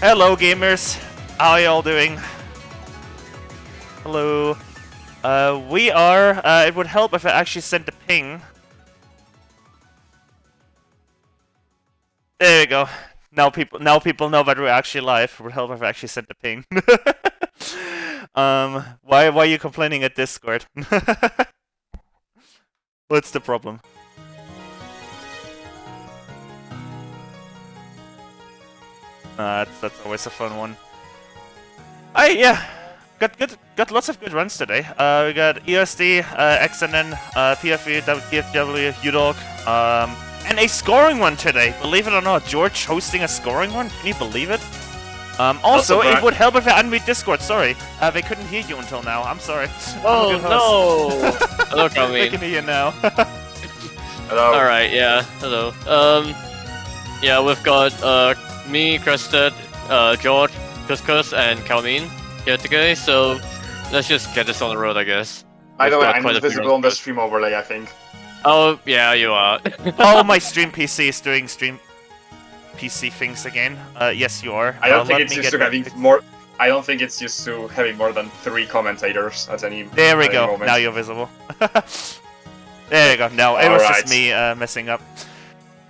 Hello, gamers. How are y'all doing? Hello. We are. It would help if I actually sent a ping. There we go. Now people know that we're actually live. It would help if I actually sent a ping. Why are you complaining at Discord? What's the problem? That's always a fun one. Yeah, got lots of good runs today. We got ESD, XNN, PFE, TFW, UDOG, and a scoring one today. Believe it or not, George hosting a scoring one. Can you believe it? Also, it would help if I unmute Discord. Sorry, they couldn't hear you until now. I'm sorry. Oh no! Hello, Carmine. They can hear you now. Hello. All right. Yeah. Hello. Yeah, we've got me, Crested, George, Cuscus, and Calmine here today. So let's just get this on the road, I guess. By the way, I'm invisible on the stream overlay, I think. Oh yeah, you are. Oh, my stream PC is doing stream PC things again. Yes, you are. I don't think it's used to having more. I don't think it's used to having more than 3 commentators at any. There we go. moment. Now you're visible. There you go. No, it was just me messing up.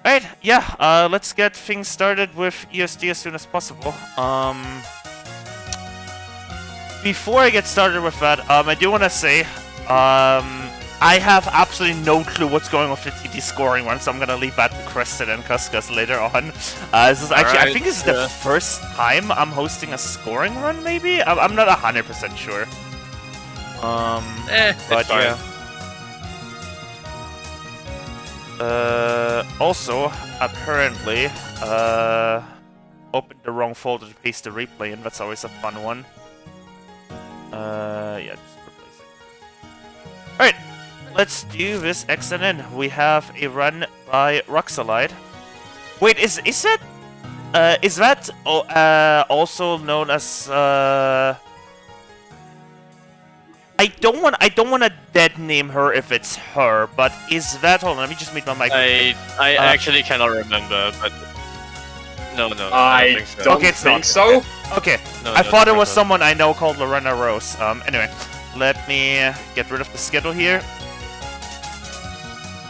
Alright, yeah. Let's get things started with ESD as soon as possible. Before I get started with that, I do want to say, I have absolutely no clue what's going on with the TD scoring one, so I'm gonna leave that to Crested and Cuscus later on. This is actually, I think this is the first time I'm hosting a scoring run, maybe? I'm not 100% sure. But yeah. Also, apparently, opened the wrong folder to paste the replay, and that's always a fun one. Yeah, just replace it. Alright. Let's do this XNN. We have a run by Roxalide. Wait, is that also known as I don't want to dead name her if it's her, but is that, hold on, let me just mute my mic. I actually cannot remember, but no, I don't think so. Okay, No, I thought it was someone I know called Lorena Rose. Anyway, let me get rid of the schedule here.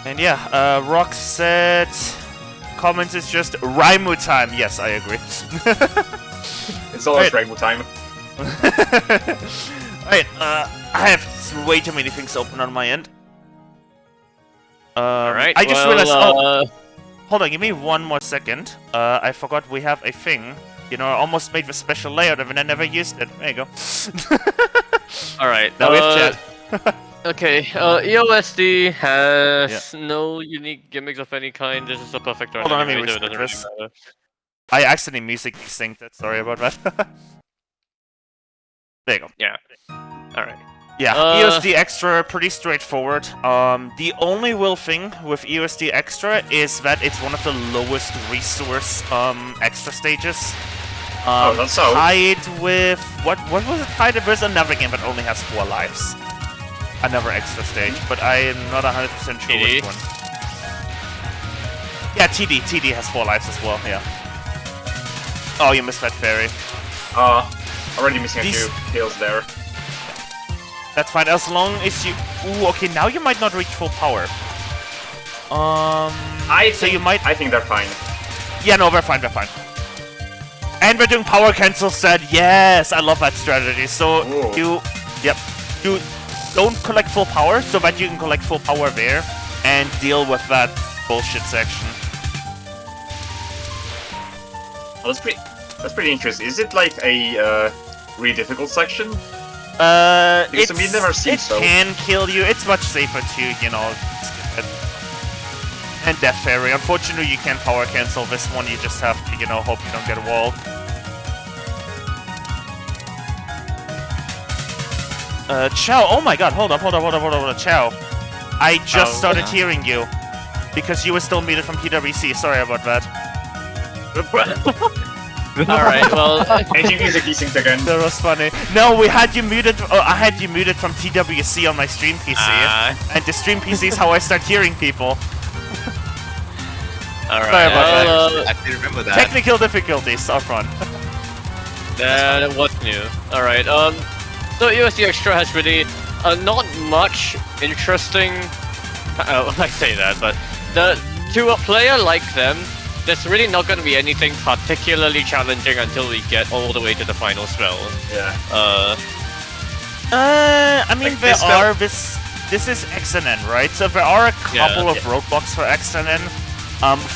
And yeah, Rox said comments is just Raimu time. Yes, I agree. It's always Raimu time. Alright, I have way too many things open on my end. Alright, I just realized. Oh, hold on, give me one more second. I forgot we have a thing. You know, I almost made the special layout and I never used it. There you go. Alright, now we have chat. Okay, EOSD has no unique gimmicks of any kind. This is a perfect run. Hold on, let me restart this. I accidentally music desynced it. Sorry about that. There you go. Yeah. Alright. Yeah, EOSD Extra, pretty straightforward. The only real thing with EOSD Extra is that it's one of the lowest resource extra stages. Oh, that's so. Tied with what was it tied with? There's another game that only has 4 lives. Another extra stage, but I'm not 100% sure which one. Yeah, TD has 4 lives as well, yeah. Oh, you missed that fairy. Already missing a few kills there. That's fine, as long as you... Ooh, okay, now you might not reach full power. I think they're fine. Yeah, no, they're fine. And we're doing power cancel set. Yes, I love that strategy. So, you don't collect full power, so that you can collect full power there and deal with that bullshit section. Well, that's pretty interesting. Is it like a really difficult section? Because to me, it never seems so. It can kill you. It's much safer to, you know, and Death Fairy. Unfortunately, you can't power cancel this one. You just have to, you know, hope you don't get walled. Chow, oh my god, hold up, Chow. I just started hearing you. Because you were still muted from PWC, sorry about that. Alright, well... Changing music desynced again. That was funny. No, we had you muted, I had you muted from TWC on my stream PC. And the stream PC is how I start hearing people. Alright, sorry about that. I didn't remember that. Technical difficulties are fun. What's new? Alright, so USD Extra has really not much interesting. I say that, but to a player like them, there's really not going to be anything particularly challenging until we get all the way to the final spell. Yeah. I mean, Like there this are this is XNN, right? So there are a couple of Yeah. roadblocks for XNN.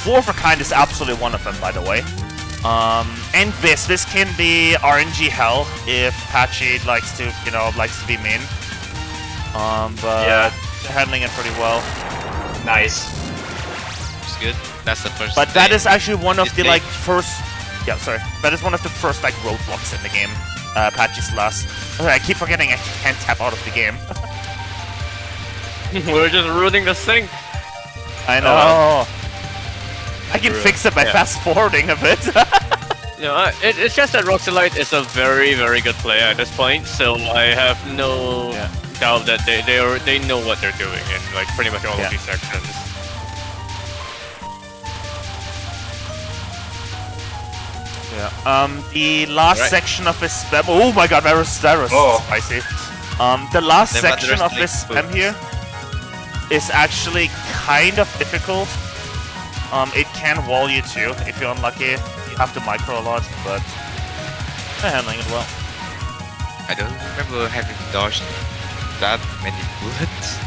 Four of a kind is absolutely one of them, by the way. And this can be RNG hell if Patchy likes to be mean. But Yeah. they're handling it pretty well. Nice. It's good. That's the first. But that thing. is actually one of This the game- first. Yeah, sorry. That is one of the first roadblocks in the game. Patchy's last. I keep forgetting I can't tap out of the game. We're just ruining the sync. I know. I can fix it by fast forwarding a bit. It's just that Roxalite is a very, very good player at this point, so I have no doubt that they know what they're doing in like pretty much all of these sections. Yeah. The last section of this spam. Oh my god, that was spicy. The last Never section of this underestimate spam here is actually kind of difficult. It can wall you too if you're unlucky. You have to micro a lot, but they're handling it well. I don't remember having dodged that many bullets.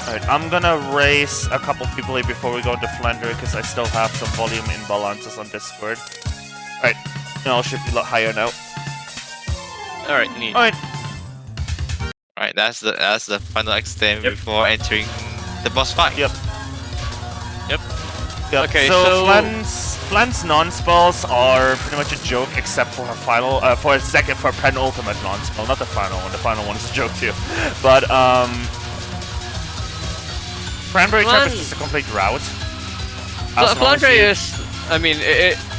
Alright, I'm gonna raise a couple people here before we go into Flandre because I still have some volume imbalances on Discord. Alright, I'll should be a lot higher now. Alright, neat. Alright, Right, that's the final extent Yep. before entering the boss fight. Yep. Yep. Okay, Okay, so so- Flan's non-spells are pretty much a joke except for her final, for penultimate non-spell, not the final one. The final one is a joke too. But Cranberry Trap is just a complete route. As long as Flandre you- is, I mean,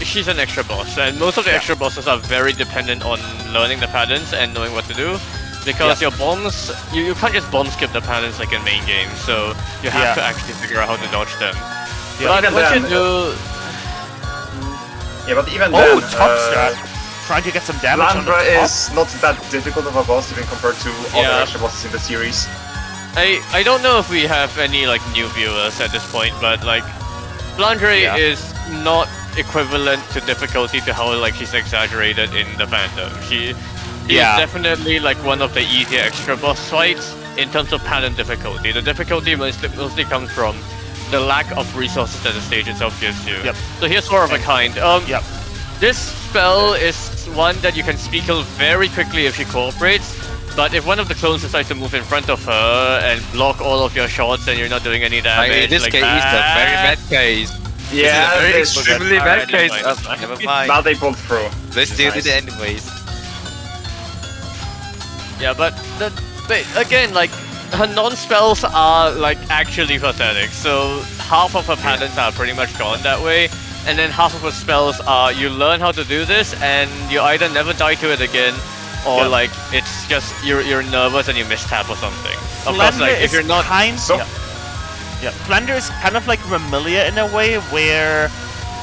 she's an extra boss, and most of the extra bosses are very dependent on learning the patterns and knowing what to do. Because your bombs, you can't just bomb skip the patterns like in main game, so you have to actually figure out how to dodge them. Yeah. But Even what you then, do, Yeah, but even Oh, then, top strat! Trying to get some damage on the Flandre top. is not that difficult of a boss even compared to other Yeah. extra bosses in the series. I don't know if we have any like new viewers at this point, but like Flandre is not equivalent to difficulty to how like she's exaggerated in the fandom. She is definitely like one of the easier extra boss fights in terms of pattern difficulty. The difficulty mostly comes from the lack of resources that the stage itself gives you. Yep. So here's more of a kind. This spell is one that you can speakle very quickly if she cooperates. But if one of the clones decides to move in front of her and block all of your shots and you're not doing any damage, In this like case, it's a very bad case. Yeah, This is a very this- extremely bad Alright, case. that's fine. Never mind. But they pulled through. They still Nice. did it anyways. Yeah, but again, like her non-spells are like actually pathetic. So half of her patterns are pretty much gone that way, and then half of her spells are you learn how to do this and you either never die to it again, or like it's just you're nervous and you mistap or something. Of course, like if you're not Flandre is kind of like Remilia in a way where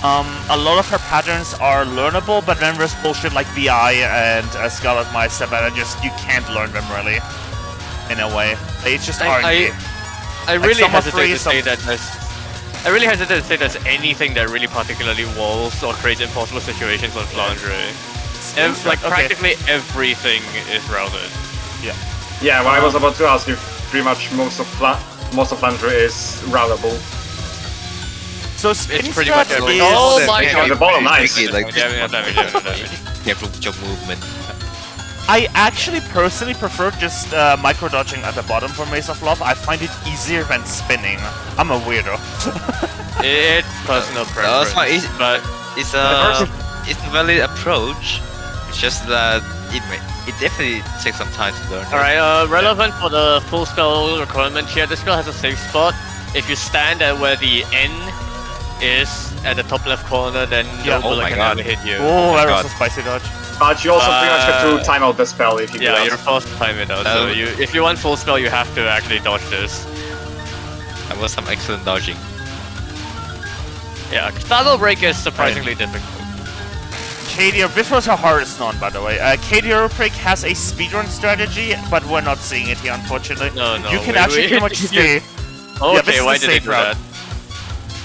a lot of her patterns are learnable, but then there's bullshit like VI and Scarlet Meister that you can't learn them really. In a way, it's just RNG. I really some are hesitate free, to say that there's anything that really particularly walls or creates impossible situations on Flandre. Like practically everything is routed. Yeah, well, I was about to ask if pretty much most of Flandre is routable. So spin It's pretty strat much everything. is- Oh my god! the bottom, nice. Like, Damage. careful with your movement. I actually personally prefer just micro-dodging at the bottom for Maze of Love. I find it easier than spinning. I'm a weirdo. It's personal preference, That's why but it's a valid approach. It's just that it definitely takes some time to learn. alright, relevant for the full spell requirement here, this spell has a safe spot. If you stand at where the N is at the top left corner, then no oh bullet my can god. ever hit you. Oh, that God. was a spicy dodge. But you also pretty much have to time out the spell if you do Yeah, that. you're forced to time it out. So if you want full spell, you have to actually dodge this. That was some excellent dodging. Yeah, Startle Break is surprisingly difficult. Kadir, this was her hardest non, by the way. Kadir Prick has a speedrun strategy, but we're not seeing it here, unfortunately. No, You can actually pretty much stay. Okay, yeah, this is why the did they safe do route.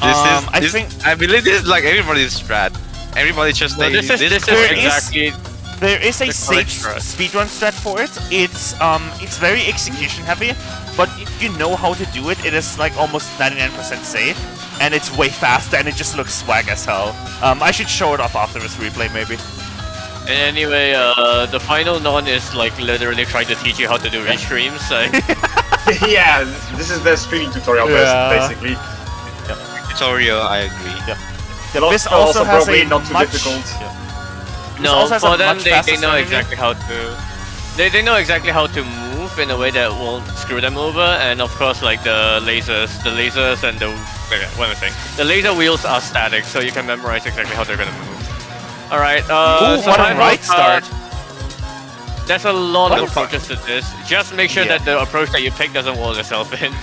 that? I believe this is like everybody's strat. Everybody just No, stays this is exactly. There is a The safe correct strat. speedrun strat for it. It's very execution heavy, but if you know how to do it, it is like almost 99% safe, and it's way faster, and it just looks swag as hell. I should show it off after this replay, maybe. Anyway, the final non is like literally trying to teach you how to do restreams. Like, Yeah, this is the streaming tutorial basically. tutorial. I agree. This also has probably a not too much- difficult. no, also has a for them much they faster know strategy. exactly how to. They know exactly how to move in a way that won't screw them over, and of course like the lasers and the what am I saying? The laser wheels are static, so you can memorize exactly how they're gonna move. All right. Ooh, what a survival right start. There's a lot of What the approaches to this. Just make sure Yeah. that the approach that you pick doesn't wall yourself in.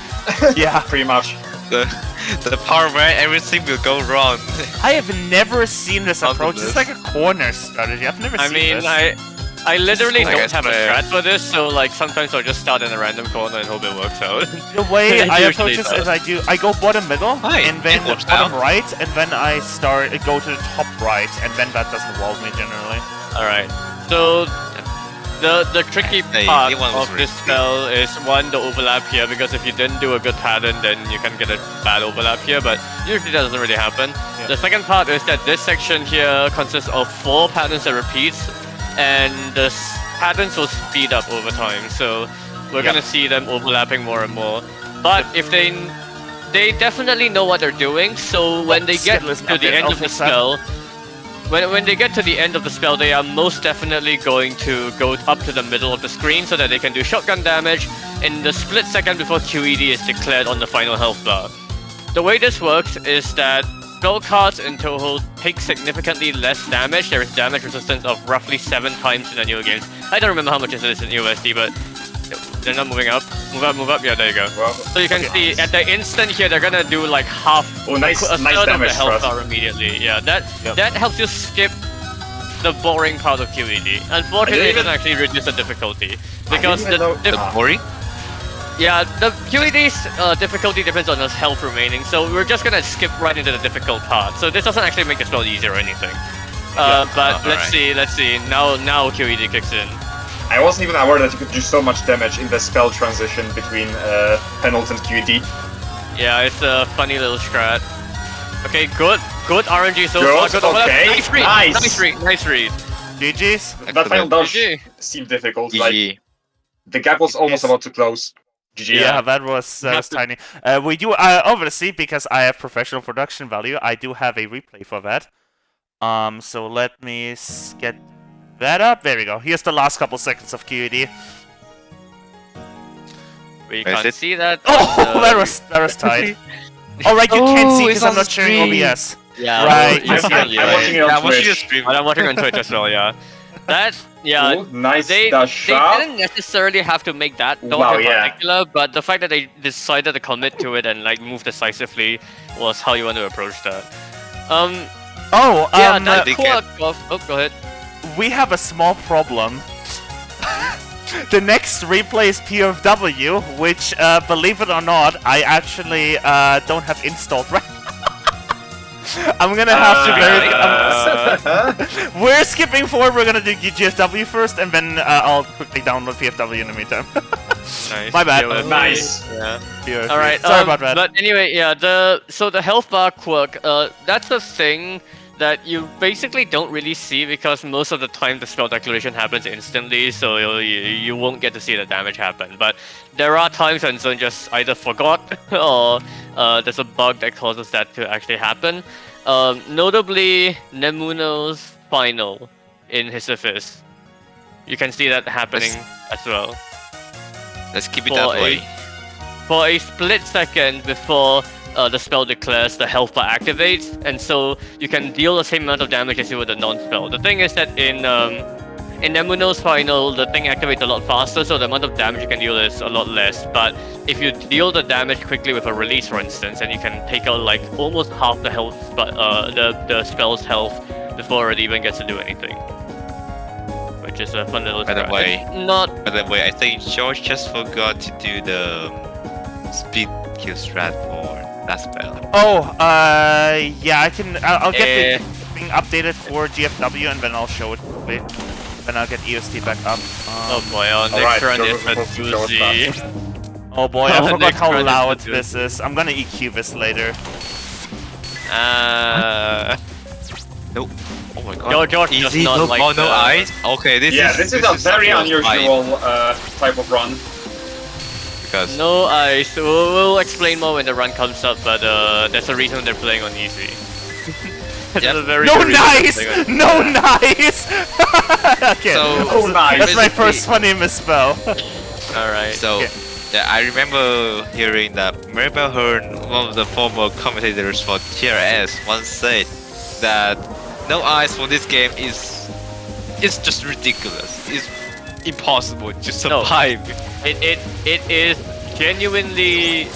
Yeah. Pretty much. The part where everything will go wrong. I have never seen this How to approach. It's live. like a corner strategy. I've never I seen mean, this. I literally Like don't I have a swear. strat for this, so like sometimes I'll just start in a random corner and hope it works out. The way I Usually approach this does. is I go bottom middle, Hi, and then it works bottom out. right, and then I go to the top right, and then that doesn't wall me generally. All right. So the tricky Hey, part you want of to this risk it. spell is one, the overlap here, because if you didn't do a good pattern, then you can get a bad overlap here, but usually that doesn't really happen. Yeah. The second part is that this section here consists of 4 patterns that repeats, and the patterns will speed up over time, so we're Yeah. gonna see them overlapping more and more. But if they definitely know what they're doing, so when they get Skitless to the update end of the alpha set. spell, when they get to the end of the spell, they are most definitely going to go up to the middle of the screen so that they can do shotgun damage in the split second before QED is declared on the final health bar. The way this works is that spell cards in Touhou take significantly less damage. There is damage resistance of roughly 7 times in the newer games. I don't remember how much it is in USD, but they're not moving up. Move up. Yeah, there you go. Well, So you can see at the instant here, they're gonna do like half, oh, nice, a nice third of the damage health thrust. bar immediately. Yeah, that Yep. helps you skip the boring part of QED. Unfortunately, it even- doesn't actually reduce the difficulty I because didn't even know- the Boring? yeah, the QED's difficulty depends on the health remaining, so we're just gonna skip right into the difficult part. So this doesn't actually make the spell easier or anything. But let's see. Now QED kicks in. I wasn't even aware that you could do so much damage in the spell transition between penult and QED. Yeah, it's a funny little strat. Okay, good RNG so Good, far. Good overlap. okay, Nice read. nice. Nice read. GG's. That final dodge GG. seemed difficult. Like GG. the gap was almost Yes. about to close. GG. Yeah, that was Have to- tiny. We do obviously, because I have professional production value, I do have a replay for that. So let me get that up. There we go. Here's the last couple seconds of QED. We Where is can't it? see that. Oh, but, that was tight. All right, you can't see it's because I'm on not the sharing stream. OBS. Yeah, Right, you I'm, see I'm, it, yeah. I'm watching it on Yeah, I'm watching Twitch. your stream. But I'm watching on Twitch as well, yeah. That, yeah, Cool, nice they dash they shot. didn't necessarily have to make that dodge Wow, in yeah. particular, but the fact that they decided to commit to it and like move decisively was how you want to approach that. Oh, Yeah, that they core oh, go ahead. we have a small problem. The next replay is POW, which, believe it or not, I actually don't have installed right now. I'm gonna have to very... we're skipping forward, we're gonna do GFW first, and then I'll quickly download PFW in the meantime. Nice. My bad. Yeah, Nice. Yeah. POW. Alright, Sorry about that. But anyway, yeah, so the health bar quirk, that's a thing that you basically don't really see because most of the time the spell declaration happens instantly, so you won't get to see the damage happen. But there are times when Zone just either forgot or there's a bug that causes that to actually happen. Notably, Nemuno's final in his Abyss. You can see that happening as well. Let's keep it For that a- way. For a split second before the spell declares, the health bar activates, and so you can deal the same amount of damage as you would a non-spell. The thing is that in Nemuno's final, the thing activates a lot faster, so the amount of damage you can deal is a lot less. But if you deal the damage quickly with a release, for instance, and you can take out like almost half the health, but the spell's health before it even gets to do anything. Which is a fun little By the strat. way- It's not. By the way, I think George just forgot to do the speed kill strat for that spell. Oh, yeah, I can. I'll get Eh. the thing updated for GFW and then I'll show it quickly. Then I'll get EST back up. Oh boy, our next Alright, run George is was supposed to show us doozy. Oh boy, I Oh, forgot next how run is loud the this is. I'm gonna EQ this later. Nope. Oh my god. George does Easy, not no, like no the- eyes? Okay, this This is a very something else unusual type of run. because No ice. We'll explain more when the run comes up, but there's a reason they're playing on easy. There's Yep. a very No good reason they're nice! playing on No nice! Okay, So- Oh, nice. that's my basically- first funny misspell. Alright. so Okay. yeah, I remember hearing that Maribel Hearn, one of the former commentators for TRS, once said that no eyes for this game is just ridiculous. It's impossible to survive. It is genuinely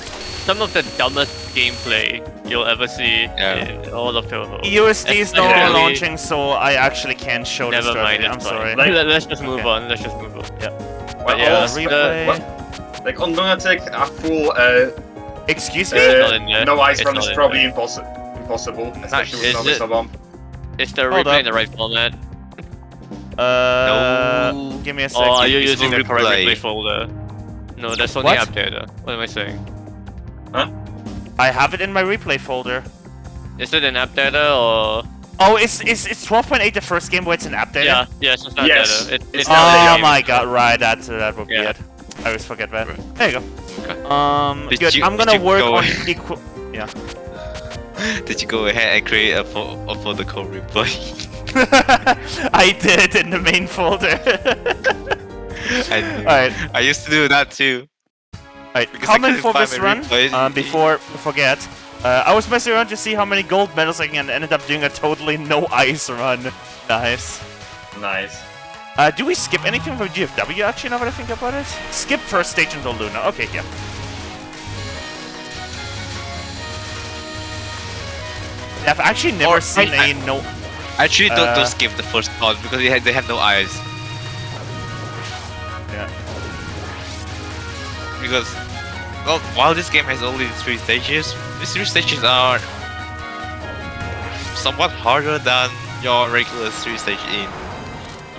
some of the dumbest gameplay you'll ever see in all of Touhou. EUSD is no longer Especially- launching, so I actually can't show this Never mind, strategy. I'm it's sorry. fine. Let's just move Okay. on. Let's just move on. Yeah. But yeah, replay. Like on Lunatic, a full Excuse me? It's not in there. no ice It's run not is in probably impossible, especially Is with it? no bomb. Is the Hold replay up. in the right format? No. Give me a Or are second. you It's using the correct replay. replay folder? No, that's only What? up data. What am I saying? I have it in my replay folder. Is it in app data or? Oh, it's 12.8 the first game where it's in app data? Yeah, yes, it's not Yes, data. it's It's not not data. Oh my god, right, that would be Yeah. it. I always forget that. Right. There you Okay. go. Did Good. you- I'm did gonna you work go on ahead- equal. Yeah. Did you go ahead and create a for the code replay? I did in the main folder. And Alright, I used to do that too. alright. Because I Comment couldn't for find this my run. replays. Before I forget. I was messing around to see how many gold medals I can get and ended up doing a totally no ice run. Nice. Nice. Do we skip anything from GFW actually now that I think about it? Skip first stage until Luna. Okay, yeah. I've actually never Or- seen I- a no. Actually, don't Uh, skip the first part because they have no eyes. Yeah. Because well, while this game has only 3 stages, these 3 stages are somewhat harder than your regular 3 stage in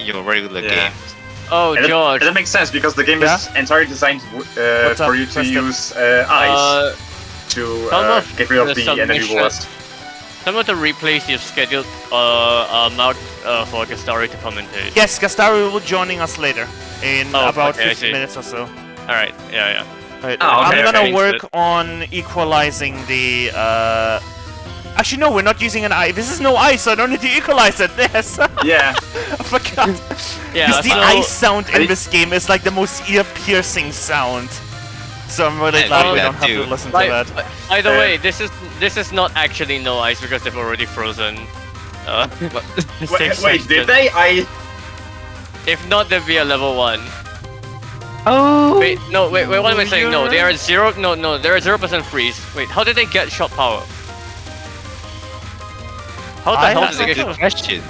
your regular Yeah. games. Oh, And George. that makes sense because the game Yeah? is entirely designed What's for up, you to Preston? use ice to some of get rid of the the enemy submission- ballast. Some of the replays you've scheduled are marked for Gastari to commentate. Yes, Gastari will be joining us later in Oh, about okay, I 15 see. minutes or so. Alright, yeah. Right. Oh, okay, I'm gonna okay. work on equalizing the. Actually, no, we're not using an eye. This is no ice, so I don't need to equalize it. Yes. Yeah. I forgot. Yeah, Because the so- ice sound in I- this game is like the most ear-piercing sound. So I'm really I glad like we that don't have too. to listen By, to that. by the Uh, way, this is not actually no ice because they've already frozen. Wait, did they? If not, there'd be a level 1. Oh. Wait, what am I saying? No, they are 0. No, they're a 0% freeze. Wait, how did they get shot power? How the I hell have did they That's a get? good question.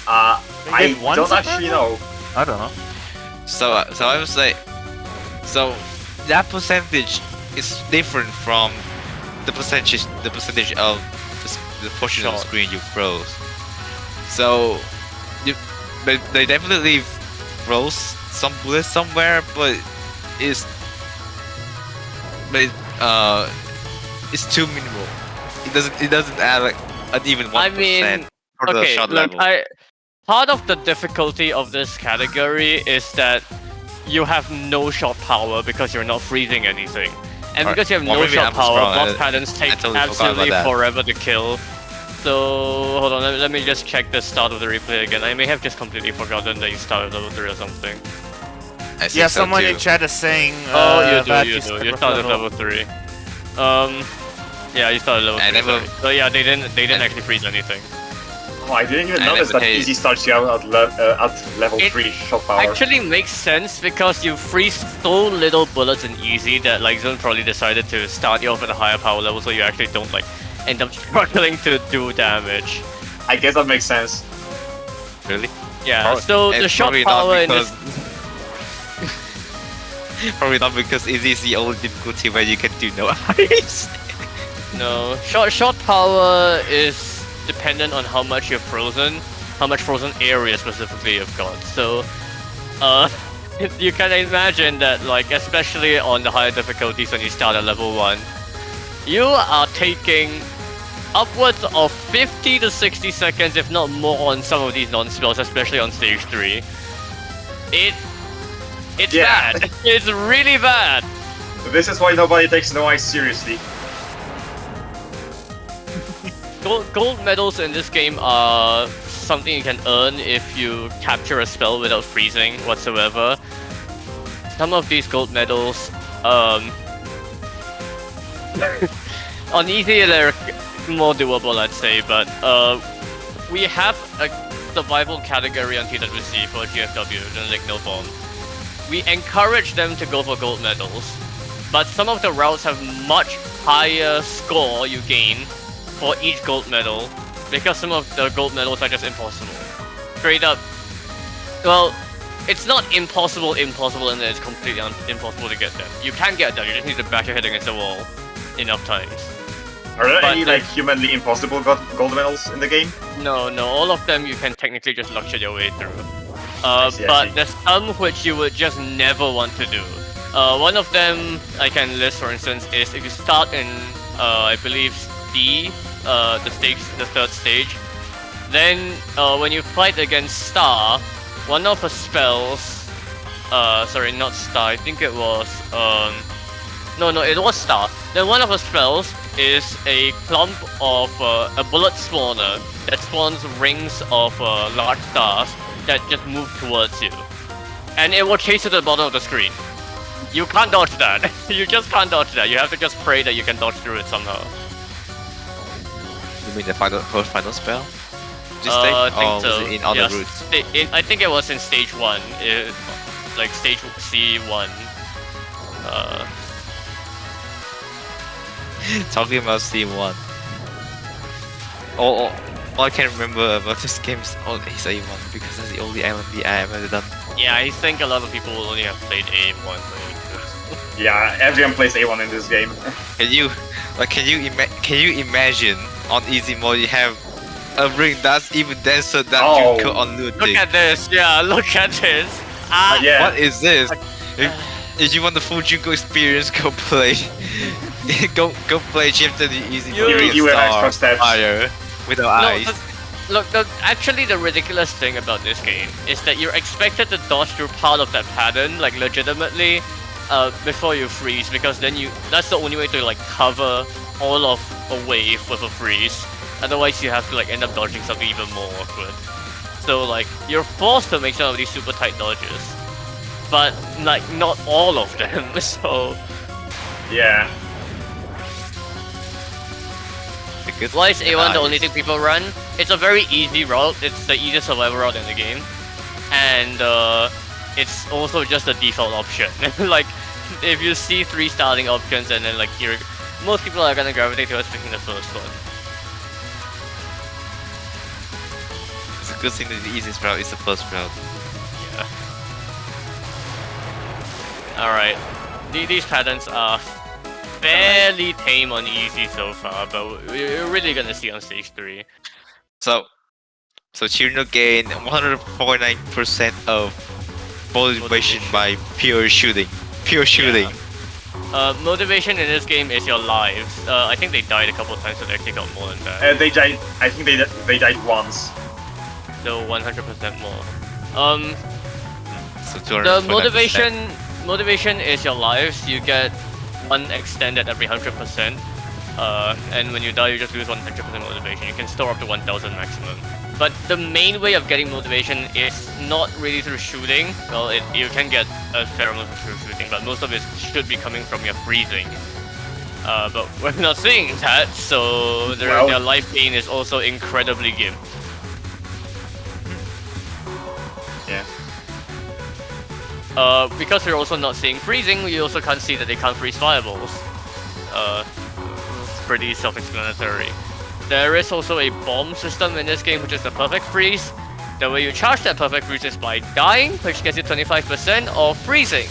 I get one don't separate? actually know. I don't know. So I would say, so that percentage is different from the percentage of the portion of the Shot. screen you froze. So they definitely froze some bullets somewhere, but it's it's too minimal. It doesn't add like an even 1% I mean, for the okay, shot look, level. part of the difficulty of this category is that you have no shot power because you're not freezing anything. And Alright, because you have well, no maybe shot I'm power, strong. boss I patterns take totally forgot absolutely about that. forever to kill. So, hold on, let me just check the start of the replay again. I may have just completely forgotten that you started level 3 or something. I think Yeah, so someone too. in chat is saying. Oh, you that do. You skipped started level 3. Yeah, you started level 3. I never- sorry. So yeah, they didn't actually freeze anything. Oh, I didn't even I notice never that hate- easy starts you out at level It 3 shot power. Actually makes sense because you freeze so little bullets in easy that like Zone probably decided to start you off at a higher power level so you actually don't like end up struggling to do damage. I guess that makes sense. Really? Yeah, so the It's shot probably not power in because- this... Probably not because easy is the only difficulty where you can do no ice. No, shot power is dependent on how much you're frozen, how much frozen area specifically you've got. So, you can imagine that, like, especially on the higher difficulties when you start at level 1, you are taking upwards of 50 to 60 seconds, if not more, on some of these non-spells, especially on stage 3. It's Yeah. bad. It's really bad. This is why nobody takes no ice seriously. Gold medals in this game are something you can earn if you capture a spell without freezing whatsoever. Some of these gold medals, on easy they're more doable, I'd say, but we have a survival category on TWC for GFW, Genetic No Form. We encourage them to go for gold medals, but some of the routes have much higher score you gain for each gold medal, because some of the gold medals are just impossible. Straight up. Well, it's not impossible and then it's completely impossible to get them. You can get them, you just need to bash your head against the wall enough times. Are there But any like humanly impossible gold medals in the game? No, all of them you can technically just luxury your way through. I see. But there's some which you would just never want to do. One of them I can list, for instance, is if you start in, I believe, D, the third stage, then when you fight against Star, one of her spells, sorry, not Star, I think it was, no, it was Star. Then one of her spells is a clump of a bullet spawner that spawns rings of large stars that just move towards you. And it will chase you to the bottom of the screen. You can't dodge that. You just can't dodge that. You have to just pray that you can dodge through it somehow. You mean the first final spell? This I stage? think Or so. was it in other Yes. routes? I think it was in stage 1, like stage C1. Talking about C1. All I can remember about this game is A1 because that's the only MMB I have ever done. Yeah, I think a lot of people only have played A1. Like, Yeah, everyone plays A1 in this game. Can you imagine on easy mode you have a ring that's even denser than Oh. you could on looting? look at this. Yeah, look at this. Ah, Yeah. What is this? If you want the full Junko experience, go play. go play GFW easy You- mode. You have Star extra steps. Fire without No, eyes. look, actually the ridiculous thing about this game is that you're expected to dodge through part of that pattern, like legitimately, before you freeze, because then that's the only way to like cover all of a wave with a freeze. Otherwise you have to like end up dodging something even more awkward. So like, you're forced to make some of these super tight dodges, but like not all of them, so... Yeah. Why is A1 the only thing people run? It's a very easy route, it's the easiest survival route in the game. And it's also just the default option. Like, if you see 3 starting options and then like most people are gonna gravitate towards picking the first one. It's a good thing that the easiest route is the first route. Yeah. Alright. These patterns are fairly tame on easy so far, but we're really gonna see on stage 3. So Chirino gained 149% of motivation by pure shooting. Motivation in this game is your lives. I think they died a couple times, so they actually got more than that. They died. I think they died once. So 100% more. So The 249%. motivation is your lives. You get 1 extended every 100%. And when you die, you just lose 100% motivation. You can store up to 1000 maximum. But the main way of getting motivation is not really through shooting. Well, you can get a fair amount through shooting, but most of it should be coming from your freezing. But we're not seeing that, so their life gain is also incredibly gimped. Yeah. Because we're also not seeing freezing, we also can't see that they can't freeze fireballs. It's pretty self-explanatory. there is also a bomb system in this game, which is the perfect freeze. The way you charge that perfect freeze is by dying, which gets you 25%, or freezing,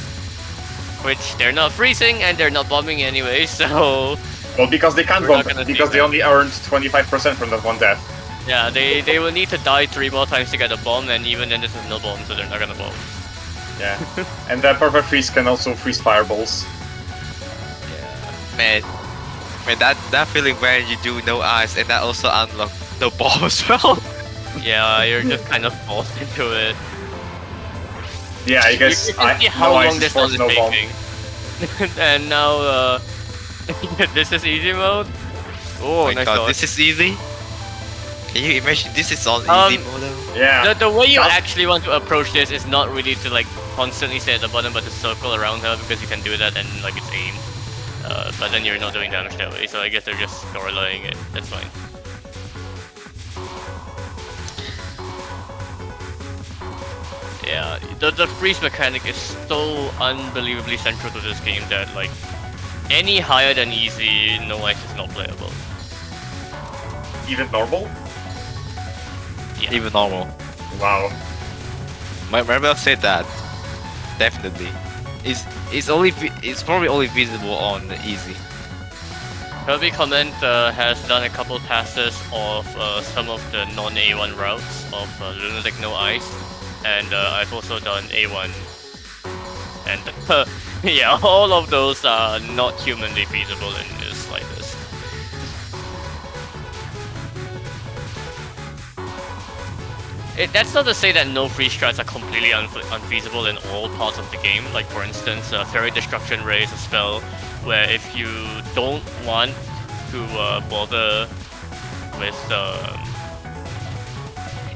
which they're not freezing and they're not bombing anyway, so... Well, because they can't bomb, because they only earned 25% from that one death. Yeah, they will need to die 3 more times to get a bomb, and even then this is no bomb, so they're not gonna bomb. Yeah, and that perfect freeze can also freeze fireballs. Man, that feeling when you do no ice and that also unlock no bomb as well. Yeah, you're just kind of forced into it. Yeah, I guess you can see how no long ice this is forced, no bomb. taking. And now, this is easy mode. Oh, my nice god, dodge. this is easy. Can you imagine this is on easy mode? Yeah. The way you actually want to approach this is not really to like constantly stay at the bottom, but to circle around her, because you can do that and like it's aim. But then you're not doing damage that way, so I guess they're just scorelaying it. That's fine. Yeah, the freeze mechanic is so unbelievably central to this game that like any higher than easy, no ice is not playable. Even normal? Yeah. Even normal. Wow. My Marvel said that. Definitely. It's probably only visible on easy. Kirby Comment has done a couple passes of some of the non-A1 routes of Lunatic No Ice, and I've also done A1. And yeah, all of those are not humanly feasible in the slightest. That's not to say that no freeze strats are completely unfeasible in all parts of the game. Like for instance, Fairy Destruction Ray is a spell where if you don't want to bother with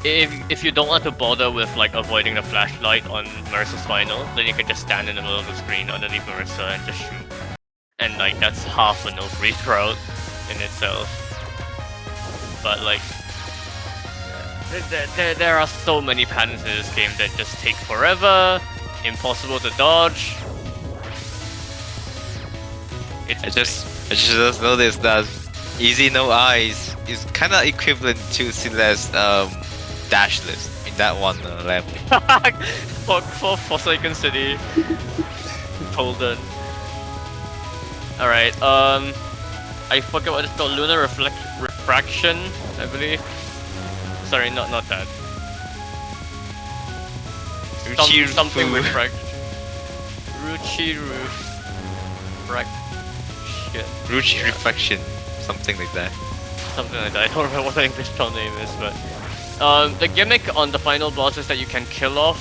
if you don't want to bother with like avoiding the flashlight on Marissa's final, then you can just stand in the middle of the screen underneath Marissa and just shoot. And like that's half a no freeze route in itself. But like there are so many patterns in this game that just take forever, impossible to dodge. I just noticed that easy no eyes is kind of equivalent to Celeste's dashless in that one level. for Forsaken City. Golden. Alright, I forget what it's called. Lunar Refraction, I believe. Sorry, not that. Something refraction. Ruchi Reflection, something like that. Something like that. I don't remember what the English spell name is, but the gimmick on the final boss is that you can kill off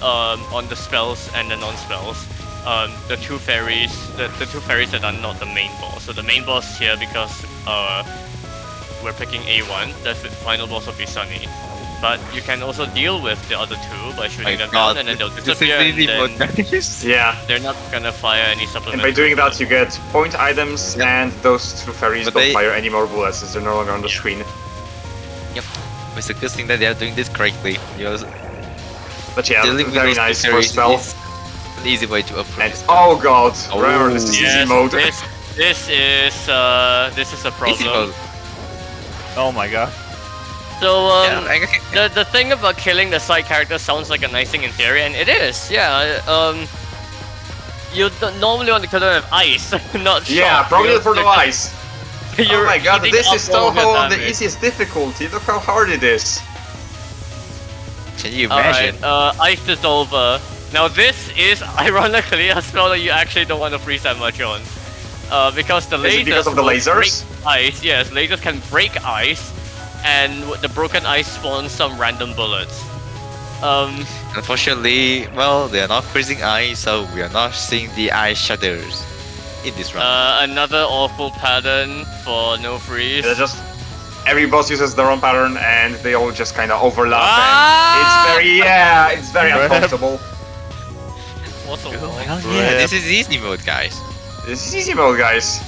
on the spells and the non-spells. The two fairies that are not the main boss. So the main boss here, because we're picking A1, the final boss will be Sunny. But you can also deal with the other two by shooting them down, and then they'll disappear, and then Yeah. they're not gonna fire any supplemental. And by doing that, you get point items, and those two fairies don't fire any more bullets since they're no longer on the screen. Yep. It's a good thing that they are doing this correctly. But yeah, very nice for spell. An easy way to approach. And, oh god, remember this is easy mode. This is a problem. Easy mode. Oh my god. So the thing about killing the side character sounds like a nice thing in theory, and it is. Yeah. You normally want to kill them with ice, not shock. Yeah, probably for the ice. Oh my god, this is Touhou on the easiest difficulty. Look how hard it is. Can you imagine? Alright, Ice Dissolver. Now this is ironically a spell that you actually don't want to freeze that much on. Because the lasers because of the lasers? break ice. Yes, lasers can break ice, and the broken ice spawns some random bullets. Unfortunately, well, they are not freezing ice, so we are not seeing the ice shatters in this round. Another awful pattern for no freeze. They're just every boss uses their own pattern, and they all just kind of overlap. And it's very uncomfortable. What's Yeah, this is easy mode, guys. This is easy mode, guys.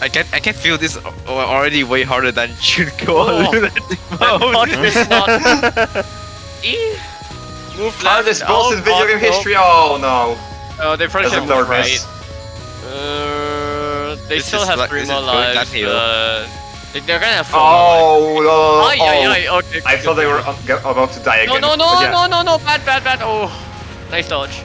I can feel this already way harder than Junko. Move Hardest boss in video game history. Oh no. Oh, they probably should move right. They This still is have like- 3 this more is going lives. downhill. They're gonna have fun. Oh, no, Okay. I thought they were about to die again. No, but yeah. bad. Oh, nice dodge.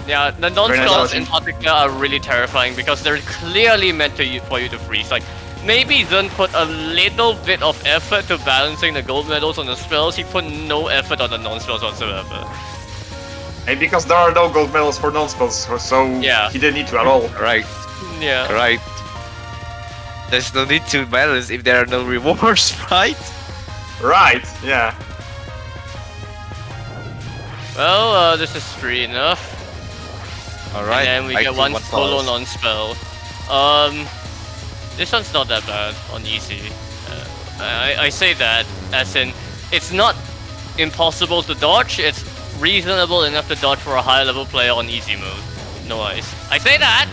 Yeah, the Very nice non-spells in dodging. particular are really terrifying because they're clearly meant for you to freeze. Like, maybe Zun put a little bit of effort to balancing the gold medals on the spells, he put no effort on the non-spells whatsoever. And because there are no gold medals for non-spells, so Yeah. he didn't need to at all. Right, Yeah. right. There's no need to balance if there are no rewards, right? Right, yeah. Well, this is free enough. Alright. And then we get one solo non-spell. This one's not that bad on easy. I say that as in, it's not impossible to dodge, it's reasonable enough to dodge for a high level player on easy mode. No ice. I say that!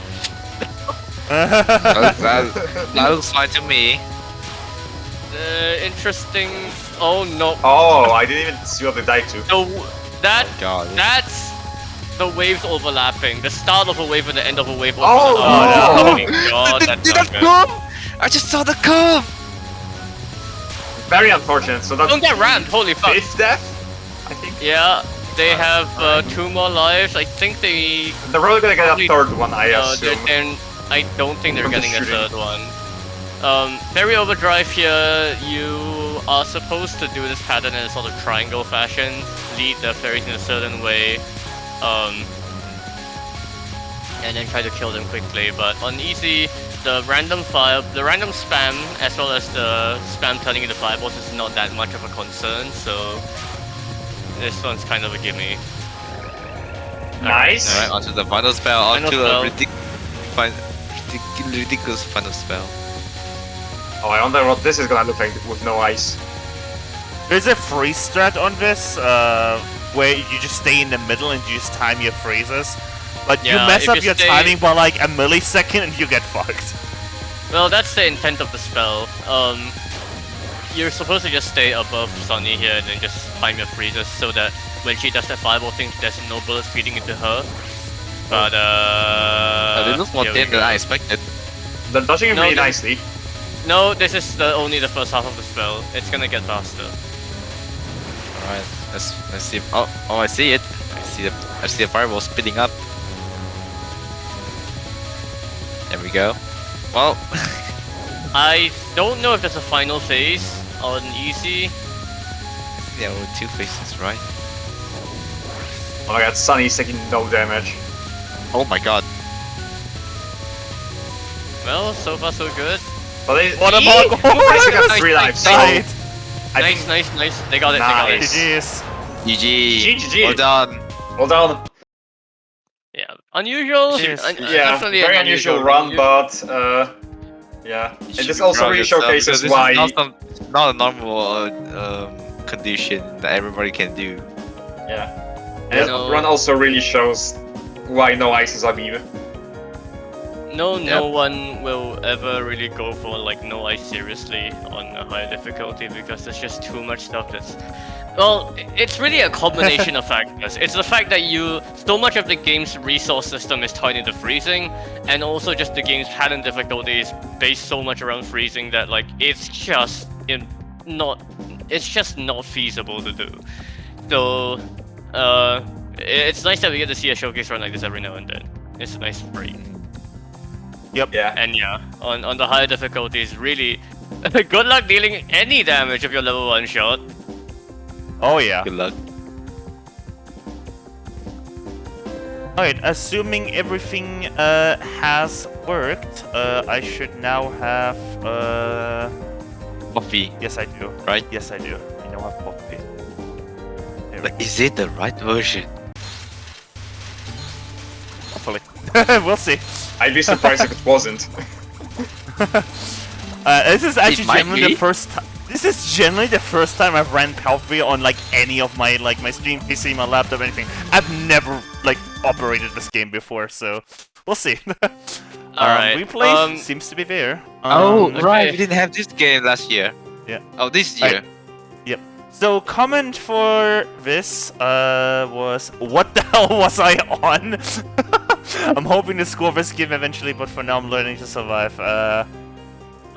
that looks fine to me. Interesting. Oh no. Oh, I didn't even see what they died to. So that God. that's the waves overlapping. The start of a wave and the end of a wave. Oh, oh no. my god, that's Did not that good. curve? I just saw the curve! Very unfortunate. So that's Don't get rammed. Holy fuck. fifth death, I think. Yeah, they have 2 more lives. I think they. They're probably gonna get a Probably- third one, I No, assume. I don't think they're From the getting a shooting. third one. Fairy Overdrive here, you are supposed to do this pattern in a sort of triangle fashion, lead the fairies in a certain way, and then try to kill them quickly. But on easy, the random spam, as well as the spam turning into fireballs is not that much of a concern, so this one's kind of a gimme. Nice. Alright, onto the final spell, Final onto spell. a ridiculous final spell. Oh, I wonder what this is gonna look like with no ice. There's a freeze strat on this, where you just stay in the middle and you just time your freezes. But you Yeah, mess if up you your stay- timing by like a millisecond and you get fucked. Well, that's the intent of the spell. You're supposed to just stay above Sunny here and then just time your freezes so that when she does that fireball thing, there's no bullets feeding into her. But It looks more here we thin than go. I expected. They're dodging it No, really they- nicely. No, this is only the first half of the spell. It's gonna get faster. Alright, let's see. Oh, I see it. I see the fireball spinning up. There we go. Well, I don't know if there's a final phase on easy. there were 2 faces, right? Oh my god, Sunny's taking no damage. Oh my god. Well, so far so good. But they, What a they bug! still got Nice, 3 lives, so... Died. I Nice, think- nice. They got it. Nice. GG's. GG. GG. Well done. Well done. Yeah, unusual. Yes. Yeah, Definitely very an unusual run. run, but yeah. And You this should also ground really yourself, showcases because this why. is not a normal condition that everybody can do. Yeah. And No. run also really shows why no ice is Aviv. No Yep. one will ever really go for like no ice seriously on a higher difficulty because there's just too much stuff that's. Well, it's really a combination of factors. It's the fact that so much of the game's resource system is tied into freezing, and also just the game's pattern difficulty is based so much around freezing that like it's just not feasible to do. So, it's nice that we get to see a showcase run like this every now and then. It's a nice break. Yeah. And yeah, on the higher difficulties, really, good luck dealing any damage if you're level 1 shot. Oh yeah. Good luck. Alright, assuming everything has worked, I should now have Coffee, yes I do. right? Yes I do. I now have coffee. There we But is it the right version? Hopefully. We'll see. I'd be surprised if it wasn't. This is actually might generally be. the first time. This is generally the first time I've ran Palpy on like any of my my stream PC, my laptop, anything. I've never like operated this game before, so we'll see. Alright, replay seems to be there. right. We didn't have this game last year. Yeah. Oh, this year. Yep. So comment for this was what the hell was I on? I'm hoping to score this game eventually, but for now I'm learning to survive.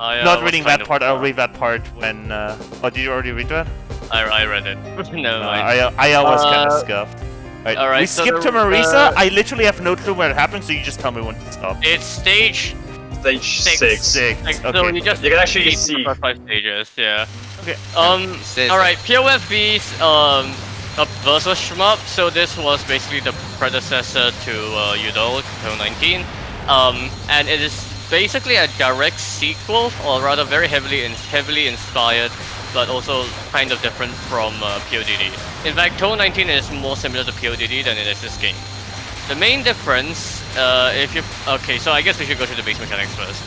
Not was reading kind that of- part. I'll read that part when. Oh, did you already read that? I read it. No, I was kind of scuffed. alright, We so skipped to the- Marisa. I literally have no clue what happened, so you just tell me when to stop. It's stage Stage Six. 6. like, Okay. so you just You can actually beat see. the first 5 stages, yeah. Okay. Says- Alright, POFV's a versus shmup, so this was basically the predecessor to Udol, 2019. And it is basically a direct sequel, or rather very heavily inspired, but also kind of different from PODD. In fact, 2019 is more similar to PODD than it is this game. The main difference, okay, so I guess we should go to the base mechanics first.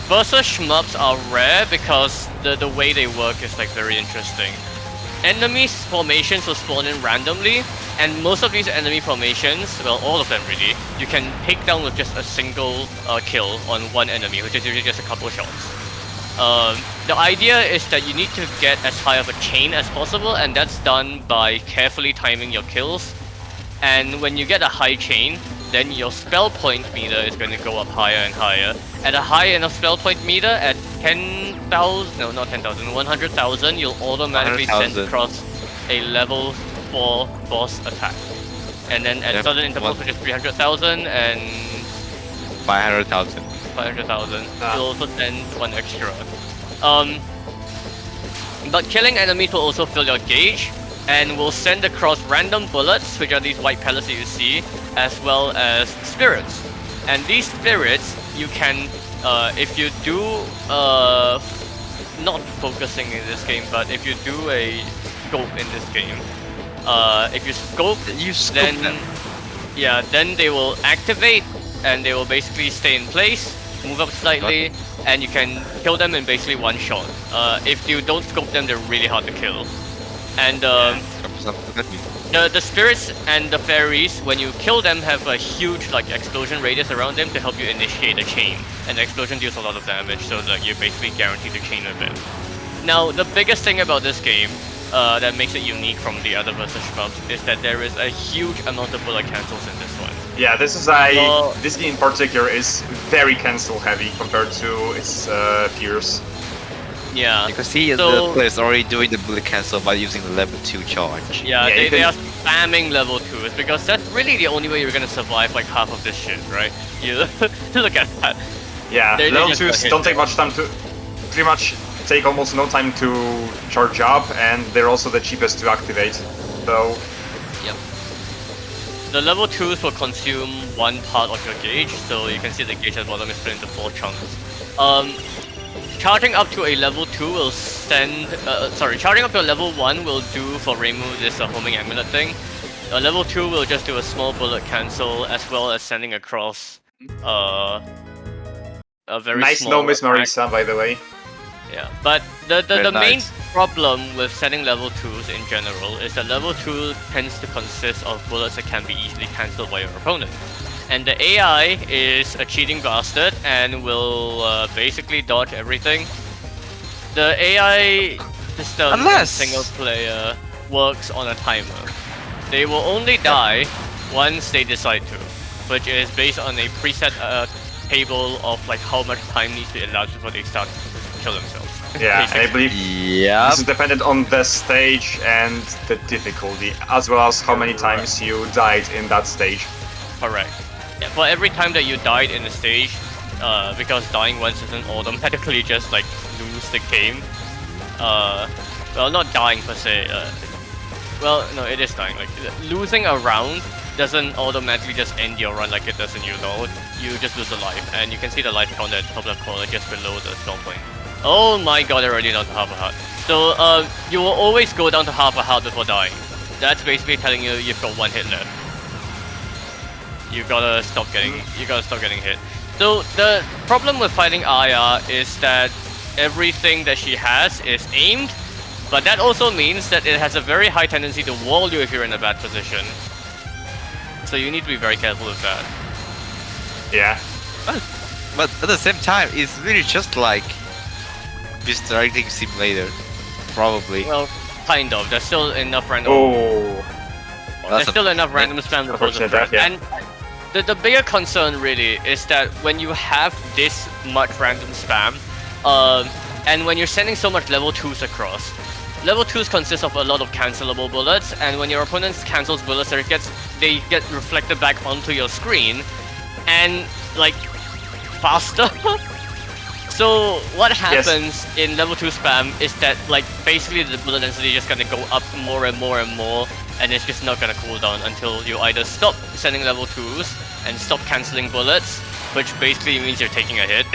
Versus shmups are rare because the way they work is like very interesting. Enemy formations will spawn in randomly, and most of these enemy formations, well, all of them really, you can take down with just a single kill on one enemy, which is usually just a couple shots. The idea is that you need to get as high of a chain as possible, and that's done by carefully timing your kills. And when you get a high chain, then your spell point meter is going to go up higher and higher. At a high enough spell point meter, at 10,000, no, not 10,000, 100,000, you'll automatically send 100,000. across a level 4 boss attack. And then at Yep, certain intervals, which is 300,000 and 500,000. 500,000, you'll also send one extra. But killing enemies will also fill your gauge, and will send across random bullets, which are these white pellets that you see, as well as spirits. And these spirits, you can, if you do, not focusing in this game, but if you do a scope in this game, if you scope, You scope then them. yeah, then they will activate, and they will basically stay in place, move up slightly, and you can kill them in basically one shot. If you don't scope them, they're really hard to kill. And the spirits and the fairies, when you kill them, have a huge like explosion radius around them to help you initiate a chain. And the explosion deals a lot of damage, so that you're basically guaranteed to chain with it. Now, the biggest thing about this game that makes it unique from the other versus shmups is that there is a huge amount of bullet cancels in this one. Yeah, this is this game in particular is very cancel heavy compared to its peers. Yeah. You can see So- the players already doing the bullet cancel by using the level 2 charge. Yeah, Yeah, you they can- are spamming level 2s because that's really the only way you're gonna survive like half of this shit, right? You look at that. Yeah, They level just 2s got hit don't take there. much time to... Pretty much take almost no time to charge up, and they're also the cheapest to activate. So, Yep. The level 2s will consume one part of your gauge, so you can see the gauge at the bottom is split into 4 chunks. Charging up to a level 2 will send... charging up to a level 1 will do for Reimu this homing amulet thing. A level 2 will just do a small bullet cancel, as well as sending across a very nice small no Miss attack. Marisa, by the way. Yeah, but the Very main nice. problem with setting level 2s in general is that level 2 tends to consist of bullets that can be easily cancelled by your opponent. And the AI is a cheating bastard and will basically dodge everything. The AI system Unless- in single player works on a timer. They will only die once they decide to, which is based on a preset table of like how much time needs to elapse before they start to kill themselves. Yeah, and I Basically. believe Yeah. this is dependent on the stage and the difficulty, as well as how many times you died in that stage. Correct. Yeah, for every time that you died in the stage, because dying once doesn't automatically just like lose the game. Well, not dying per se. Well, no, it is dying. Like losing a round doesn't automatically just end your run like it does in Udol. You just lose a life, and you can see the life counter at the top left corner just below the spawn point. Oh my god, they're already down to half a heart. So you will always go down to half a heart before dying. That's basically telling you you've got one hit left. You gotta stop getting hit. So the problem with fighting Aya is that everything that she has is aimed, but that also means that it has a very high tendency to wall you if you're in a bad position. So you need to be very careful with that. Yeah. But at the same time, it's really just like misdirecting simulator. Probably. Well, kind of. There's still enough random. Oh. There's still enough random spam to pose a Unfortunate threat. death, yeah. And the bigger concern really is that when you have this much random spam, And when you're sending so much level 2s across, level 2s consist of a lot of cancelable bullets, and when your opponent cancels bullets, they get reflected back onto your screen, and like faster. So what happens in level 2 spam is that like basically the bullet density is just gonna go up more and more and more, and it's just not gonna cool down until you either stop sending level 2s and stop cancelling bullets, which basically means you're taking a hit,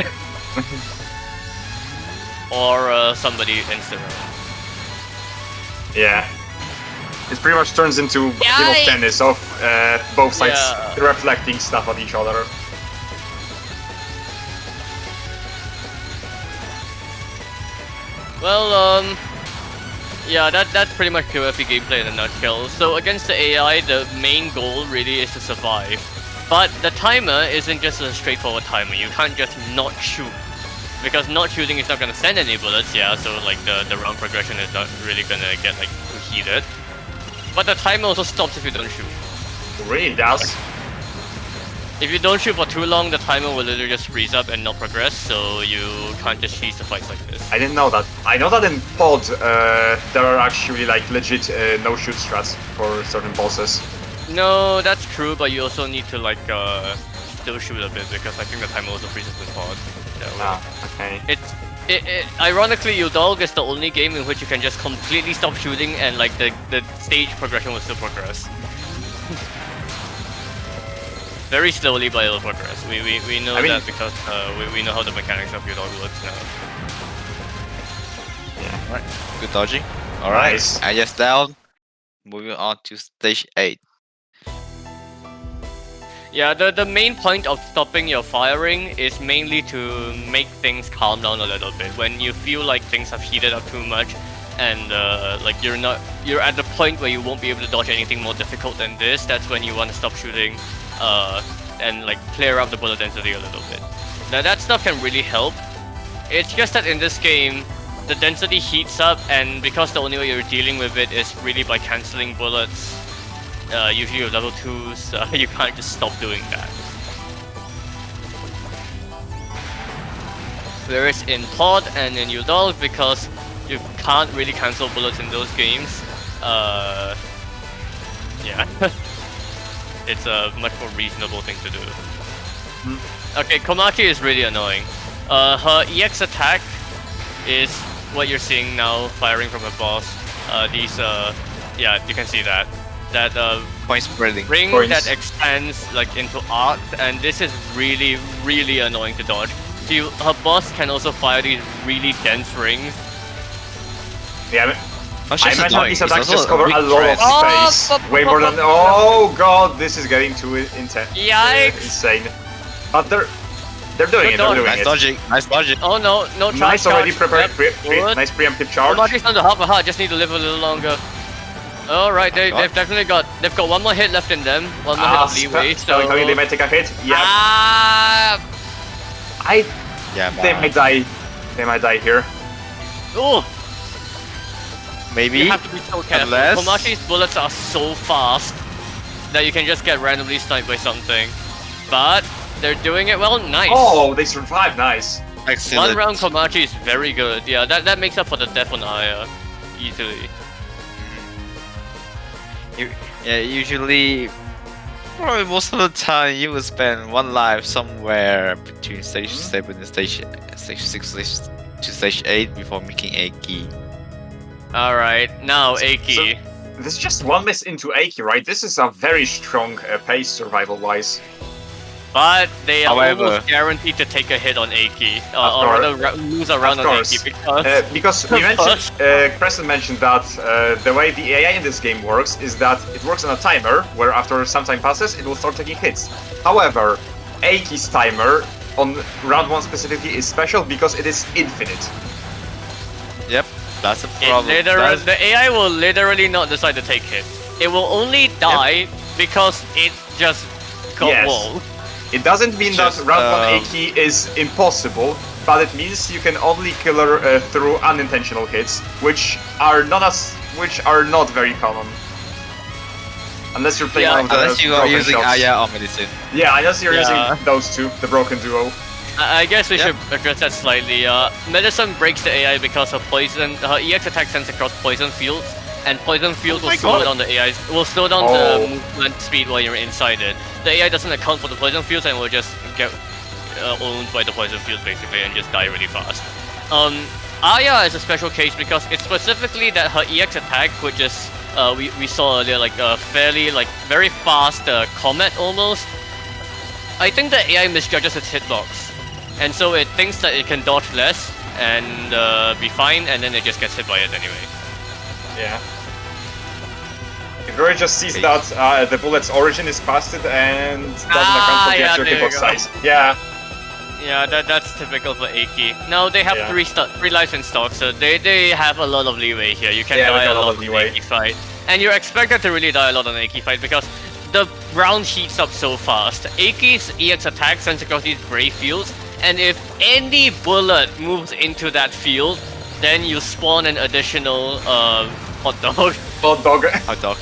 or somebody instant. Yeah. It pretty much turns into a game of tennis of both sides reflecting stuff at each other. Well, yeah, that's pretty much QFE gameplay in a nutshell. So against the AI, the main goal really is to survive. But the timer isn't just a straightforward timer. You can't just not shoot. Because not shooting is not gonna send any bullets, yeah, so like the round progression is not really gonna get like heated. But the timer also stops if you don't shoot. It really does. If you don't shoot for too long, the timer will literally just freeze up and not progress, so you can't just cheese the fights like this. I didn't know that. I know that in pod there are actually like legit no-shoot strats for certain bosses. No, that's true, but you also need to like still shoot a bit because I think the timer also freezes in pod. Okay. Ironically, Udolg is the only game in which you can just completely stop shooting and like the stage progression will still progress. Very slowly, but it'll progress. We know that because we know how the mechanics of Udolg works now. Yeah. Alright, good dodging. Alright, Nice. Aya's down. Moving on to stage 8. Yeah, the main point of stopping your firing is mainly to make things calm down a little bit. When you feel like things have heated up too much, and like you're at the point where you won't be able to dodge anything more difficult than this, that's when you want to stop shooting, and like clear up the bullet density a little bit. Now that stuff can really help. It's just that in this game, the density heats up, and because the only way you're dealing with it is really by cancelling bullets. Usually with level 2s, you can't just stop doing that. Whereas in Pod and in Udolg, because you can't really cancel bullets in those games, yeah, it's a much more reasonable thing to do. Okay, Komachi is really annoying. Her EX attack is what you're seeing now, firing from her boss. Yeah, you can see that. That Point spreading. ring that expands like into arcs, and this is really, really annoying to dodge. Her boss can also fire these really dense rings. Yeah, I imagine these attacks also just cover a lot of space. Way more than. Oh god, this is getting too intense. Yikes! Insane. But they're doing it. They're doing Nice it. dodging. Nice dodging. Oh no, no charge. Nice already charge. prepared. Yep, Nice preemptive charge. Komachi's on the hop, just need to live a little longer. Alright, they've definitely got one more hit left in them, one more hit of leeway, so... They might take a hit, yeah. They might die. They might die here. Ooh! Maybe. You have to be so careful. Unless... Komachi's bullets are so fast that you can just get randomly sniped by something. But they're doing it well, nice! Oh, they survived, nice. Excellent. One round Komachi is very good, yeah, that makes up for the death on Aya, easily. Yeah, usually, probably most of the time, you will spend one life somewhere between stage 7 and stage 6 to stage 8 before making a key. Alright, now Aki. So, there's just one miss into Aki, right? This is a very strong pace survival-wise. But they are However, almost guaranteed to take a hit on Aki, or rather lose a round on Aki, because we mentioned, Preston mentioned that the way the AI in this game works is that it works on a timer, where after some time passes, it will start taking hits. However, Aki's timer, on round 1 specifically, is special because it is infinite. Yep, that's a problem. The AI will literally not decide to take hits. It will only die because it just got walled. It doesn't mean that round 1 Aki is impossible, but it means you can only kill her through unintentional hits, which are not very common. Unless you're playing unless you are using Aya or Medicine. Yeah, unless you're using those two, the broken duo. I guess we Yep. should address that slightly. Medicine breaks the AI because of poison. Her EX attack sends across poison fields, and poison fields will slow down the AI. Will slow down the movement speed while you're inside it. The AI doesn't account for the poison fields and will just get owned by the poison field basically and just die really fast. Aya is a special case because it's specifically that her EX attack, which is we saw earlier, like a fairly very fast comet almost. I think the AI misjudges its hitbox. And so it thinks that it can dodge less and be fine, and then it just gets hit by it anyway. Yeah. It really just sees that the bullet's origin is past it and doesn't account for the actual hitbox size. Yeah. Yeah, that's typical for Aki. Now they have three lives in stock, so they have a lot of leeway here. You can die a lot on the Aki fight. And you're expected to really die a lot on the Aki fight because the round heats up so fast. Aki's EX attack sends across these gray fields, and if any bullet moves into that field, then you spawn an additional hot dog. Hot dog. Hot dog.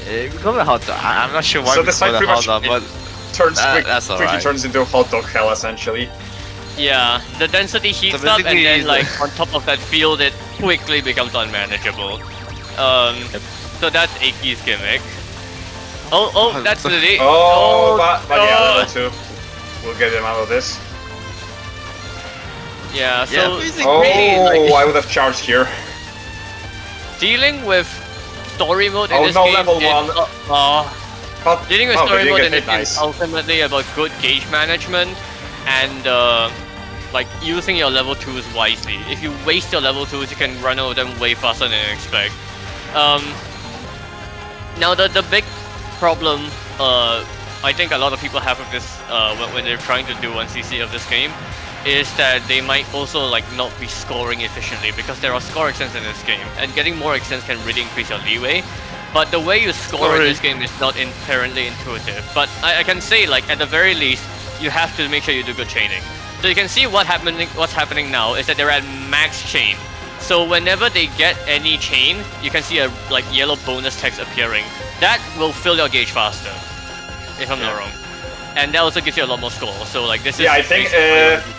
We call it hot dog. I'm not sure why So we this call fight it pretty hot dog, but that's quickly alright. turns into hot dog hell essentially. Yeah, the density heats up, and then on top of that field, it quickly becomes unmanageable. So that's Aki's gimmick. Oh, that's Lily. But yeah, level 2. We'll get him out of this. Yeah, so I would have charged here. Dealing with story mode in this game level 1. Dealing with story mode in this game is nice. ultimately about good gauge management and using your level 2s wisely. If you waste your level 2s, you can run over them way faster than you expect. Now the big problem I think a lot of people have with this when they're trying to do 1cc of this game is that they might also not be scoring efficiently because there are score extents in this game, and getting more extents can really increase your leeway. But the way you score in this game is not inherently intuitive. But I can say at the very least you have to make sure you do good chaining. So you can see what's happening now is that they're at max chain. So whenever they get any chain, you can see a yellow bonus text appearing. That will fill your gauge faster, if I'm not wrong. And that also gives you a lot more score. So this is... Yeah, I think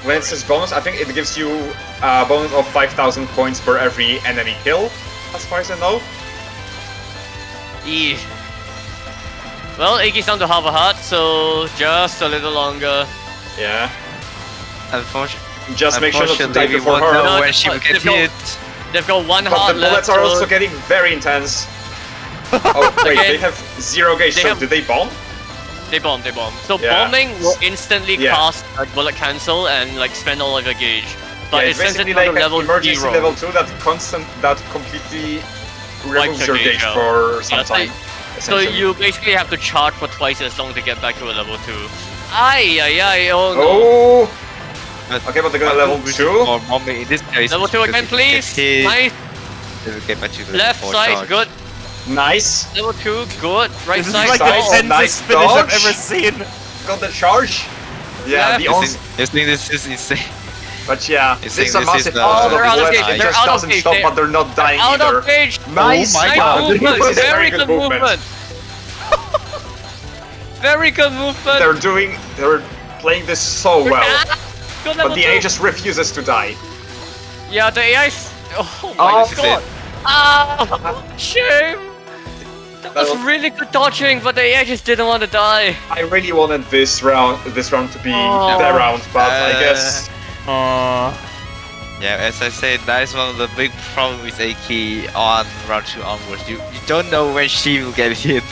when it says bonus, I think it gives you a bonus of 5,000 points per every enemy kill, as far as I know. Well, Aki's down to half a heart, so just a little longer. Yeah. Unfortunately, just make sure not to die we before won't her. know when she will get hit. They've got one But heart the left. bullets are also getting very intense. Oh wait, they have 0 gauge, so did they bomb? They bomb. So bombing will instantly cast a bullet cancel and spend all of your gauge. But it's it sends it basically down to like level emergency 0. level 2 that completely removes your gauge for some time. So you basically have to charge for twice as long to get back to a level 2. Ay, oh no. Oh! Okay, but they're gonna level 2? Or bombing in this case. Level 2 again, please! Nice! Get back to the Left side, charge. good. Nice! Level 2, good. Right This side, is like the tensest nice finish I've dodge. ever seen. Got the charge? Yeah, the ons. I think this is insane. But yeah, This this is thing- a this massive is, amount of they're out of bullets. gauge, It they're just out of doesn't gauge, stop, they're but they're not dying out either. of gauge! Nice! Nice God. movement! This is Very good movement! Very good movement! They're playing this so well. Good But level the 2. AI just refuses to die. Yeah, the AI's... Oh my Oh, god! Ah, shame! That was really good dodging, but the AI just didn't want to die. I really wanted this round to be the round, but I guess Yeah, as I said, that is one of the big problems with Aki on round 2 onwards. You don't know when she will get hit.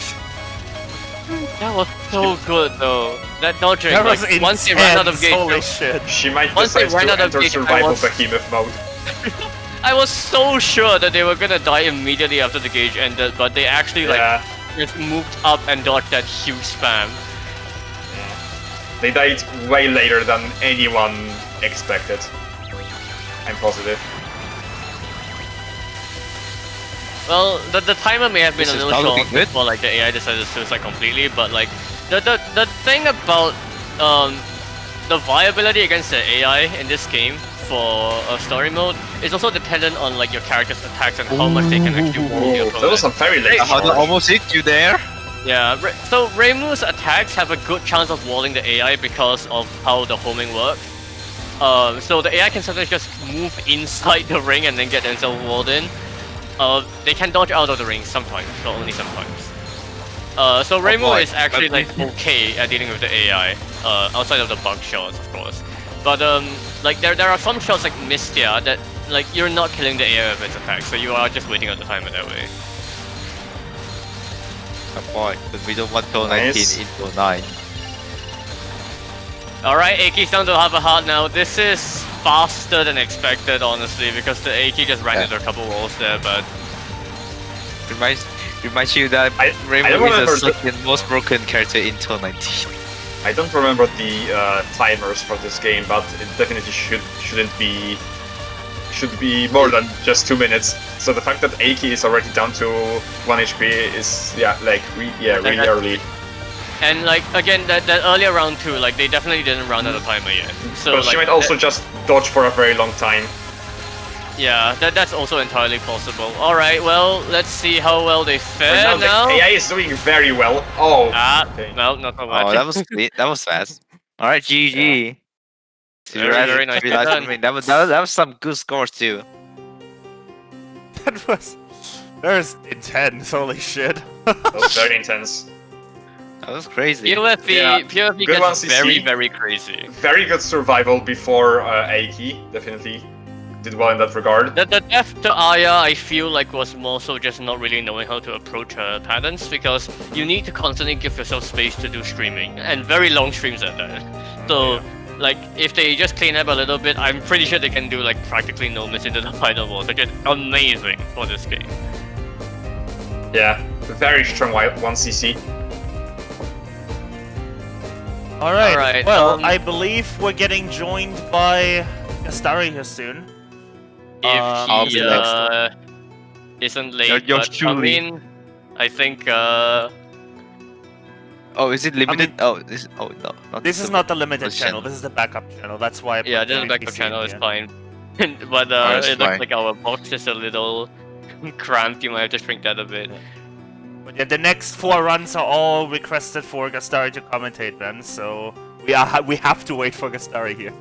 That was so good though. That dodging, That was once they ran out of gauge, holy shit. she might Once they decide ran to out of enter gauge, I survival was- behemoth mode. I was so sure that they were gonna die immediately after the gauge ended, but they actually just moved up and dodged that huge spam. They died way later than anyone expected. I'm positive. Well, the timer may have been This a is little not short looking good. before the AI decided to suicide completely, but the thing about the viability against the AI in this game for a story mode is also dependent on your character's attacks and how much they can actually wall your That was opponent. a very late How charge. almost hit you there. Yeah, so Reimu's attacks have a good chance of walling the AI because of how the homing works. So the AI can sometimes just move inside the ring and then get themselves walled in. They can dodge out of the ring sometimes, but only sometimes. So Reimu is actually like okay at dealing with the AI, outside of the bug shots, of course. But like there are some shots like Mistia that like you're not killing the AI with its attacks, so you are just waiting out the timer that way. A point, but we don't want Touhou 19 into 9. Alright, Aki's down to half a heart now. This is faster than expected, honestly, because the Aki just ran into a couple walls there, but... Reminds you that Reimu is the second most broken character in Touhou 19. I don't remember the timers for this game, but it definitely shouldn't be more than just 2 minutes. So the fact that Aki is already down to 1 HP is really early. And like again, that earlier round too, like they definitely didn't run out of timer yet. So but like, she might also just dodge for a very long time. Yeah, that's also entirely possible. All right, well, let's see how well they fare now. The AI is doing very well. Oh. Okay. No, not so much. Oh, that was clean. That was fast. All right, GG. Yeah. Very nice. That was some good scores too. That was intense. Holy shit. That was very intense. That was crazy. POV Good gets CC. very crazy. Very good survival before Aki. Definitely did well in that regard. The death to Aya, I feel like was more so just not really knowing how to approach her patterns, because you need to constantly give yourself space to do streaming, and very long streams at that. So, like, if they just clean up a little bit, I'm pretty sure they can do like practically no miss into the final boss, which is amazing for this game. Yeah, very strong 1cc. Alright, well, I believe we're getting joined by Gastari here soon. If he isn't late, but I mean, I think Oh, is it limited? No. This is not the limited channel. This is the backup channel. That's why. Yeah, this is the backup channel. It's fine. But it looks like our box is a little cramped. You might have to shrink that a bit. But yeah, the next 4 runs are all requested for Gastari to commentate then, so we have to wait for Gastari here.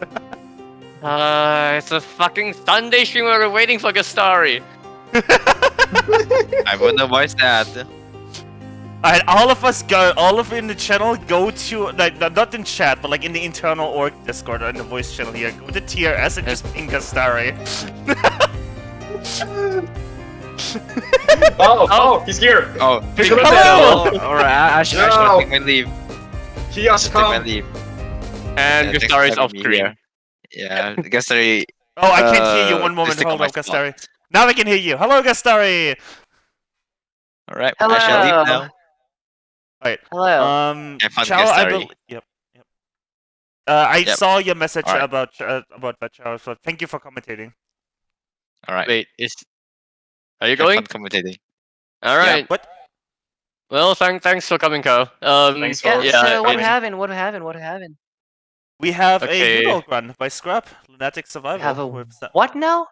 It's a fucking Sunday stream where we're waiting for Gastari. I wonder why is that. Alright, all of you in the channel, go to, like, not in chat, but like in the internal org Discord or in the voice channel here, go to TRS and just ping Gastari. oh, he's here! Oh, hello! Alright, I should take my leave. He has come! Take my leave. And Gastari is off screen. Yeah, Gastari. Oh, I can't hear you. One moment, hold on, Gastari. Now I can hear you. Hello, Gastari! Alright, hello. I shall leave now. Alright. Hello. Chow, Yep. I saw your message about that, Chow, so thank you for commentating. Alright. Wait, are you going? Commentating. Alright. Yeah, what? Well, thanks for coming, Ko. Thanks for so what happened? We have a U-Dog run by Scrap, Lunatic Survival. Have a what now?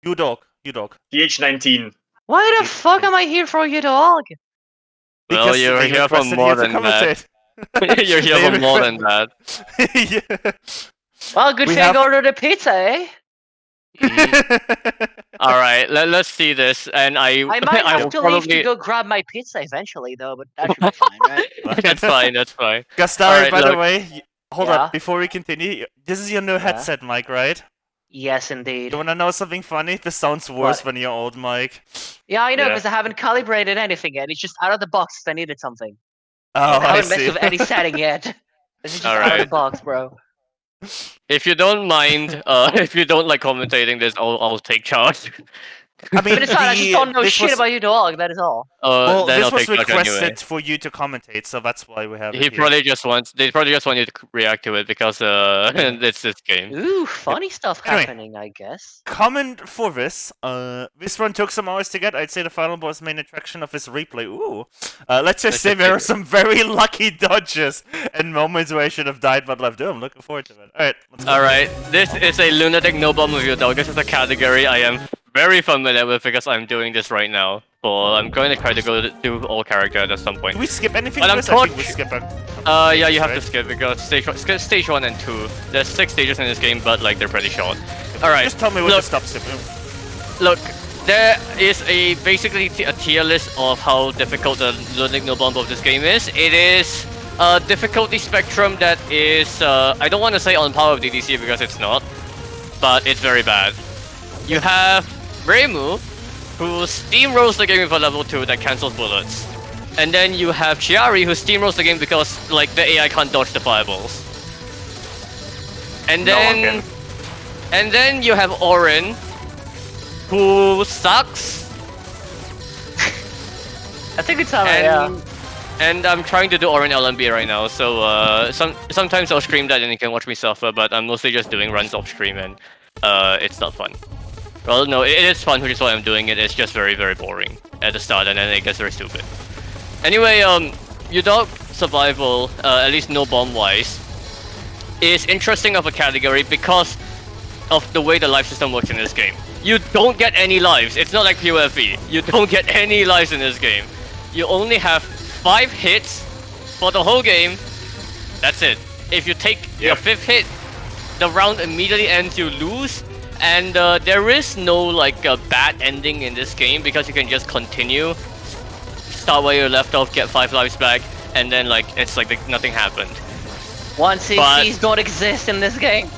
U-Dog. TH19. Why the fuck am I here for you, dog? Well, you're here for more than that. You're here for more than that. Yeah. Well, good thing I ordered a pizza, eh? Alright, let's see this, and I might have to leave to go grab my pizza eventually, though, but that should be fine, right? That's fine. Gastari, by the way, hold on, before we continue, this is your new headset mic, right? Yes, indeed. You wanna know something funny? This sounds worse than your old mic. Yeah, I know, because I haven't calibrated anything yet. It's just out of the box if I needed something. Oh, I haven't messed with any setting yet. It's just out of the box, bro. If you don't mind, if you don't like commentating this, I'll take charge. I mean, but it's fine, I just don't know shit about you, dog, that is all. Well, then this I'll was take charge requested anyway. for you to commentate, so that's why we have it They probably just want you to react to it because it's this game. Ooh, funny stuff happening, I guess. Comment for this. This one took some hours to get. I'd say the final boss main attraction of this replay. Ooh. Let's just say there are some very lucky dodges and moments where I should have died but left. Oh, I'm looking forward to it. Alright. Alright, this is a lunatic no bomb review, dog. This is a category I am very familiar with because I'm doing this right now. Well, I'm going to try to go do all characters at some point. Do we skip anything? But I'm Chris? I think we skip yeah, you have right? to skip because stage 1 and 2. There's 6 stages in this game, but like they're pretty short. All right. Just tell me when to stop skipping. Look, there is basically a tier list of how difficult the learning no bomb of this game is. It is a difficulty spectrum that is I don't want to say on par with DDC because it's not, but it's very bad. You have Reimu, who steamrolls the game with a level 2 that cancels bullets. And then you have Chiari, who steamrolls the game because like the AI can't dodge the fireballs. And then you have Orin, who sucks. I think it's alright, yeah. And I'm trying to do Orin LMB right now, so sometimes I'll stream that and you can watch me suffer, but I'm mostly just doing runs off stream and it's not fun. Well, no, it is fun, which is why I'm doing it. It's just very, very boring at the start, and then it gets very stupid. Anyway, Udog survival, at least no bomb-wise, is interesting of a category because of the way the life system works in this game. You don't get any lives. It's not like PoFE. You don't get any lives in this game. You only have 5 hits for the whole game. That's it. If you take your 5th hit, the round immediately ends, you lose. And there is no like bad ending in this game because you can just continue, start where you left off, get 5 lives back, and then like it's like nothing happened. 1CCs don't exist in this game.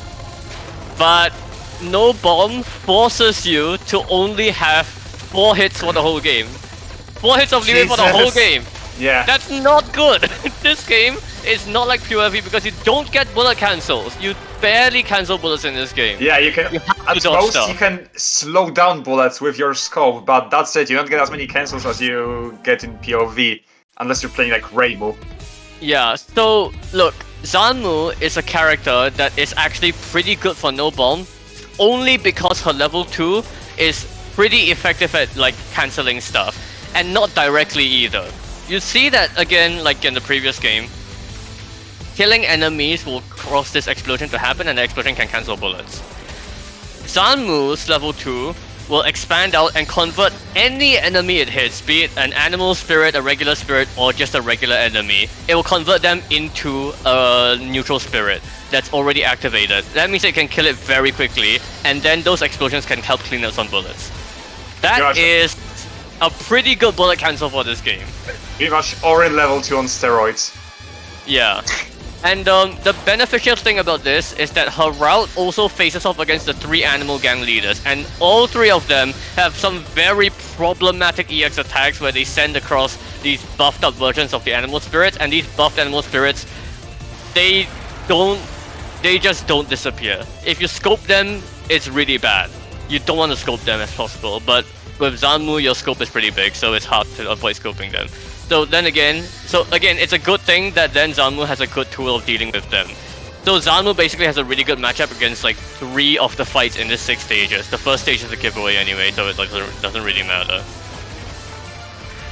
But no bomb forces you to only have 4 hits for the whole game. 4 hits of leeway for the whole game. Yeah. That's not good. This game is not like PoFE because you don't get bullet cancels. You barely cancel bullets in this game. Yeah, you can. At most, you can slow down bullets with your scope, but that's it. You don't get as many cancels as you get in PoV, unless you're playing like Reimu. Yeah. So look, Zanmu is a character that is actually pretty good for no bomb, only because her level 2 is pretty effective at like canceling stuff, and not directly either. You see that again, like in the previous game. Killing enemies will cause this explosion to happen, and the explosion can cancel bullets. Zanmu's level 2 will expand out and convert any enemy it hits, be it an animal spirit, a regular spirit, or just a regular enemy. It will convert them into a neutral spirit that's already activated. That means it can kill it very quickly, and then those explosions can help clean up some bullets. That is a pretty good bullet cancel for this game. Pretty much Orin level 2 on steroids. Yeah. And the beneficial thing about this is that her route also faces off against the 3 animal gang leaders, and all 3 of them have some very problematic EX attacks where they send across these buffed up versions of the animal spirits, and these buffed animal spirits, they just don't disappear. If you scope them, it's really bad. You don't want to scope them as possible, but with Zanmu, your scope is pretty big, so it's hard to avoid scoping them. So again, it's a good thing that then Zanmu has a good tool of dealing with them. So Zanmu basically has a really good matchup against like 3 of the fights in the 6 stages. The first stage is a giveaway anyway, so it like, doesn't really matter.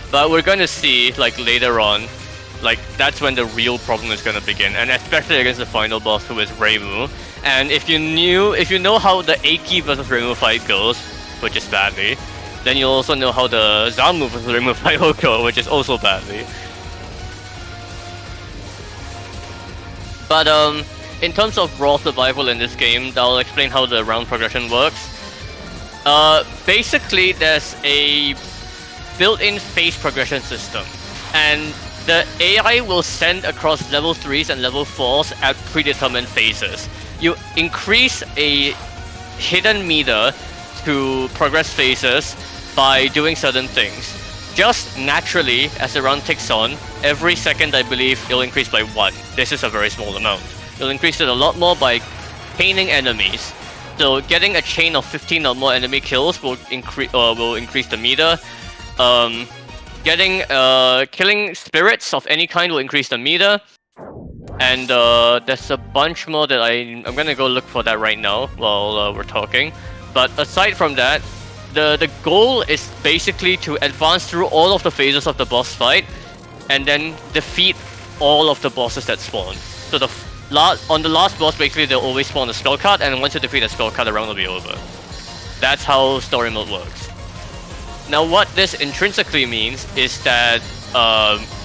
But we're gonna see like later on, like that's when the real problem is gonna begin, and especially against the final boss, who is Reimu. And if you know how the Aki versus Reimu fight goes, which is badly, then you'll also know how the Zanmu versus Reimu fight will go, which is also badly. But in terms of raw survival in this game, I'll explain how the round progression works. Basically, there's a built-in phase progression system, and the AI will send across level 3s and level 4s at predetermined phases. You increase a hidden meter to progress phases by doing certain things. Just naturally, as the round ticks on, every second I believe it'll increase by 1. This is a very small amount. You'll increase it a lot more by chaining enemies. So getting a chain of 15 or more enemy kills will increase the meter. Killing spirits of any kind will increase the meter. And there's a bunch more that I'm gonna go look for that right now while we're talking. But aside from that, the goal is basically to advance through all of the phases of the boss fight and then defeat all of the bosses that spawn. So on the last boss, basically they'll always spawn a spell card, and once you defeat a spell card, the round will be over. That's how story mode works. Now, what this intrinsically means is that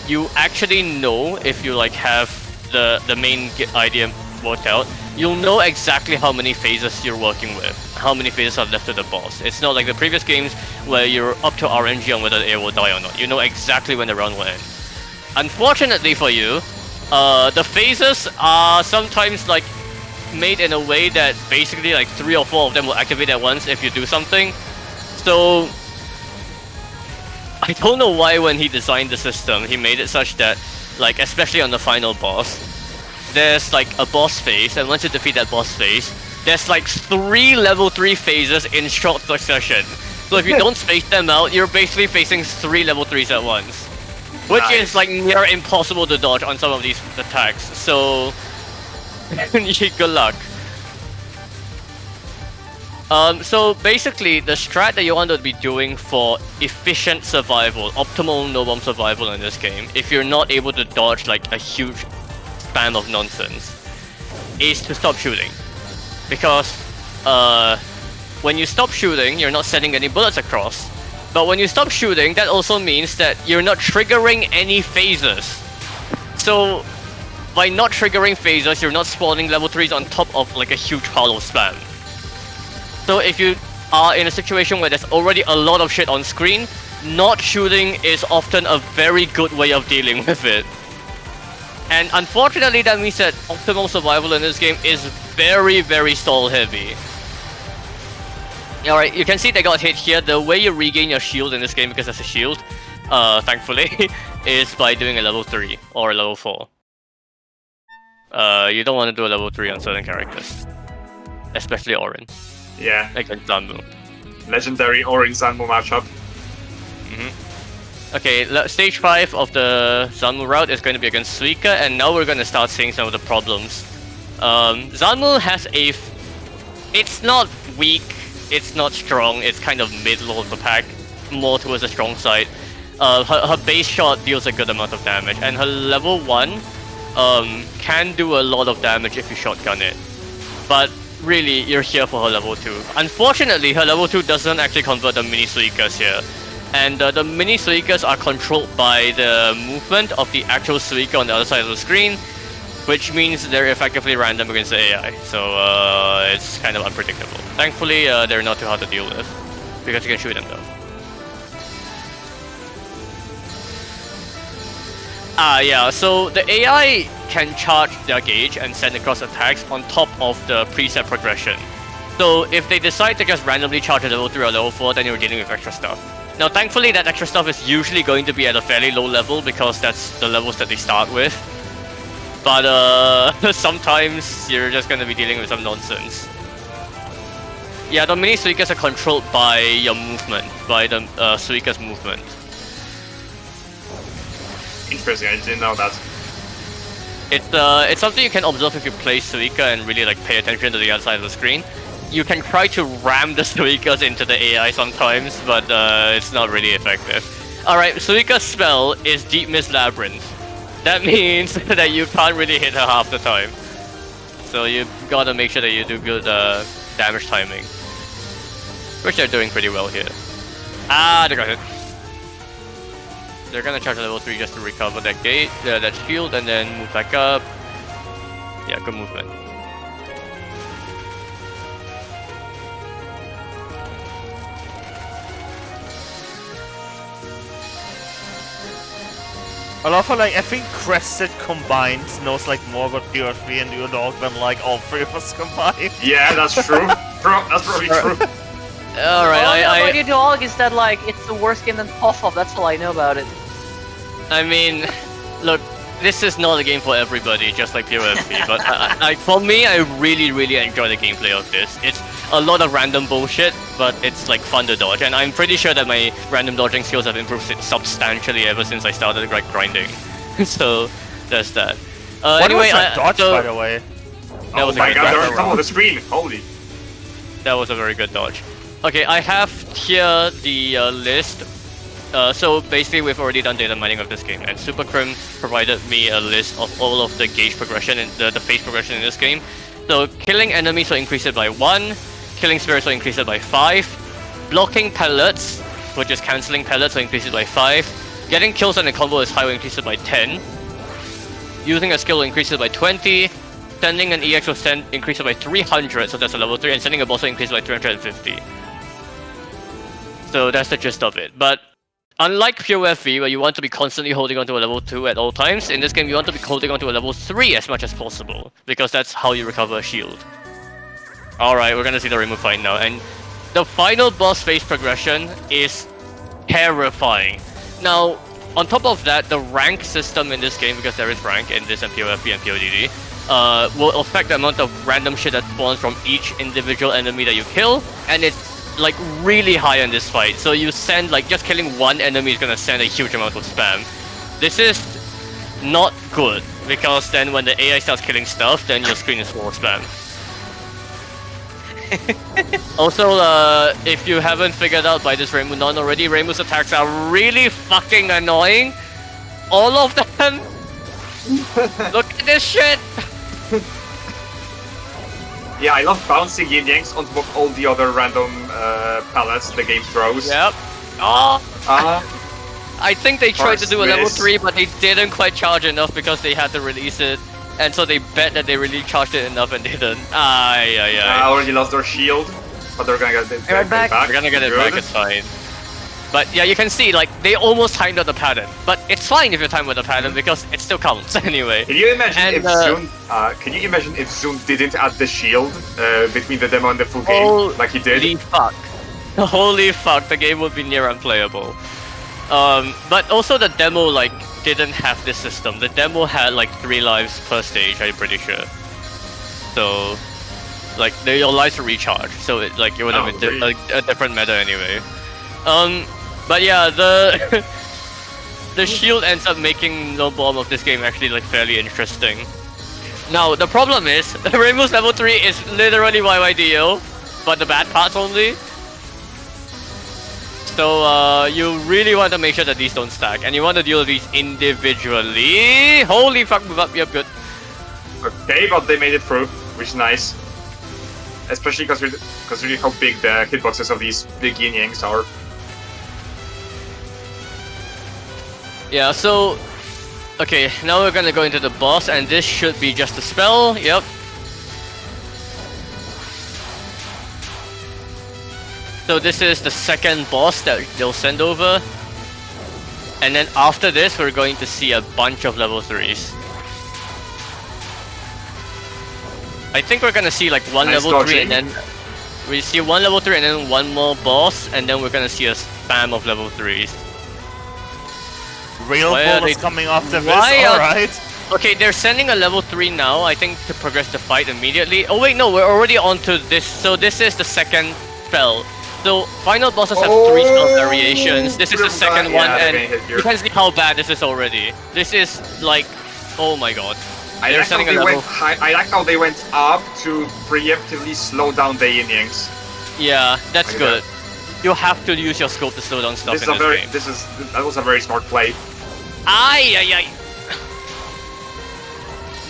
you actually know if you like have the main idea worked out. You'll know exactly how many phases you're working with, how many phases are left to the boss. It's not like the previous games where you're up to RNG on whether the AI will die or not. You know exactly when the round will end. Unfortunately for you, the phases are sometimes like made in a way that basically like 3 or 4 of them will activate at once if you do something. So I don't know why when he designed the system, he made it such that, like, especially on the final boss, there's like a boss phase, and once you defeat that boss phase, there's like 3 level 3 phases in short succession. So if you don't space them out, you're basically facing 3 level 3s at once. Which is like near impossible to dodge on some of these attacks, so good luck. So basically, the strat that you want to be doing for efficient survival, optimal no-bomb survival in this game, if you're not able to dodge like a huge spam of nonsense, is to stop shooting. Because when you stop shooting, you're not sending any bullets across. But when you stop shooting, that also means that you're not triggering any phases. So by not triggering phases, you're not spawning level 3s on top of like a huge pile of spam. So if you are in a situation where there's already a lot of shit on screen, not shooting is often a very good way of dealing with it. And unfortunately, that means that optimal survival in this game is very, very stall heavy. Alright, you can see they got hit here. The way you regain your shield in this game, because there's a shield, thankfully, is by doing a level 3 or a level 4. You don't want to do a level 3 on certain characters. Especially Orin. Yeah. Like Zanmu. Legendary Orin Zanmu matchup. Okay, stage 5 of the Zanmu route is going to be against Suika, and now we're going to start seeing some of the problems. Zanmu has a... It's not weak, it's not strong, it's kind of middle of the pack, more towards the strong side. Her base shot deals a good amount of damage, and her level 1 can do a lot of damage if you shotgun it. But really, you're here for her level 2. Unfortunately, her level 2 doesn't actually convert the mini Suikas here. And the mini Suikas are controlled by the movement of the actual Suika on the other side of the screen, which means they're effectively random against the AI. So it's kind of unpredictable. Thankfully, they're not too hard to deal with, because you can shoot them though. Yeah, so the AI can charge their gauge and send across attacks on top of the preset progression. So if they decide to just randomly charge a level 3 or level 4, then you're dealing with extra stuff. Now thankfully that extra stuff is usually going to be at a fairly low level, because that's the levels that they start with. But sometimes you're just going to be dealing with some nonsense. Yeah, the mini Suikas are controlled by your movement, by the Suika's movement. Interesting, I didn't know that. It's something you can observe if you play Suika and really like pay attention to the other side of the screen. You can try to ram the Suikas into the AI sometimes, but it's not really effective. Alright, Suika's spell is Deep Mist Labyrinth. That means that you can't really hit her half the time. So you gotta make sure that you do good damage timing. Which they're doing pretty well here. Ah, they got hit. They're gonna charge a level 3 just to recover that gate, that shield, and then move back up. Yeah, good movement. I think Crested combined knows like more about PRP and Udog than like all 3 of us combined. Yeah, that's true. That's probably true. Alright, all I know about Udog is that like it's the worst game than Puff-Up, that's all I know about it. I mean, look, this is not a game for everybody, just like POFP, but for me, I really, really enjoy the gameplay of this. It's a lot of random bullshit, but it's like fun to dodge, and I'm pretty sure that my random dodging skills have improved substantially ever since I started like grinding. So, there's that. What anyway, was that dodge, by the way? That was oh my a god, good they're on top of the screen, holy. That was a very good dodge. Okay, I have here the list. So basically we've already done data mining of this game, and Supercrim provided me a list of all of the gauge progression and the phase progression in this game. So killing enemies will increase it by 1, killing spirits will increase it by 5. Blocking pellets, which is cancelling pellets, will increase it by 5. Getting kills on a combo is high will increase it by 10. Using a skill will increase it by 20. Sending an EX will increase it by 300, so that's a level 3. And sending a boss will increase it by 350. So that's the gist of it. But unlike PoFV, where you want to be constantly holding on to a level 2 at all times, in this game you want to be holding on to a level 3 as much as possible, because that's how you recover a shield. Alright, we're gonna see the Reimu fight now, and the final boss phase progression is terrifying. Now, on top of that, the rank system in this game, because there is rank in this and PoFV and PoDD, will affect the amount of random shit that spawns from each individual enemy that you kill, and it's like really high in this fight. So you send like just killing one enemy is gonna send a huge amount of spam. This is not good, because then when the AI starts killing stuff, then your screen is full of spam. Also, if you haven't figured out by this Reimu non already, Reimu's attacks are really fucking annoying. All of them. Look at this shit. Yeah, I love bouncing yin yangs on top of all the other random pallets the game throws. Yep. Oh. I think they tried to do a level 3, but they didn't quite charge enough because they had to release it. And so they bet that they really charged it enough and didn't. I already lost their shield, but they're gonna get it back. They're gonna get it back, it's fine. But yeah, you can see, like, they almost timed out the pattern. But it's fine if you time with the pattern, because it still counts anyway. Can you imagine if Zune didn't add the shield between the demo and the full game, like he did? Holy fuck. Holy fuck, the game would be near unplayable. But also the demo, like, didn't have this system. The demo had like 3 lives per stage, I'm pretty sure. So, like, your lives will recharge. So it would have been a different meta anyway. But yeah, the shield ends up making No Bomb of this game actually like fairly interesting. Now the problem is Reimu's level 3 is literally YYDO, but the bad parts only. So you really want to make sure that these don't stack, and you want to deal with these individually. Holy fuck, move up, yep, good. Okay, but they made it through, which is nice. Especially considering how big the hitboxes of these big yin yangs are. Yeah, so... Okay, now we're gonna go into the boss, and this should be just a spell, yep. So this is the second boss that they'll send over. And then after this, we're going to see a bunch of level 3s. I think we're gonna see like one level 3 and then... We see one level 3 and then one more boss, and then we're gonna see a spam of level 3s. Real bull is coming after this, alright. Okay, they're sending a level 3 now, I think, to progress the fight immediately. Oh wait, no, we're already on to this. So this is the second spell. So final bosses have 3 spell variations. This is the second one, and you can see how bad this is already. This is like, oh my god. I like how they went up to preemptively slow down the yin yangs. Yeah, that's good. You have to use your scope to slow down stuff in this game. That was a very smart play. Ay.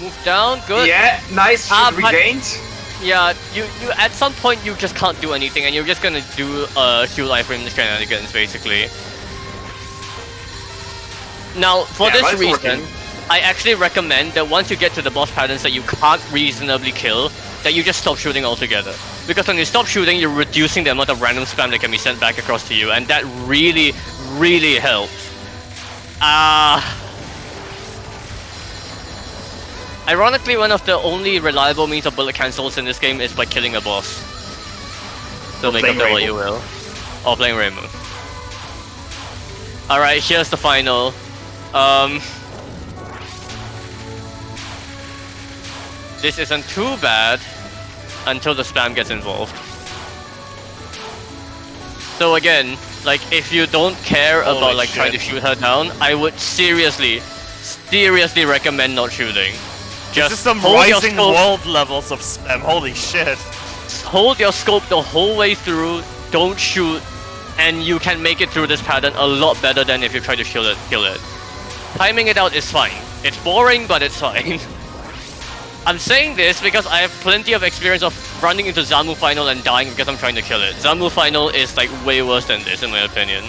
Move down, good. Yeah, nice shield regained. Yeah, you at some point you just can't do anything, and you're just gonna do shield iframe shenanigans basically. Now, for this reason, I actually recommend that once you get to the boss patterns that you can't reasonably kill, that you just stop shooting altogether. Because when you stop shooting, you're reducing the amount of random spam that can be sent back across to you, and that really, really helps. Ironically, one of the only reliable means of bullet cancels in this game is by killing a boss. So make of that what you will. Or playing Reimu. Alright, here's the final. This isn't too bad until the spam gets involved. So again, like, if you don't care about like trying to shoot her down, I would seriously recommend not shooting. Just this is some rising world levels of spam, holy shit. Hold your scope the whole way through, don't shoot, and you can make it through this pattern a lot better than if you try to kill it. Timing it out is fine. It's boring, but it's fine. I'm saying this because I have plenty of experience of running into Zamu Final and dying because I'm trying to kill it. Zamu Final is like way worse than this in my opinion.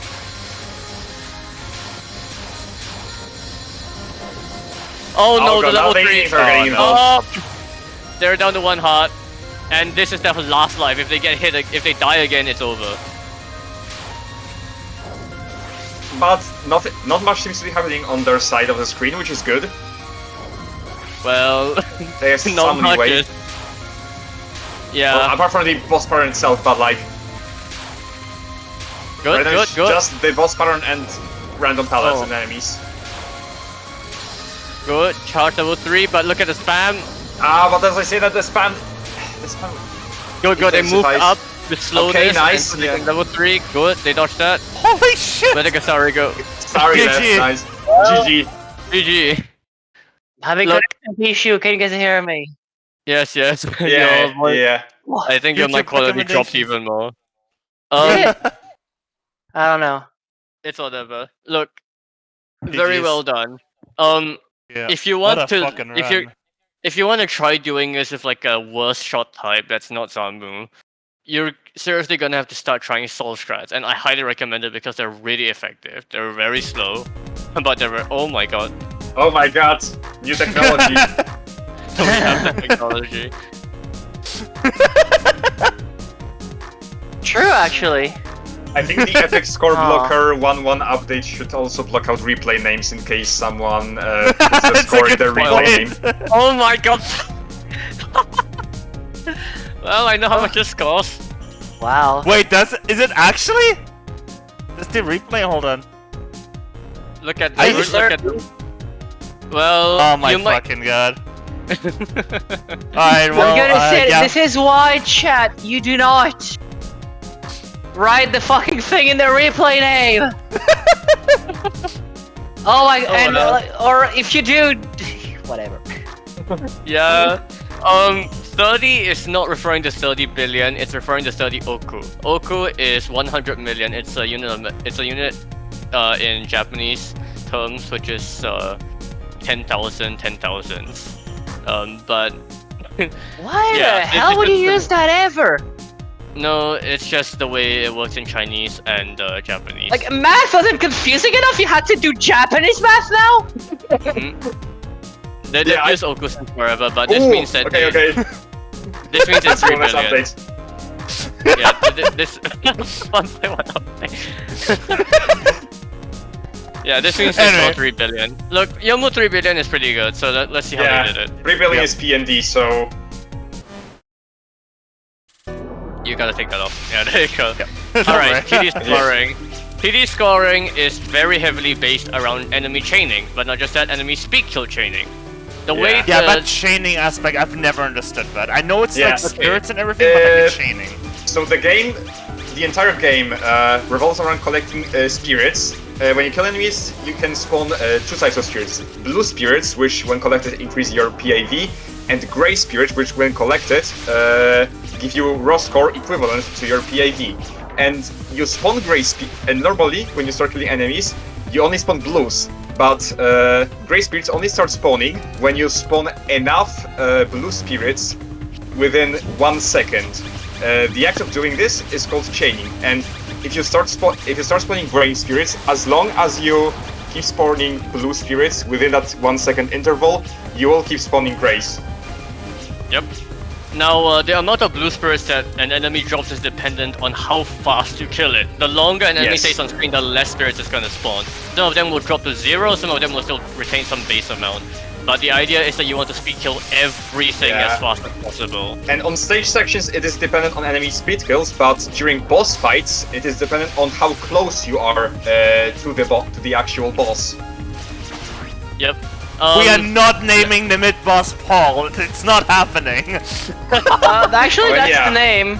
Oh no, the level 3 are getting involved. Oh, they're down to 1 heart. And this is their last life. If they get hit, if they die again, it's over. But not much seems to be happening on their side of the screen, which is good. Well, They have not some much. leeway. Yeah. Well, apart from the boss pattern itself, but like... Good, right now good, it's good. just the boss pattern and random pallets Oh. and enemies. Good. Charge level 3, but look at the spam. But as I say that the spam... Good, good. They moved intensifies. up the slowness. Okay, nice, and yeah. level 3. Good. They dodged that. Holy shit! Where did Gasari go? Sorry, GG. that's nice. GG. GG. Having Look. good issue. Can you guys hear me? Yes, yes. Yeah, Your voice- yeah. I think your mic YouTube quality dropped recommendations. even more. Yeah. I don't know. It's whatever. Look, very GGs. well done. Yeah. If you What want a to, fucking if run. you want to try doing this with like a worse shot type that's not Zanmu, you're seriously gonna have to start trying soul strats, and I highly recommend it because they're really effective. They're very slow, but they're oh my god, Oh my god, new technology. we have that technology. True, actually. I think the epic score Aw. blocker 1.1 update should also block out replay names in case someone puts the It's a score in good their replay name. point. Oh my god. Well, I know how much this costs. Wow. Wait, is it actually? Does the replay? Hold on. Look at I- this. Look at this. Well, Oh my you might. fucking god. Alright, well, I'm gonna say yeah. this is why, chat, you do not write the fucking thing in the replay name. Oh my, Oh, and wow. or if you do, whatever. Yeah. 30 is not referring to 30 billion. It's referring to 30 oku. Oku is 100 million. It's a unit. In Japanese terms, which is 10,000, 10,000s. But Why Yeah, the hell would you use that ever? no, it's just the way it works in Chinese and Japanese. Like, math wasn't confusing enough. You had to do Japanese math now. They Yeah, I- use oku since forever, but this Ooh, means that okay, they- okay. this means it's 3 Bonus billion. update. Yeah, this once they want update. Yeah, this means it's Anyway. not 3 billion. Look, Yomu 3 billion is pretty good, so let's see how Yeah. they did it. 3 billion Yep. is PND, so You gotta take that off. Yeah, there you go. Don't Alright, worry. PD scoring. PD scoring is very heavily based around enemy chaining, but not just that, enemy speed kill chaining. The way Yeah. Yeah, the- that chaining aspect, I've never understood that. I know it's Yeah. like spirits and everything, but like the chaining. So the entire game revolves around collecting spirits. When you kill enemies, you can spawn 2 types of spirits. Blue spirits, which when collected increase your PAV, and grey spirits, which when collected give you raw score equivalent to your PAV. And you spawn grey and normally when you start killing enemies, you only spawn blues. But grey spirits only start spawning when you spawn enough blue spirits within 1 second. The act of doing this is called chaining, and if you start spawning grey spirits, as long as you keep spawning blue spirits within that 1 second interval, you will keep spawning greys. Yep. Now, the amount of blue spirits that an enemy drops is dependent on how fast you kill it. The longer an enemy Yes. stays on screen, the less spirits it's gonna spawn. Some of them will drop to 0, some of them will still retain some base amount. But the idea is that you want to speed kill everything Yeah. as fast as possible. And on stage sections, it is dependent on enemy speed kills, but during boss fights, it is dependent on how close you are to the actual boss. Yep. We are not naming the mid-boss Paul. It's not happening. Actually, Well, that's yeah. the name.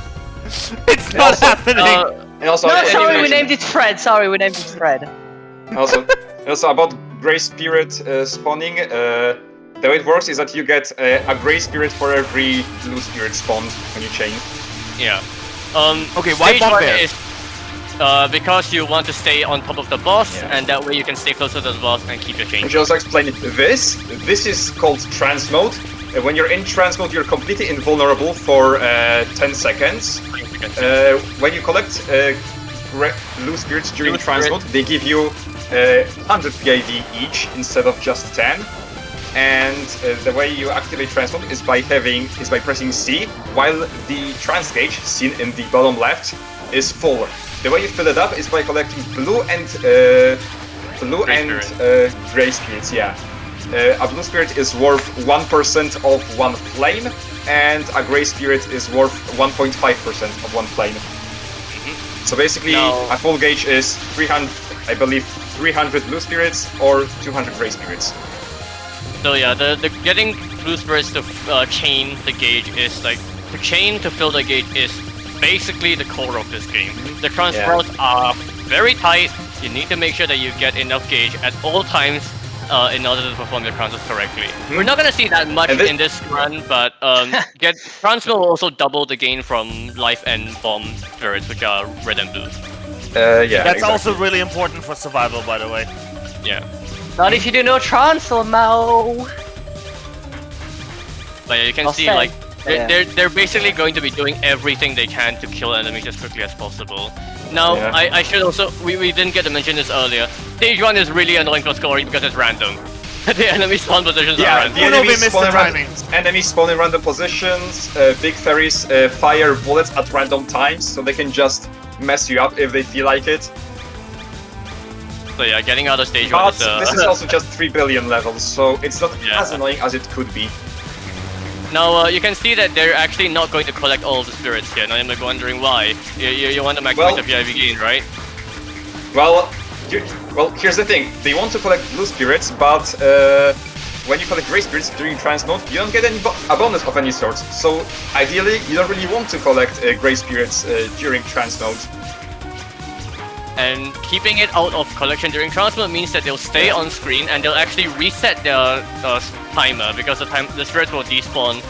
It's not Also, happening. And also, No, as you sorry, we mentioned- named it Fred. Sorry, we named it Fred. Also about grey spirit spawning, the way it works is that you get a grey spirit for every blue spirit spawned when you chain. Yeah. Okay, why stage bomb one there? is because you want to stay on top of the boss, Yeah. and that way you can stay closer to the boss and keep your chain. Would you also explain this? This is called trance mode. when you're in trance mode, you're completely invulnerable for 10 seconds. When you collect blue spirits during trance mode, they give you 100 PIV each instead of just 10. And the way you activate trance mode is by pressing C, while the trance gauge, seen in the bottom left, is full. The way you fill it up is by collecting blue and gray spirits. Yeah, a blue spirit is worth 1% of one flame, and a gray spirit is worth 1.5% of one flame. So basically, a full gauge is 300, I believe, 300 blue spirits or 200 gray spirits. So yeah, the getting blue spirits to chain the gauge is like, to chain to fill the gauge is basically the core of this game. The transports are very tight. You need to make sure that you get enough gauge at all times in order to perform your transfers correctly. We're not gonna see that much in this run, but transfer will also double the gain from life and bomb spirits, which are red and blue. That's also really important for survival, by the way. Yeah. Not if you do no transfer, Mo. But yeah, you can see like they're basically going to be doing everything they can to kill enemies as quickly as possible. Now, I should also, we didn't get to mention this earlier. Stage 1 is really annoying for scoring because it's random. The enemy spawn positions are random. The enemies spawn in random positions. Big fairies fire bullets at random times, so they can just mess you up if they feel like it. So yeah, getting out of stage 1 is... this is also just 3 billion levels, so it's not as annoying as it could be. Now, you can see that they're actually not going to collect all of the spirits here. Now you might be wondering why. You want to maximize the PIV gain, right? Well, here's the thing. They want to collect blue spirits, but when you collect gray spirits during trance mode, you don't get a bonus of any sort. So, ideally, you don't really want to collect gray spirits during trance mode. And keeping it out of collection during trance mode means that they'll stay on screen and they'll actually reset their timer, because the spirits will despawn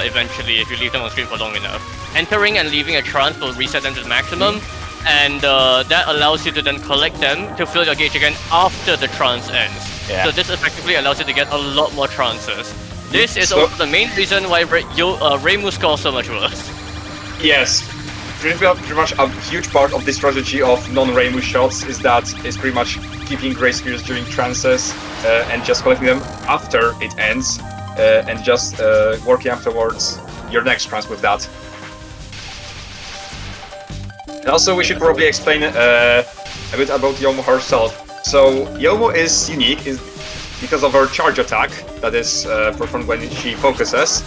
eventually if you leave them on screen for long enough. Entering and leaving a trance will reset them to the maximum, and that allows you to then collect them to fill your gauge again after the trance ends. So this effectively allows you to get a lot more trances. This is also the main reason why Reimu scores so much worse. Yes. Pretty much a huge part of the strategy of non-Reimu shots is pretty much keeping gray spirits during trances and just collecting them after it ends and just working afterwards your next trance with that. And also we should probably explain a bit about Yomu herself. So Yomu is unique because of her charge attack that is performed when she focuses.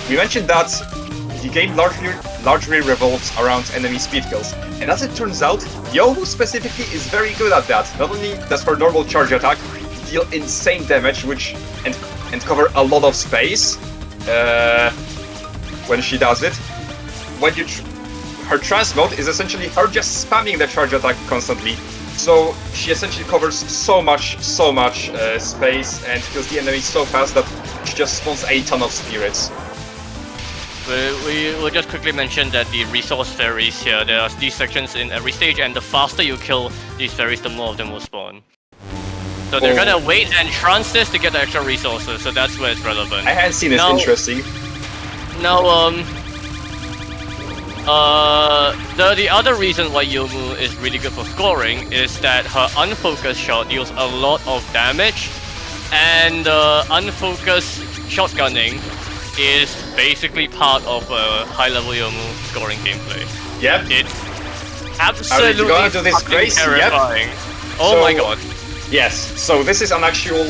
We mentioned that the game largely revolves around enemy speed kills, and as it turns out, Yomu specifically is very good at that. Not only does her normal charge attack deal insane damage, and cover a lot of space when she does it. Her trance mode is essentially her just spamming the charge attack constantly. So she essentially covers so much space and kills the enemy so fast that she just spawns a ton of spirits. We will just quickly mention that the resource fairies here, there are these sections in every stage, and the faster you kill these fairies, the more of them will spawn. So they're gonna wait and trance this to get the extra resources, so that's where it's relevant. I hadn't seen this. Interesting. Now, the other reason why Yomu is really good for scoring is that her unfocused shot deals a lot of damage, and unfocused shotgunning is basically part of a high-level Yomu scoring gameplay. Yep. It's absolutely terrifying. Yep. Oh my god. Yes, so this is an actual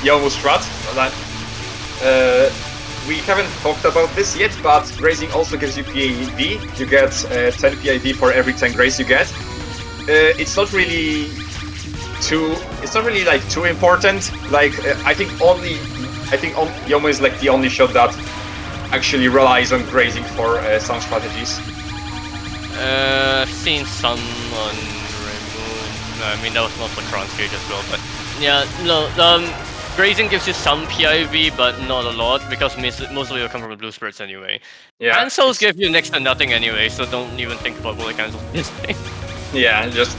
Yomu strat. We haven't talked about this yet, but grazing also gives you PIV. You get 10 PIV for every 10 graze you get. It's not really like too important. Like I think Yomu is like the only shot that actually relies on grazing for some strategies. Seen some on Rainbow. I mean that was more for trance gauge as well, but yeah, no. Grazing gives you some PIV, but not a lot, because most of it will come from the blue spirits anyway. Yeah. Cancels give you next to nothing anyway, so don't even think about bullet cancels this thing. Yeah, just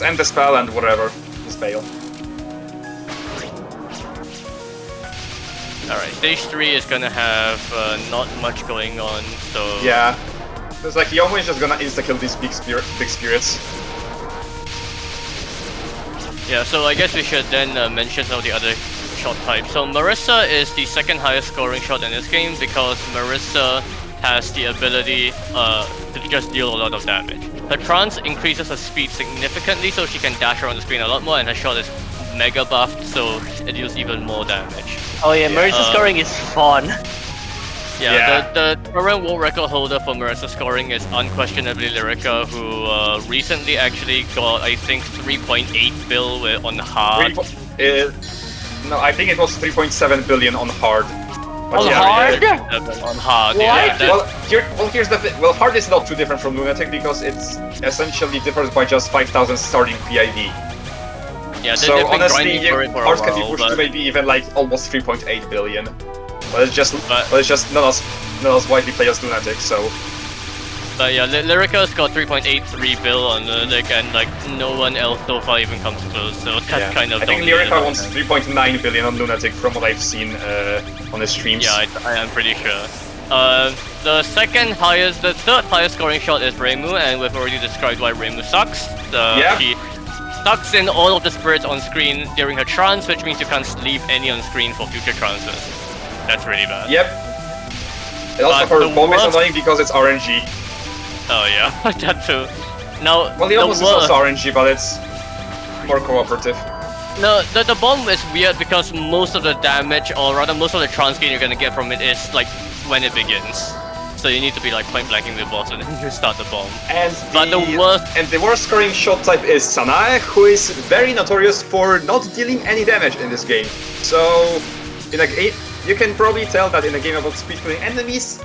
end the spell and whatever, just fail. Alright, stage 3 is gonna have not much going on, so... Yeah. It's like Yomo is just gonna insta-kill these big spirits. Yeah, so I guess we should then mention some of the other shot types. So Marissa is the second highest scoring shot in this game because Marissa has the ability to just deal a lot of damage. Her trance increases her speed significantly so she can dash around the screen a lot more, and her shot is mega buffed so it deals even more damage. Oh yeah, Marissa scoring is fun. Yeah, the current world record holder for Marissa scoring is unquestionably Lyrica, who recently actually got, I think, 3.8 bill on hard. No, I think it was 3.7 billion on hard. But On hard? On hard, What? yeah. Here's the thing. Well, hard is not too different from Lunatic because it's essentially differs by just 5,000 starting PIV. Yeah, So they've been honestly, grinding for it for a hard can be while, pushed to but... maybe even like almost 3.8 billion. But it's just none of us widely play as Lunatic, so. But yeah, Lyrica's got 3.83 bill on Lunatic, and like no one else so far even comes close. So that's kind of. I think Lyrica wants 3.9 billion on Lunatic from what I've seen on the streams. Yeah, I am pretty sure. The third highest scoring shot is Reimu, and we've already described why Reimu sucks. She sucks in all of the spirits on screen during her trance, which means you can't leave any on screen for future trances. That's really bad. Yep. And also her bomb is annoying because it's RNG. Oh yeah, that too. Now, well, the almost is also RNG, but it's more cooperative. No, the bomb is weird because most of the damage, or rather most of the trance gain you're gonna get from it is like when it begins. So you need to be like point blanking the boss and then you start the bomb. And the worst scoring shot type is Sanae, who is very notorious for not dealing any damage in this game. So you can probably tell that in a game about speed killing enemies,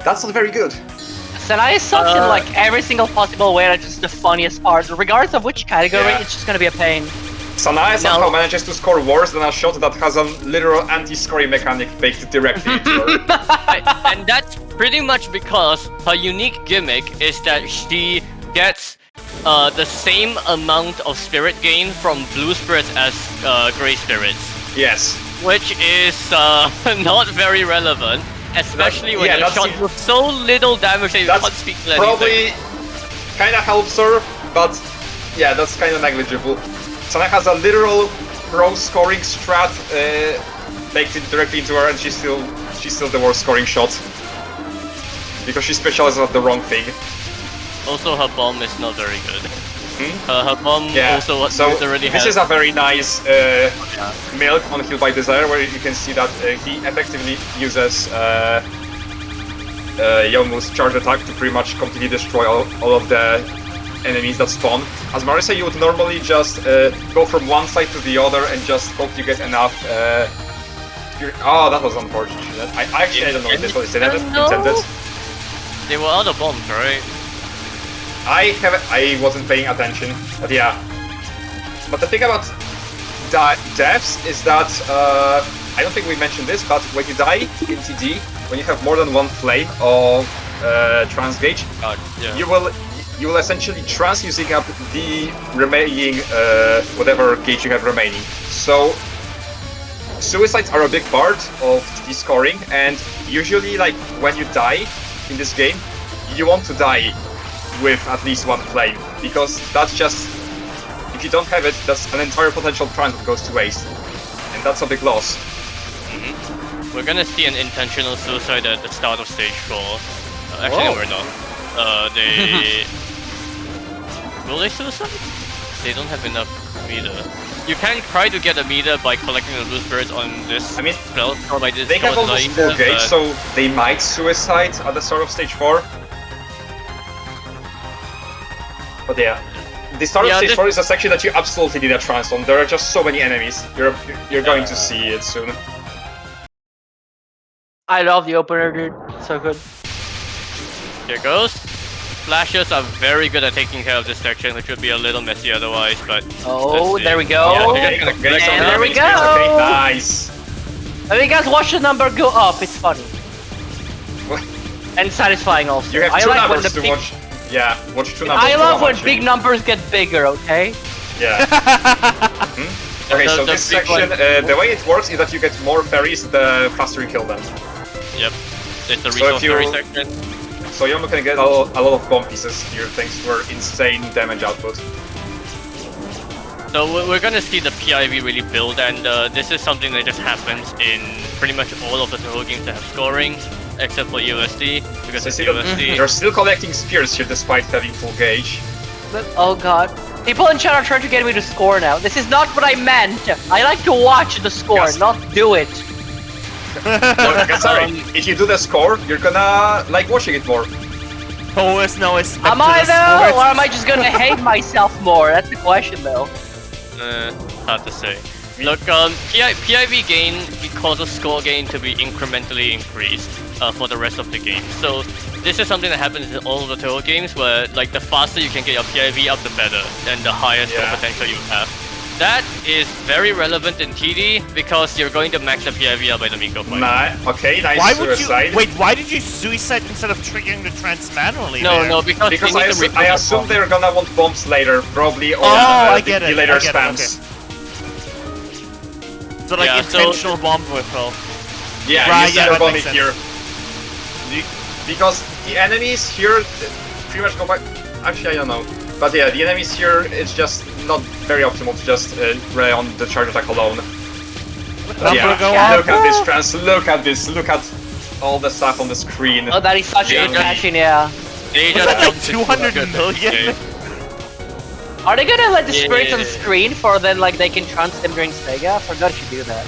that's not very good. Sanae sucks in like every single possible way. That's just the funniest part. Regardless of which category, it's just gonna be a pain. Sanae somehow manages to score worse than a shot that has a literal anti-scoring mechanic baked directly into her. And that's pretty much because her unique gimmick is that she gets the same amount of spirit gain from blue spirits as gray spirits. Yes. Which is not very relevant, especially when you're shot with so little damage that you can't speak to anything. Probably kinda helps her, but yeah, that's kinda negligible. Sanae has a literal pro scoring strat baked it directly into her, and she's still the worst scoring shot. Because she specializes on the wrong thing. Also, her bomb is not very good. Her bomb also literally has... This is a very nice milk on Heal by Desire, where you can see that he effectively uses Yomu's charge attack to pretty much completely destroy all of the enemies that spawn. As Marissa, you would normally just go from one side to the other and just hope you get enough... Oh, that was unfortunate. I don't know if this was intended. They were out of bombs, right? I wasn't paying attention, but yeah. But the thing about deaths is that I don't think we mentioned this, but when you die in TD, when you have more than one flame of trance gauge, you will essentially trance using up the remaining whatever gauge you have remaining. So suicides are a big part of TD scoring, and usually, like when you die in this game, you want to die with at least one flame, because that's just, if you don't have it, that's an entire potential trance that goes to waste, and that's a big loss. We're gonna see an intentional suicide at the start of stage 4. Actually, no, we're not. Will they suicide? They don't have enough meter. You can try to get a meter by collecting the blue spirits on this spell, or by this. They have almost full gauge, so they might suicide at the start of stage 4. But yeah, the start of stage 4 is a section that you absolutely need a trance on. There are just so many enemies. You're going to see it soon. I love the opener, dude. So good. Here goes. Flashers are very good at taking care of this section, which would be a little messy otherwise, but... Oh, there we go. Yeah, and there we go. Okay, nice. Let me guys watch the number go up. It's funny. And satisfying also. You have two numbers to watch. Yeah, watch two numbers. I love when big numbers get bigger, okay? Yeah. Okay, so The this big section, one- the way it works is that you get more fairies the faster you kill them. Yep. It's the So resource if you- fairy section. So you're gonna get a lot of bomb pieces here thanks to our insane damage output. So we're gonna see the PIV really build, and this is something that just happens in pretty much all of the Touhou games that have scoring, except for USD, because So it's see that USD. they're still collecting spears here despite having full gauge. Oh god. People in chat are trying to get me to score now. This is not what I meant. I like to watch the score, Yes. not do it. Sorry, if you do the score, you're gonna like watching it more. Always now is Am I though, or am I just gonna hate myself more? That's the question though. Hard to say. Look, PIV gain causes score gain to be incrementally increased for the rest of the game. So this is something that happens in all of the Touhou games, where like the faster you can get your PIV up, the better, and the higher score Yeah. potential you have. That is very relevant in TD because you're going to max the PIV up by the Miko fight. Okay, nice Why would suicide. you wait? Why did you suicide instead of triggering the trance manually? No, there? no, because Because they need to I replay the assume bomb. they're gonna want bombs later, probably on I get it, later I get it, spams. So like Yeah, so- intentional bomb whiffle. Yeah, Right, use yeah, the that bombing makes sense. here. Because the enemies here pretty much go back. Actually, I don't know. But yeah, the enemies here, it's just not very optimal to just rely on the charge attack alone. Number go Yeah, up. look at this trance, look at this, look at all the stuff on the screen. Oh, that is such a Yeah. good catching, yeah. They Was just that like jumped into 200 the million? game. Are they gonna let the spirits on Yeah. screen for then like they can trance them during Sega? I forgot you do that.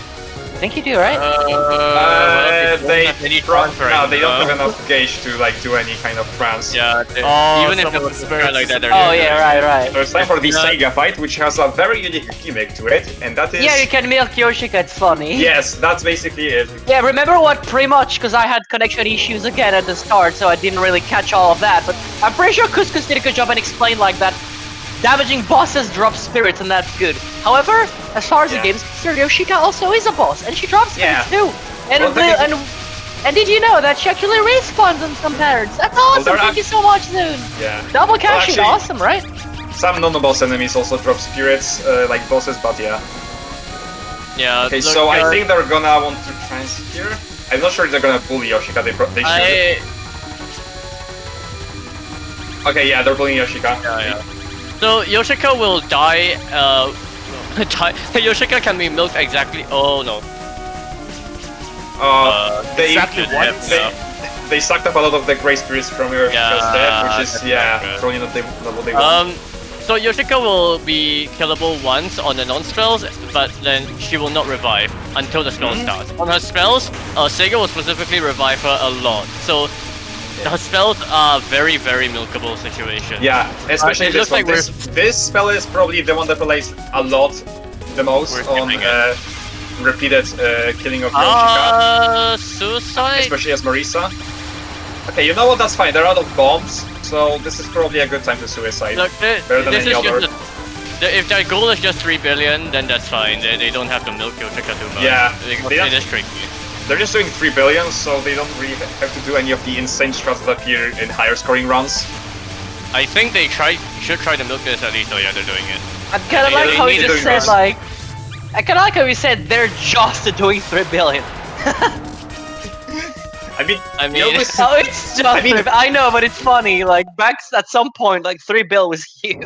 I think you do, right? Well, They don't have any no, transfer, they don't no. have enough gauge to like do any kind of trance. Yeah, Oh, even if some they of were the to spirits. try like that, they're Oh yeah, right. So it's time for the Yeah. Sega fight, which has a very unique gimmick to it, and that is Yeah, you can milk Yoshika, it's funny. yes, that's basically it. Yeah, remember what pretty much, because I had connection issues again at the start, so I didn't really catch all of that, but I'm pretty sure Couscous did a good job and explained like that damaging bosses drop spirits and that's good. However, as far as the Yeah. game's concerned, Yoshika also is a boss, and she drops spirits Yeah. too. And, Well, that and did you know that she actually respawns on some patterns? That's awesome, there thank are- you so much, Zune. Yeah. Double caching, actually- awesome, right? Some non-boss enemies also drop spirits, like bosses, but yeah. Yeah. Okay, look, so I think they're gonna want to trance here. I'm not sure if they're gonna bully Yoshika, they should. Okay, yeah, they're bullying Yoshika. Yeah. So Yoshika will die. Yoshika can be milked exactly. Oh no. They, Exactly what? they sucked up a lot of the Grey Spirits from Yoshika's Yeah, death, which is, that's yeah, not good. probably not what they want. So Yoshika will be killable once on the non-spells, but then she will not revive until the spell starts. On her spells, Sega will specifically revive her a lot. So her spells are very, very milkable situation. Yeah, especially it this looks one. like This spell is probably the one that relies a lot, the most, We're on skipping repeated killing of Yoshika, Suicide? especially as Marisa. Okay, you know what? That's fine. They're out of bombs, so this is probably a good time to suicide. Look, Better than this any is other. just if their goal is just 3 billion, then that's fine. They don't have to milk Yoshika too much. Yeah, It is tricky. They're just doing 3 billion, so they don't really have to do any of the insane strats that appear in higher scoring runs. I think they should try to milk this at least. Oh yeah, they're doing it. I kinda They like how need you to just do said this. like... I kinda like how you said they're just doing 3 billion. I mean, I you mean- always- Oh, it's just I mean- 3 I know, but it's funny, like, back at some point, like, 3 bill was huge.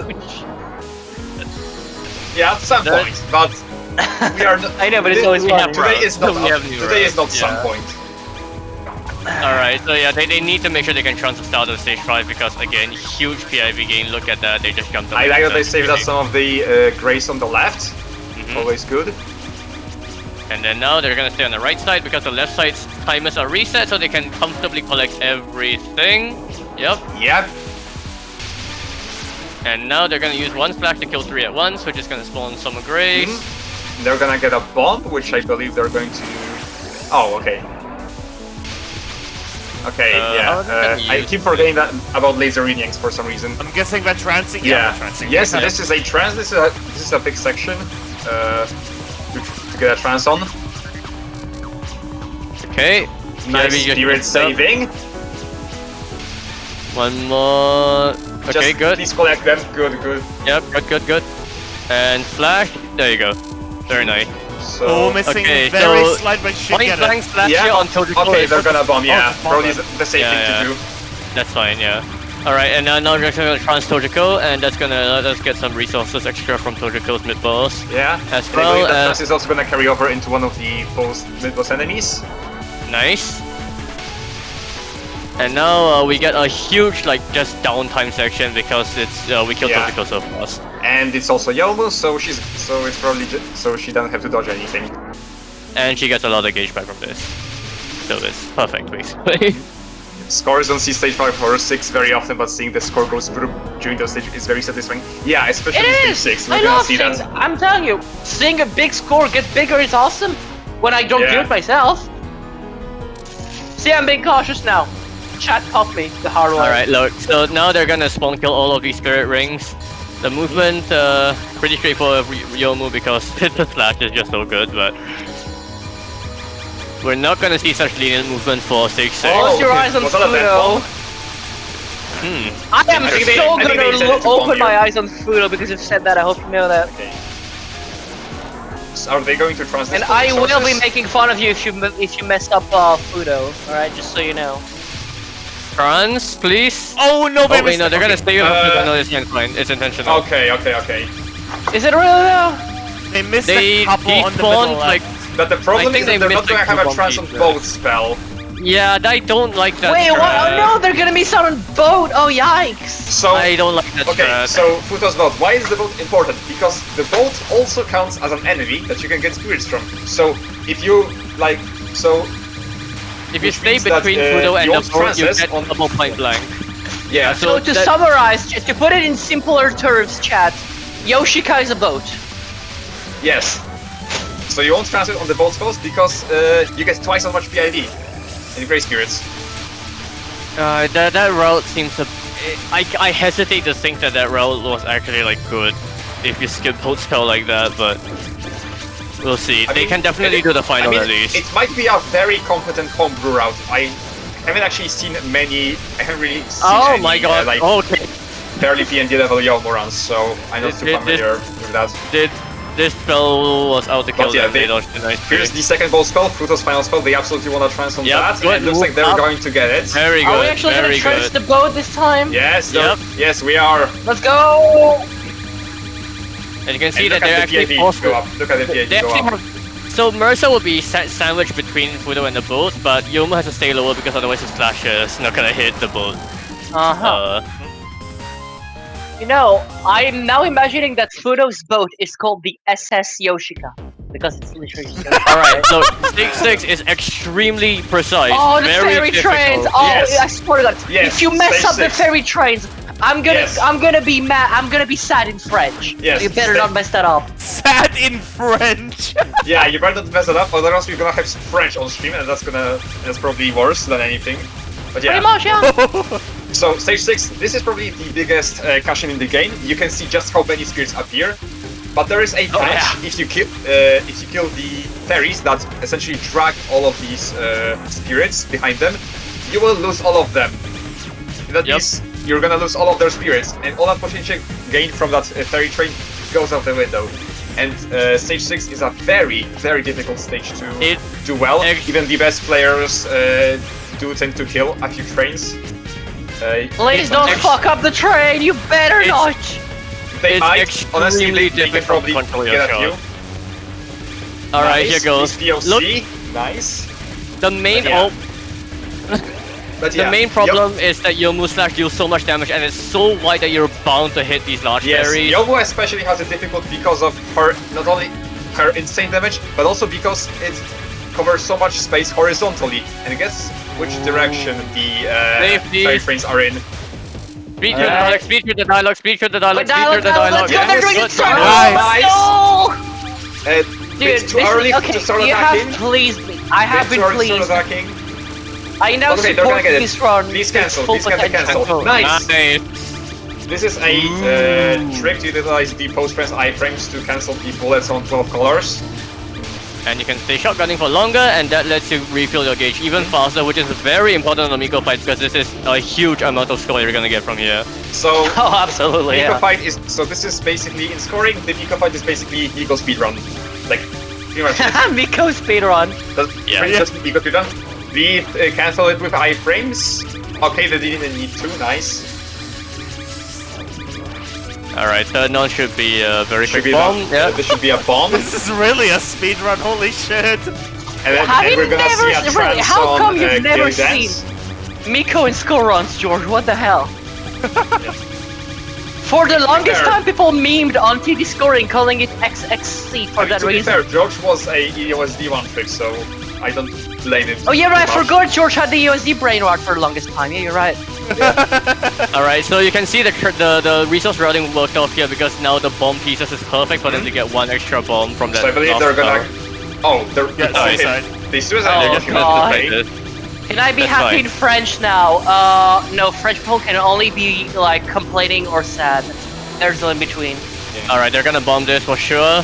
yeah, at some That- point, but we are. I know, but it's Today- always we funny. have Today is not. We have new Today is not roads, some yeah. point. Alright, so yeah, they need to make sure they can transfer start of stage 5 because again, huge PIV gain. Look at that, they just jumped up. I like that they saved us some of the grace on the left. Mhm. Always good. And then now they're gonna stay on the right side because the left side's timers are reset so they can comfortably collect everything. Yep. Yep. And now they're gonna use one splash to kill 3 at once, which is gonna spawn Summer Grace. They're gonna get a bomb, which I believe they're going to. Oh, okay. Okay, how are they yeah. gonna I use keep forgetting that about laser Yanks for some reason. I'm guessing that trancing. Yeah. trancing. Yes, Okay. this is a trance. This is a big section to get a trance on. Okay. Nice PIV just spirit mixed up. saving. One more. Okay, Just good. Please collect them. Good, good. Yep, good. And splash. There you go. Very nice. So Oh, missing Okay, very so slight, but should Point get blank it. slash yeah, here on Tojico. okay, they're gonna bomb. Yeah, Oh, probably the safe Yeah, thing yeah. to do. That's fine, yeah. Alright, and now we're just gonna trans Tojico, and that's gonna let us get some resources extra from Tojico's mid boss. Yeah. As And I believe well that as- trans is also gonna carry over into one of the post mid boss enemies. Nice. And now we get a huge like just downtime section because it's we killed Yeah. Tojico so fast. And it's also Yomu, so it's probably so she doesn't have to dodge anything. And she gets a lot of gauge back from this. So it's perfect basically. Scores don't see stage 5 or 6 very often, but seeing the score goes through during those stages is very satisfying. Yeah, especially It stage is! 6. We're I gonna love see things. that. I'm telling you, seeing a big score get bigger is awesome when I don't do Yeah. it myself. See, I'm being cautious now. Chat taught me the hard way. Alright, look, so now they're gonna spawn kill all of these spirit rings. The movement, pretty straightforward Yomu because the slash is just so good, but we're not gonna see such lenient movement for stage 6. Oh, Close your okay. eyes on Was that a death bomb? Fudo. I am I think they- so I think they gonna intended to open bomb my you. eyes on Fudo because you've said that. I hope you know that. Okay. So are they going to translate? And I will be making fun of you if you mess up Fudo. All right, just so you know. Trans, please? Oh no, Oh baby! wait, no, they're gonna stay with Uh, Fudo. No, it's fine. It's intentional. Okay. Is it really though? They missed They a couple on the despawned, middle like, left. But the problem I think is that they they're not missed gonna like have a two trans on bombs, both spell. Yeah, I don't like that Wait, what? strat. Oh no, they're gonna miss out on boat. Oh yikes! So I don't like that okay, strat. so Futo's boat. Why is the boat important? Because the boat also counts as an enemy that you can get spirits from. So if you like, so If you which stay means that, between uh, Fudo and you the want boat, you trances get on- double point blank. yeah. So to that- summarize, just to put it in simpler terms, chat, Yoshika is a boat. Yes. So you won't transit on the boat spells because you get twice as much PID in Grey Spirits. That route seems to... I hesitate to think that route was actually like good if you skip boat spell like that, but we'll see. I They mean, can definitely do the final at least. It might be a very competent homebrew route. I haven't actually seen many. I haven't really seen Oh any, my god, like okay. barely PND level Yomo runs, so I'm not too This- familiar with that. This spell was out to kill But yeah, them, they they- dodged a nice Here's trick. the second bolt spell, Futo's final spell. They absolutely want to transform Yep, that. good And it looks like move they're up. going to get it. Very Are we good, actually very gonna trench good. the boat this time? Yes, Yep. yes, we are. Let's go! And you can see And that look they're at the actually PID forced go to... up. Look at the They PID go actually up. have... So Mercer will be sandwiched between Fudo and the boat, but Yomo has to stay lower because otherwise his slash is not gonna hit the boat. Uh-huh. You know, I'm now imagining that Fudo's boat is called the SS Yoshika. Because it's literally just Alright, so stage 6 is extremely precise. Oh, the very ferry difficult. trains! Oh, Yes. I swear to God. Yes, If you mess stage up the 6. ferry trains, I'm gonna be mad. I'm gonna be sad in French. Yes, You better stage- not mess that up. Sad in French. Yeah, you better not mess it up, otherwise we're gonna have French on stream, and that's probably worse than anything. But yeah. Pretty much, yeah. So stage 6, this is probably the biggest cash in the game. You can see just how many spirits appear. But there is a catch if you kill the fairies that essentially drag all of these spirits behind them, you will lose all of them. That means you're gonna lose all of their spirits, and all that potential gain from that fairy train goes out the window. And stage 6 is a very, very difficult stage to do well. Even the best players do tend to kill a few trains. Please don't fuck up the train. You better not. They It's might, honestly, extremely they can difficult probably to control your get at you. shot. Alright, Nice, here goes. this DLC, Look, nice. the main But yeah. the main problem is that Yomu slash deals so much damage and it's so wide that you're bound to hit these large Yes, fairies. Yomu especially has it difficult because of her, not only her insane damage, but also because it covers so much space horizontally. And guess which direction the fairy trains are in. Speed through the dialogue, speed through the dialogue, speed through the dialogue, speed through the dialogue. Let's go, they're doing it so Nice. No! Dude, Dude, it's too early okay, to start you attacking. have pleased me. I have It's been too early to pleased. start attacking. I now Okay, they're gonna support get it. this run. Please with cancel, full please can be potential. cancelled. Nice! Nice. This is a trick to utilize the post-press iframes to cancel the bullets on 12 colors. And you can stay shotgunning for longer, and that lets you refill your gauge even faster, which is very important on the Miko fight because this is a huge amount of score you're gonna get from here. So, Oh, absolutely, Miko yeah. fight is, so this is basically, in scoring, the Miko fight is basically Miko speedrun. Like, pretty much it. Miko speedrun. Yeah. Just Miko speedrun. We cancel it with iframes. Okay, they didn't need to. Nice. Alright, third non should be a very Should quick be bomb. Yeah. There should be a bomb. This is really a speedrun, holy shit! And then Have you we're gonna see a never trance really? How come on, you've never Gilly Dance. seen Miko in school runs, George? What the hell? For the longest time, people memed on TD scoring, calling it XXC for that To be reason. fair, George was a EOSD one trick, so I don't blame him. Oh yeah, right. I too much. forgot George had the USD brain rot for the longest time. Yeah, you're right. Alright, so you can see the resource routing worked off here because now the bomb pieces is perfect for them to get one extra bomb from that. So I believe last they're gonna. tower. Oh, they're Yeah, oh, suicide. They suicide. Oh, They're Just just gonna God. pay. defend it. Can I be That's happy fine. in French now? No, French people can only be like complaining or sad. There's no in between. Alright, they're gonna bomb this for sure.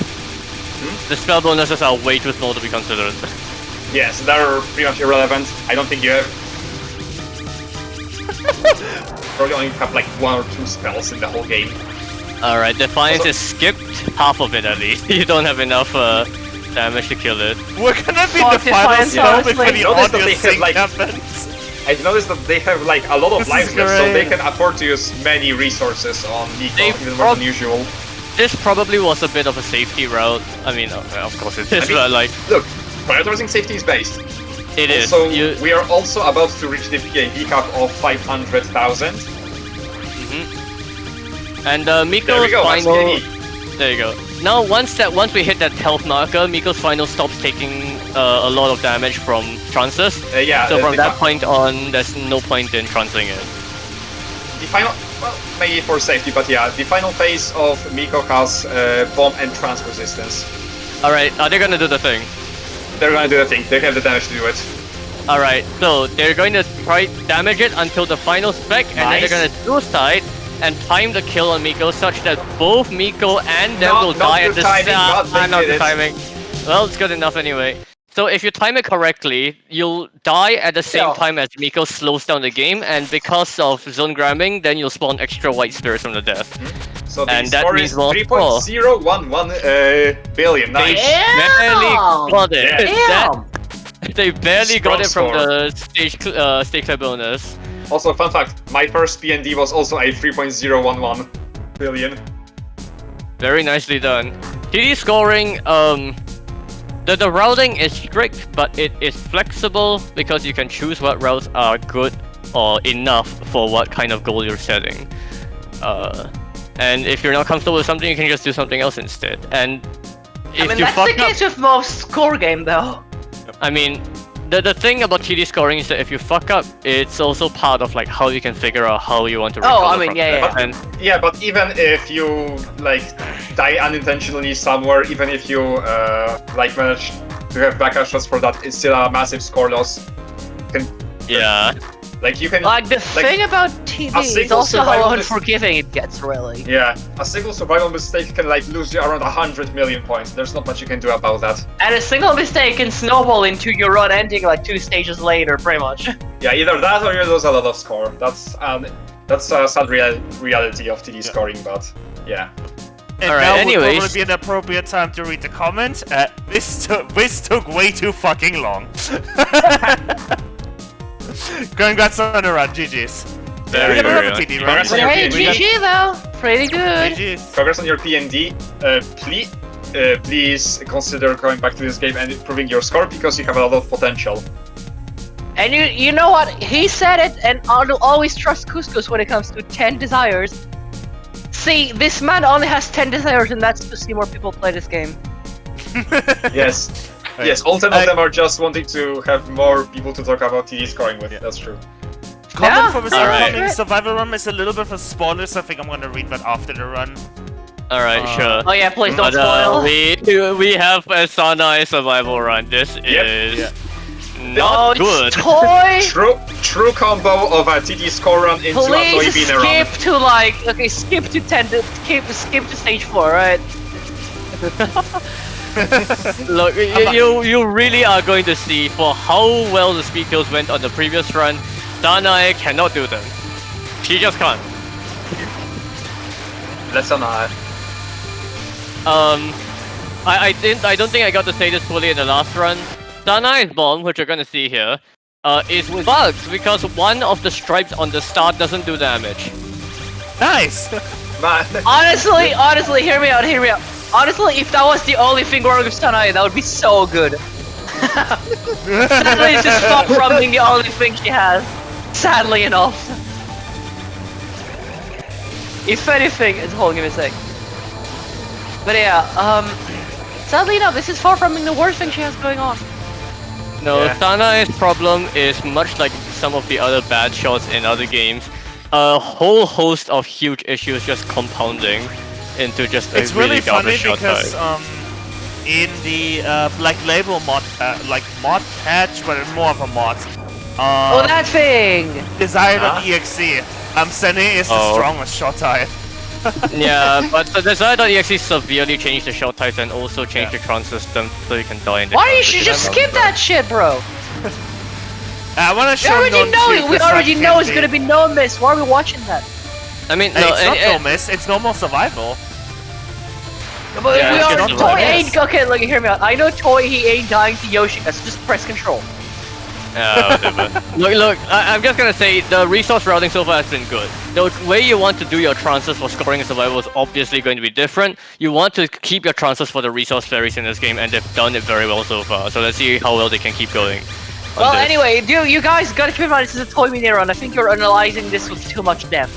The spell bonuses are way too small to be considered. Yes, they're pretty much irrelevant. I don't think you have. Probably only have like 1 or 2 spells in the whole game. Alright, Defiance Also- is skipped, half of it at least. You don't have enough damage to kill it. We're gonna be Fuck the final Defiance, spell before honestly. the Notice that audio they have, sync like- happens. I've noticed that they have like a lot of This lives is left, so they great. can afford to use many resources on Nico, They even more than usual. This probably was a bit of a safety route. I mean, of course it is, I mean- but like, Look, prioritizing safety is based. it is. So You, we are also about to reach the PAD cap of 500,000. and There Miko's we go, that's final. PAD. There you go. Now, once we hit that health marker, Miko's final stops taking a lot of damage from trances. Yeah, So from the, that point on, there's no point in transing it. the final, well, maybe for safety, but yeah, the final phase of Miko has bomb and trance resistance. Alright, are they gonna do the thing? They're gonna do the thing, they have the damage to do it. Alright, so they're going to try damage it until the final spec, and then Nice. they're gonna suicide and time the kill on Miko such that both Miko and them Not- will not die good at the timing, same but they time. Not did the it. timing. Well, it's good enough anyway. So if you time it correctly, you'll die at the same Yeah. time as Miko slows down the game, and because of zone grabbing, then you'll spawn extra white spirits from the death. So the And that score means is more 3.011 billion. Nice. Barely got it. Yeah. That- they barely got it Strong from score. the stage clear bonus. Also, fun fact, my first PND was also a 3.011 billion. Very nicely done. TD scoring, the routing is strict, but it is flexible because you can choose what routes are good or enough for what kind of goal you're setting. And if you're not comfortable with something, you can just do something else instead. And if I mean, you that's fuck the up, case with most score game, though. I mean, the thing about TD scoring is that if you fuck up, it's also part of like how you can figure out how you want to recover. Oh, I mean, from yeah, that. yeah. And Yeah, but even if you like die unintentionally somewhere, even if you like manage to have backup shots for that, it's still a massive score loss. yeah, Like you can, Like, the thing about TV a is single also how survival is- unforgiving it gets, really. yeah, a single survival mistake can like lose you around 100 million points. There's not much you can do about that. And a single mistake can snowball into your run ending like 2 stages later, pretty much. Yeah, either that or you lose a lot of score. That's a sad reality of TD scoring, but yeah. And Alright, now would anyways. probably be an appropriate time to read the comment. This took way too fucking long. Congrats on the run, GG's. Very, we got very another lucky. TD run. Congrats on your Hey, PND. GG though. Pretty good. GG's. Progress on your PND. Please consider going back to this game and improving your score because you have a lot of potential. And you know what? He said it, and I'll always trust Couscous when it comes to 10 desires. See, this man only has 10 desires, and that's to see more people play this game. Yes. Right. Yes, all 10 of them are just wanting to have more people to talk about TD scoring with. Yeah. That's true. Comment Yeah, for this alright. upcoming survival run is a little bit of a spoiler, so I think I'm gonna read that after the run. Alright, sure. Oh yeah, please don't But spoil. we have a Sanai survival run. This is Oh, not good. it's toy. True combo of a TD score run into a toy Please being around. skip to like skip to 10 to skip to stage 4, right? Look, you really are going to see for how well the speed kills went on the previous run. Sanai cannot do them. She just can't. Let's not. I don't think I got to say this fully in the last run. Sanai's bomb, which you're gonna see here, is bugged because one of the stripes on the start doesn't do damage. Nice! But Honestly, hear me out. Honestly, if that was the only thing wrong with Sanai, that would be so good. Sadly, it's just far from being the only thing she has. Sadly enough. If anything, it's holding me a sec. But yeah, sadly enough, this is far from being the worst thing she has going on. No, Yeah. Sanai's problem is much like some of the other bad shots in other games. A whole host of huge issues just compounding into just a It's really funny garbage shot because type. in the Black Label mod, like mod patch, but more of a mod. Oh, that thing! Desire.exe. Sending is the Oh. strongest shot type. Yeah, but the Desire.exe severely changed the shot types and also changed Yeah. the trans system so you can die in the Why trans, did you which just is skip another that shit, bro? I wanna We show already know it. We already know it's gonna be. be no miss. Why are we watching that? I mean, Hey, no, it's not no miss. It's normal survival. But Yeah, we it's are not Toy like ain't okay. Look, hear me out. I know Toy he ain't dying to Yoshi. That's just press control. whatever. Look, I'm just gonna say the resource routing so far has been good. The way you want to do your transfers for scoring and survival is obviously going to be different. You want to keep your transfers for the resource fairies in this game, and they've done it very well so far. So let's see how well they can keep going. on Well, this. anyway, you guys gotta keep in mind this is a Toy Mini run. I think you're analyzing this with too much depth.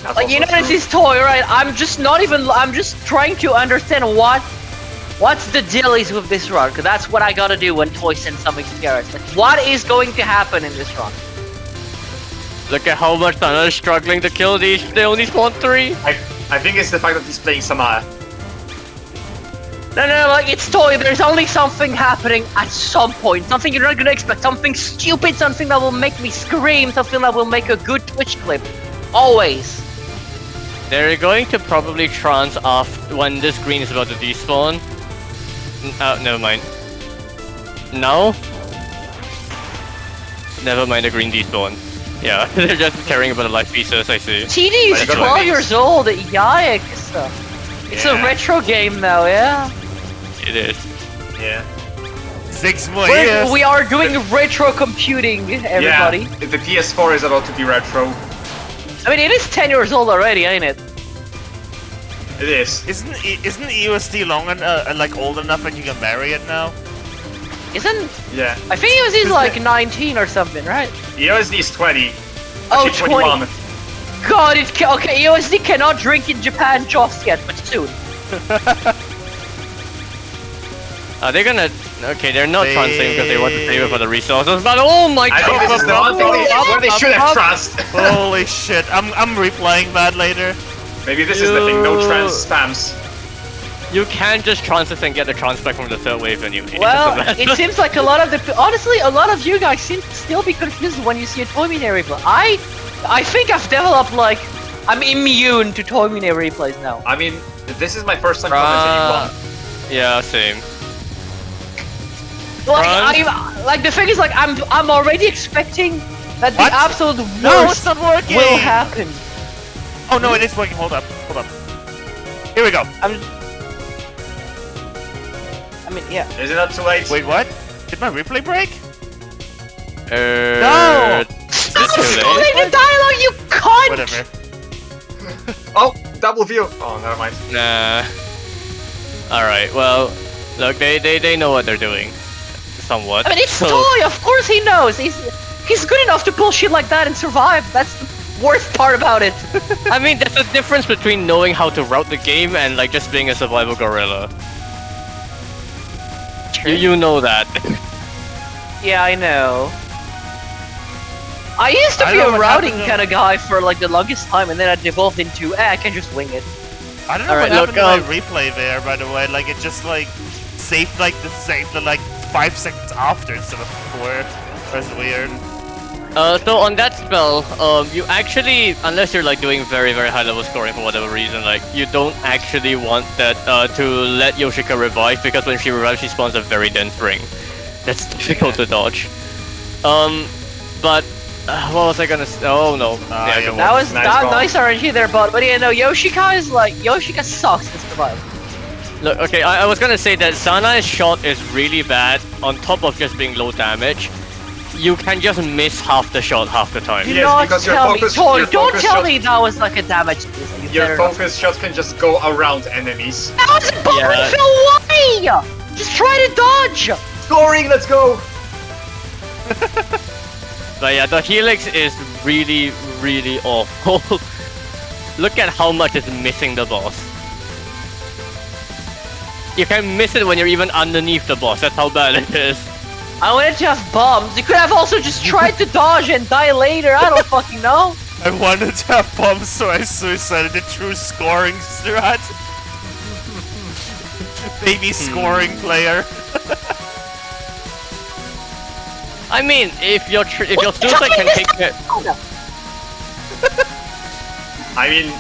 that's Like, you also know, this true. is Toy, right? I'm just trying to understand what's the deal is with this run, because that's what I gotta do when Toy sends something to Garrett. Like, what is going to happen in this run? Look at how much Thunder is struggling to kill these. They only spawn 3. I think it's the fact that he's playing Samaya. No, like, it's Toy. There's only something happening at some point. Something you're not gonna expect. Something stupid, something that will make me scream, something that will make a good Twitch clip. Always. They're going to probably trans off when this green is about to despawn. Never mind. No? Never mind the green despawn. Yeah, they're just caring about the life pieces, I see. TD is Like, 12 years old. Yikes. It's a Yeah. retro game now, yeah? It is. Yeah. 6 more years. We are doing retro computing, everybody. Yeah. The PS4 is about to be retro. I mean, it is 10 years old already, ain't it? It is. Isn't EUSD long and like old enough that you can marry it now? Isn't... Yeah. I think it was like 19 or something, right? EOSD is 20. Oh, Actually, 20. 21. God, okay, EOSD cannot drink in Japan just yet, but soon. Are they gonna... Okay, they're not They- transing because they want to save it for the resources, but oh my I think god! this is the one thing where they should have trust. Holy shit! I'm replaying that later. Maybe this is the thing, no trans spams. You can't just trans this and get the trans back from the third wave anyway. Well, Doesn't it matter. seems like a lot of the... Honestly, a lot of you guys seem to still be confused when you see a Toy Mini replay. I think I've developed, like... I'm immune to Toy Mini replays now. I mean, this is my first time commenting one. Yeah, same. Like the thing is, like, I'm already expecting that What? the absolute No, worst it's not working. will happen. Oh no, it is working. Hold up. Here we go. I mean, yeah. Is it not too late? Wait, what? Did my replay break? No! Stop too late? scrolling the dialogue, you cunt! Whatever. Oh, double view. Oh, never mind. Nah. Alright, well, look, they know what they're doing. Somewhat. I mean, it's So- Toy, of course he knows. He's good enough to pull shit like that and survive. That's the worst part about it. I mean, there's a difference between knowing how to route the game and like just being a survival gorilla. You know that. Yeah, I know. I used to I be don't know a what routing happened, kind of guy for like the longest time, and then I devolved into, I can just wing it. I don't know Alright, what look, happened to my replay there, by the way. Like, it just, like, saved, like, like, 5 seconds after instead of before. That's weird. So on that spell, you actually, unless you're like doing very high level scoring for whatever reason, like you don't actually want that to let Yoshika revive because when she revives, she spawns a very dense ring. That's difficult to dodge. But What was I gonna say? Oh no. Yeah, yeah, good That one. was Nice bomb. nice RNG there, but yeah, no, Yoshika sucks in survival. Look, okay, I was gonna say that Sanai's shot is really bad. On top of just being low damage, you can just miss half the shot half the time. Do Yes, not because your tell me, focus- Toy, your don't focus tell shot- me that was like a damage boost. You Your better not. focus shot can just go around enemies. That was a bomb Yeah. fell away! Just try to dodge! Scoring, let's go! But yeah, the helix is really, really awful. Look at how much is missing the boss. You can miss it when you're even underneath the boss, that's how bad it is. I wanted to have bombs. You could have also just tried to dodge and die later. I don't fucking know. I wanted to have bombs, so I suicided the true scoring strat. Baby scoring player. I mean, if your suicide can take care, I mean,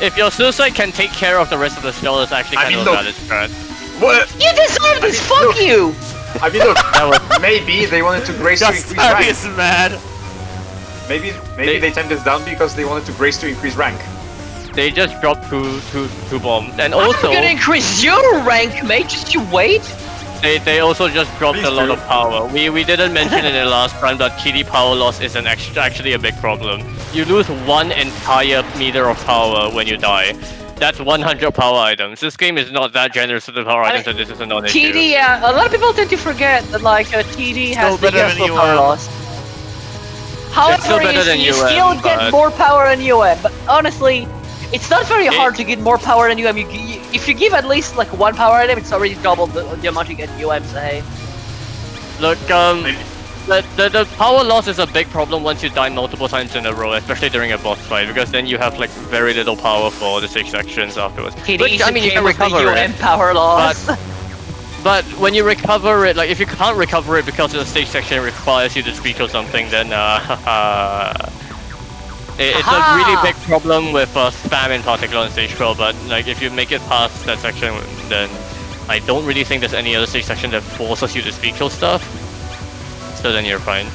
if your suicide can take care of the rest of the spell, it's actually I kind mean, of a look. valid strat. what? You deserve this. I mean, Fuck you. I mean, look, maybe they wanted to grace to Just increase rank. is mad. Maybe They- they timed this down because they wanted to grace to increase rank. They just dropped two bombs, and I'm also gonna increase your rank, mate. Just you wait. they also just dropped Please a lot do. of power. We didn't mention it in the last round, but KD power loss is actually a big problem. You lose 1 entire meter of power when you die. That's 100 power items. This game is not that generous with the power items, so this is a non-issue. TD, a lot of people tend to forget that like TD has the better than useful power UM. loss. However, still better than you UM, still get but- more power than UM. But honestly, it's not very hard to get more power than UM. If you give at least like 1 power item, it's already double the amount you get in UM. So hey, Look, the power loss is a big problem once you die multiple times in a row, especially during a boss fight, because then you have like very little power for the 6 sections afterwards. TD Which, I mean, you can with the recover UM it. power loss. But when you recover it, like if you can't recover it because the stage section requires you to speak or something, then it's a really big problem with spam in particular on stage 12. But like if you make it past that section, then I don't really think there's any other stage section that forces you to speak kill stuff. So then you're fine.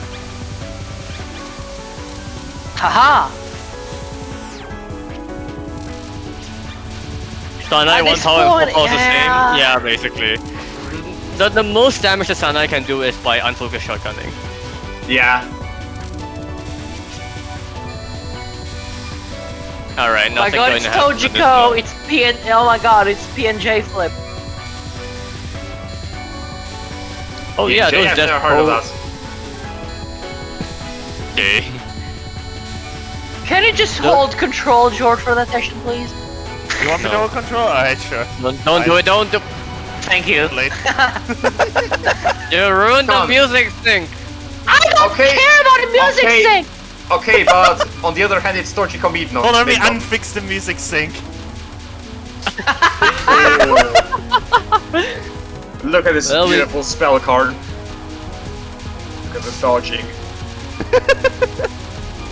Haha. Sanai At 1 this power point, and 4 the yeah. same. Yeah, basically. The most damage that Sanai can do is by unfocused shotgunning. Yeah. Alright, Oh my nothing god, going it's to happen with this Tojiko. one. It's oh my god, it's PNJ flip. Oh yeah, I've those never death heard of roll- that. Okay. Can you just No. hold control, George, for that section, please? You want me to No. hold control? Alright, sure. Don't do it, don't do. Thank you. Late. You ruined Come the on. music thing. I don't Okay, care about the music okay. thing! Okay, but on the other hand, it's Tojiko Midno. Hold on, let me Midno. unfix the music sync. Look at this Well, we- beautiful spell card. Look at the dodging.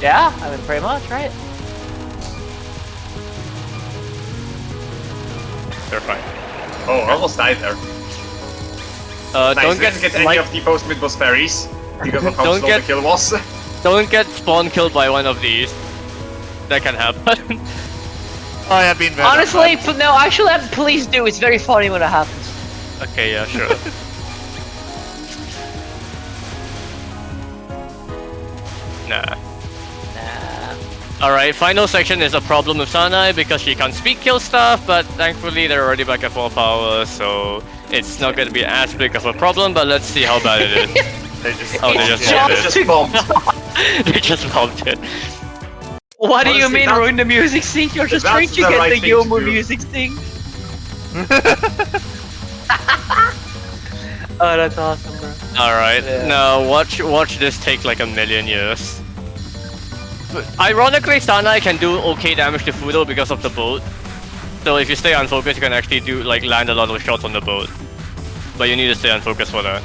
Yeah, I mean, pretty much, right? They're fine. Oh, almost died there. Nice, Don't didn't get any like, of the post mid boss fairies because of how Don't slow get- the kill was. don't get spawn killed by one of these. That can happen. Oh, yeah, been very Honestly, bad. no, actually, please do. It's very funny when it happens. Okay, yeah, sure. Nah. Nah. Alright, final section is a problem with Sanai because she can't speed kill stuff, but thankfully they're already back at full power, so it's not going to be as big of a problem, but let's see how bad it is. They just Oh, they It's just just bombed it. Just bombed. They just bombed it. What do you Honestly, mean that- ruin the music sync? You're just that's trying to the get right the thing to Yomu do. music sync. Oh, that's awesome, bro. Alright, Yeah. now watch this take like a million years. But ironically, Sanai can do okay damage to Fudo because of the boat. So if you stay unfocused, you can actually do like land a lot of shots on the boat. But you need to stay unfocused for that.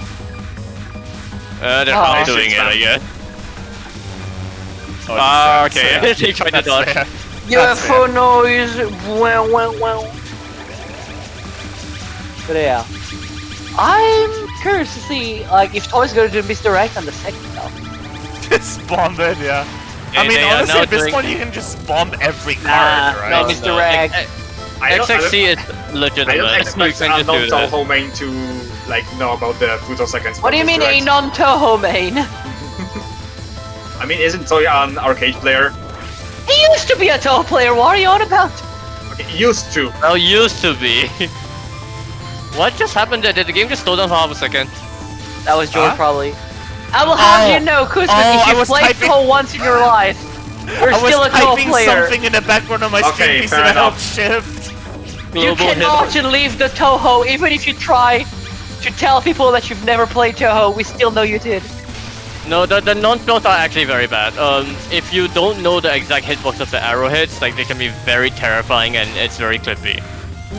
They're Oh. probably doing it, I guess. Oh, Ah, that's fair. okay. They tried to That's dodge. fair. UFO noise. Well, well, well. But yeah, I'm curious to see like if Toy's gonna do misdirect on the second though. Just bomb it, yeah. I mean, they are honestly, now at this doing- point, you can just bomb every card, Nah, right? no, Mr. Rag. XXC is legitimate. I don't You expect can a just do that. non-Touhou main to like know about the Pluto seconds. What do you from mean Mr. a X. non-Touhou main? I mean, isn't Toy an arcade player? He used to be a Touhou player, what are you on about? Okay, used to. Well, used to be. What just happened there? Did the game just slow down for half a second? That was George Huh? probably. I will have Oh. you know, Kuzma, Oh, if I you was played typing- Touhou once in your life, you're I was still a Touhou typing player. something in the background of my Okay, screen piece fair and I held enough. shift. You Global hit. cannot leave the Touhou, even if you try to tell people that you've never played Touhou, we still know you did. No, the non-spells are actually very bad. If you don't know the exact hitbox of the arrowheads, like they can be very terrifying and it's very clippy.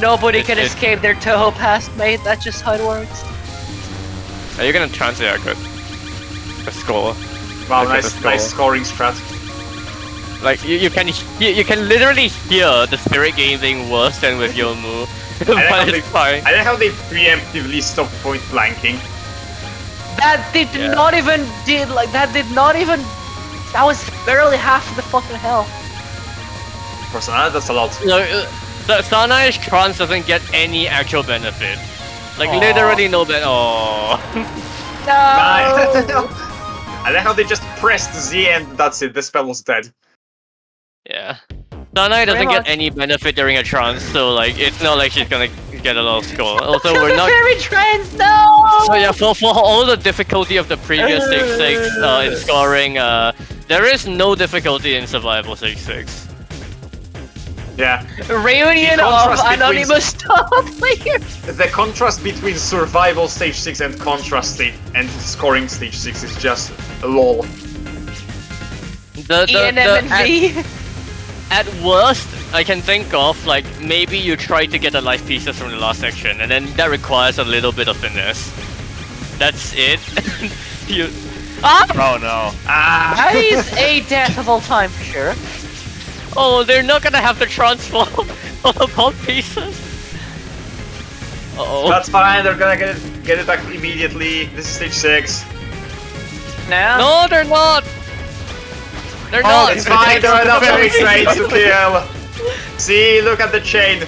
Nobody It- can it- escape their Touhou past, mate, that's just how it works. Are you gonna translate that good? The score. Wow, Look at nice, the score. nice scoring strat. Like you can literally hear the spirit game being worse than with Yomu. like how But they- it's fine. I like how they preemptively stopped point blanking. That did Yeah. not even that was barely half of the fucking hell. For Sana, that's a lot. No, the Sanai's trance doesn't get any actual benefit. Like Aw. literally no benefit. Oh. No! I like how they just pressed Z and that's it, the spell was dead. Yeah. Sanai doesn't much. get any benefit during a trance, so like it's not like she's gonna get a lot of score. Also, Kill we're the not. fairy trends, no! So yeah, for all the difficulty of the previous 6-6 in scoring, there is no difficulty in survival 6-6. Yeah. Reunion The of contrast between- anonymous top players. The contrast between survival stage 6 and contrast stage and scoring stage 6 is just lol. ENM and V. At worst, I can think of like maybe you try to get the life pieces from the last section, and then that requires a little bit of finesse. That's it. you. Ah, Oh no. Ah! that is a death of all time for sure. Oh, they're not gonna have to transform all the bomb pieces. Uh-oh. That's fine, they're gonna get it back immediately. This is stage 6. Now, No, they're not. They're Oh, not. It's fine, there are enough Very enemy trains to kill. See, look at the chain.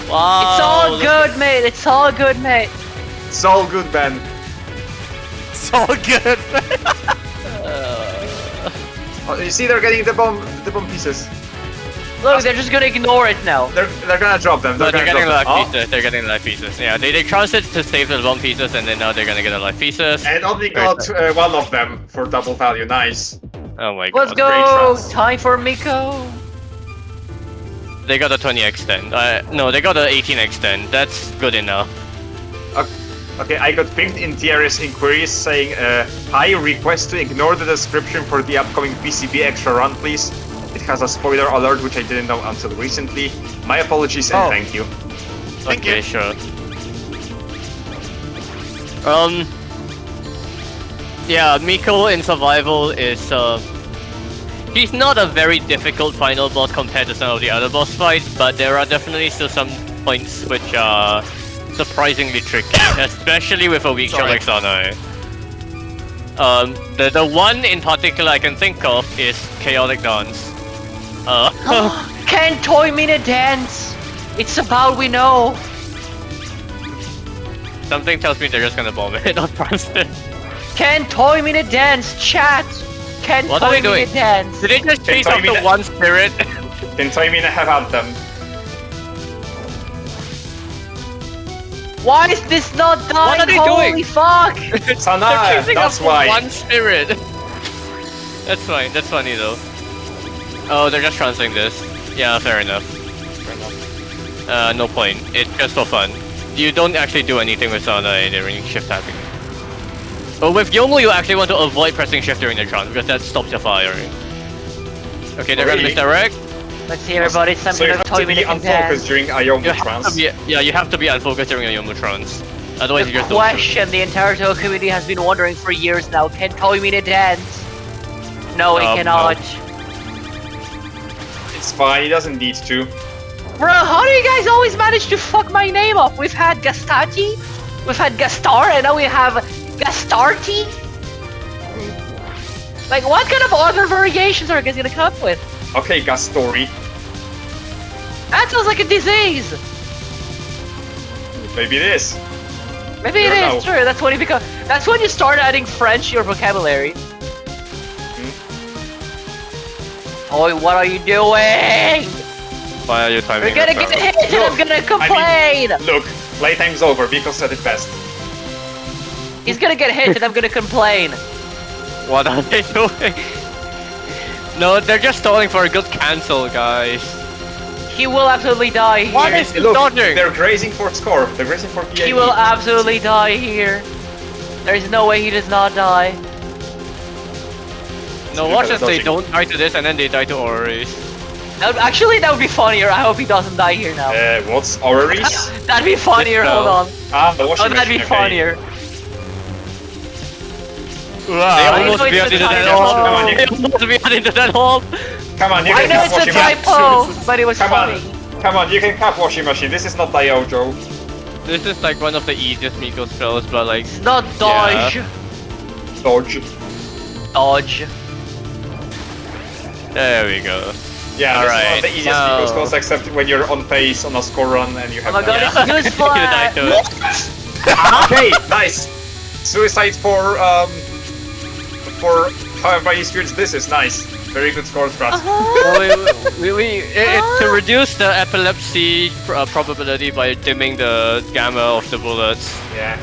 Wow. it's all look- good, mate. It's all good, mate. It's all good, Ben. It's all good. Oh, you see, they're getting the bomb pieces. Look, they're just gonna ignore it now. They're gonna drop them. No, they're getting life Oh, pieces. They're getting life pieces. Yeah, they transit to save the bomb pieces, and then now they're gonna get the life pieces. and only got one of them for double value. Nice. Oh my god. Let's great go. trust. Time for Miko. They got a 20 extend. No, they got a 18 extend. That's good enough. Okay, I got pinged in TRS inquiries saying, hi, request to ignore the description for the upcoming PCB extra run, please. It has a spoiler alert, which I didn't know until recently. My apologies and Oh. thank you. Thank Okay, you. sure. Yeah, Miko in survival is he's not a very difficult final boss compared to some of the other boss fights, but there are definitely still some points which are surprisingly tricky, especially with a weak shot Sorry. like Sanai. The one in particular I can think of is Chaotic Dance. Can Toy Mina dance? It's about we know. Something tells me they're just gonna bomb it on Branston. Can Toy Mina dance? Chat. Can What are Toy they doing? Mina dance? Did they just chase Toy after Mina- one spirit? Then Toymina have had them. Why is this not dying? What are they Holy doing? fuck! Sana, They're chasing that's after why. one spirit. That's fine. That's funny though. Oh, they're just translating this. Yeah, fair enough. No point. It's just for fun. You don't actually do anything with Sana during shift tapping. But with Yomu, you actually want to avoid pressing shift during the trance because that stops your firing. Okay, they're Really? gonna misdirect. Let's see everybody, it's time So to you know have Toy to be Mina can unfocused dance. during You Ayomu have trance. to be, yeah, you have to be unfocused during a Yomu trance. Otherwise, The you just don't shoot. question the entire Touhou community has been wondering for years now, can Toy Mina dance? No, he No. cannot. It's fine, he doesn't need to. Bro, how do you guys always manage to fuck my name up? We've had Gastati, we've had Gastar, and now we have Gastarti? Like, what kind of other variations are you guys gonna come up with? Okay, gas story. That sounds like a disease. Maybe it is. Maybe it don't is know. true. That's when you become. That's when you start adding French to your vocabulary. Oh, what are you doing? Why are you timing? You're gonna get hit and I'm gonna complain. Look, playtime's over. Biko said it best. He's gonna get hit and I'm gonna complain. What are they doing? No, they're just stalling for a good cancel, guys. He will absolutely die here. What is Look, dodging? they're grazing for score. They're grazing for PIE. He will absolutely die here. There's no way he does not die. No, watch as they don't die to this and then they die to Oris. Actually, that would be funnier. I hope he doesn't die here now. What's Aurelis? That'd be funnier. This Hold on. The washing Oh, that'd be machine, okay. funnier. They Wow. almost know it's behind a into that typo. hole. They almost behind into that hole. Come on, you I can know cap it's a washing machine. typo, but it was Come funny. on, come on, you can cap washing machine. This is not Diojo. This is like one of the easiest Miko spells, but like... It's not dodge. Dodge. Dodge. There we go. Yeah, this is one of Alright, the easiest now- Miko spells, except when you're on pace on a score run and you Oh have. my god, that. it's useful. You die to it. Okay, nice. Suicide for however many spirits this is nice. Very good score, Strat. It's to reduce the epilepsy probability by dimming the gamma of the bullets. Yeah.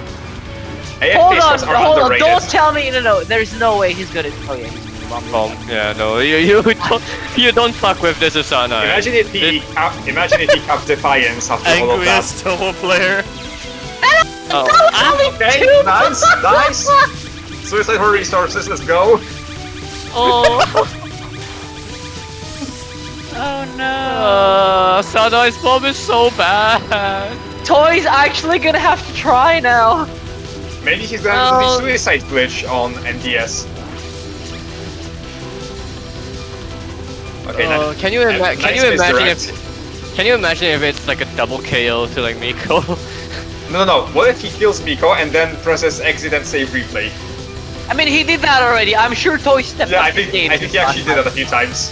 Hold AFK on, strats are hold on. underrated. Don't tell me. No, there's no way he's gonna. Oh yeah. Yeah, no, you don't fuck with this Asana. Imagine if he capped Defiance after all of that. Angriest Touhou player. Oh. Okay, nice, nice. Suicide for resources, let's go. Oh. Oh no. Sanai's bomb is so bad. Toy's actually gonna have to try now. Maybe he's gonna do the suicide glitch on NDS. Okay, nice. Can you Nice imagine misdirect. can you imagine if it's like a double KO to like Miko? No. What if he kills Miko and then presses exit and save replay? I mean, he did that already. I'm sure Toy stepped Yeah, up I his think game. he actually did that a few times.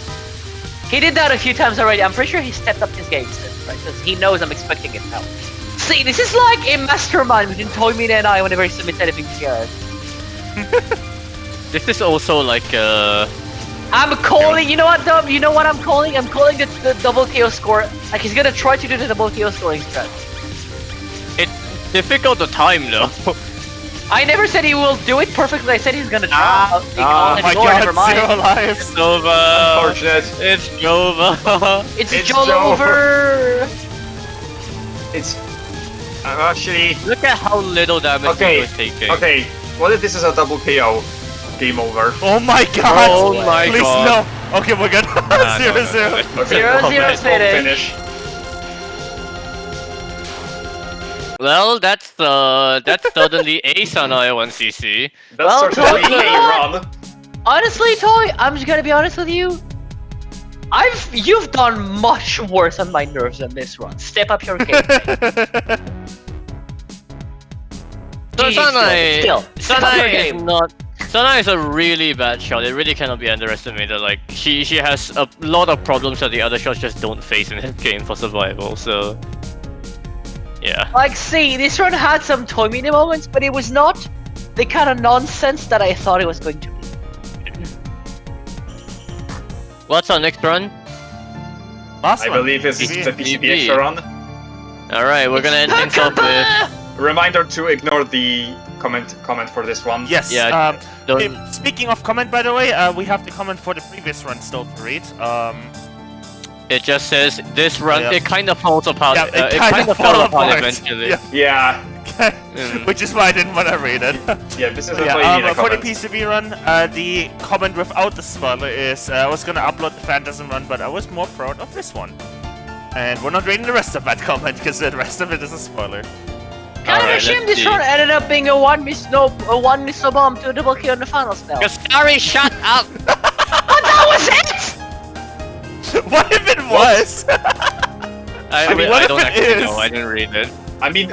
He did that a few times already. I'm pretty sure he stepped up his game, right? Because he knows I'm expecting it now. See, this is like a mastermind between Toymina and I whenever he submits anything to us. This is also like I'm calling. You know what, Dom? You know what I'm calling? I'm calling the double KO score. Like he's gonna try to do the double KO scoring strat. it's difficult to time though. I never said he will do it perfectly. I said he's gonna try. Oh my Never god, mind. 0 lives. It's over. Unfortunate. It's over. It's It's Jolover. It's actually Look at how little damage okay. Miko is taking. Okay, what if this is a double KO? Game over. Oh my god. Oh my Please god. no. Okay, we're good. 0-0. Okay, 0-0 finish. Well, that's certainly a Sanai 1cc. That's Well, certainly Toy- a run. Honestly, Toy, I'm just gonna be honest with you. You've done much worse on my nerves than this run. Step up your game. So GG Sanai, still. Step up your Sanai is game. not. Sanai is a really bad shot. It really cannot be underestimated. Like she has a lot of problems that the other shots just don't face in this game for survival. So yeah. Like, see, this run had some Toymina moments, but it was not the kind of nonsense that I thought it was going to be. What's our next run? Last I one. believe it's PB. the PCB PB. extra run. All right, we're gonna end things off with. Reminder to ignore the comment for this one. Yes. Yeah, don't- okay, speaking of comment, by the way, we have the comment for the previous run still to read. It just says this run. Yeah. It kind of falls apart. Yeah, it kind of fell fell apart apart. eventually. Yeah. Yeah, Which is why I didn't want to read it. yeah. This is Yeah, why you need a for the comment. PCB run, the comment without the spoiler is I was gonna upload the Phantasm run, but I was more proud of this one. And we're not reading the rest of that comment because the rest of it is a spoiler. Kind of Alright, a shame let's this see. run ended up being a one miss bomb to a double kill in the final spell. Gastari, shut up! But that was it! What if it was? I mean, what I if don't it actually is? know. I didn't read it. I mean,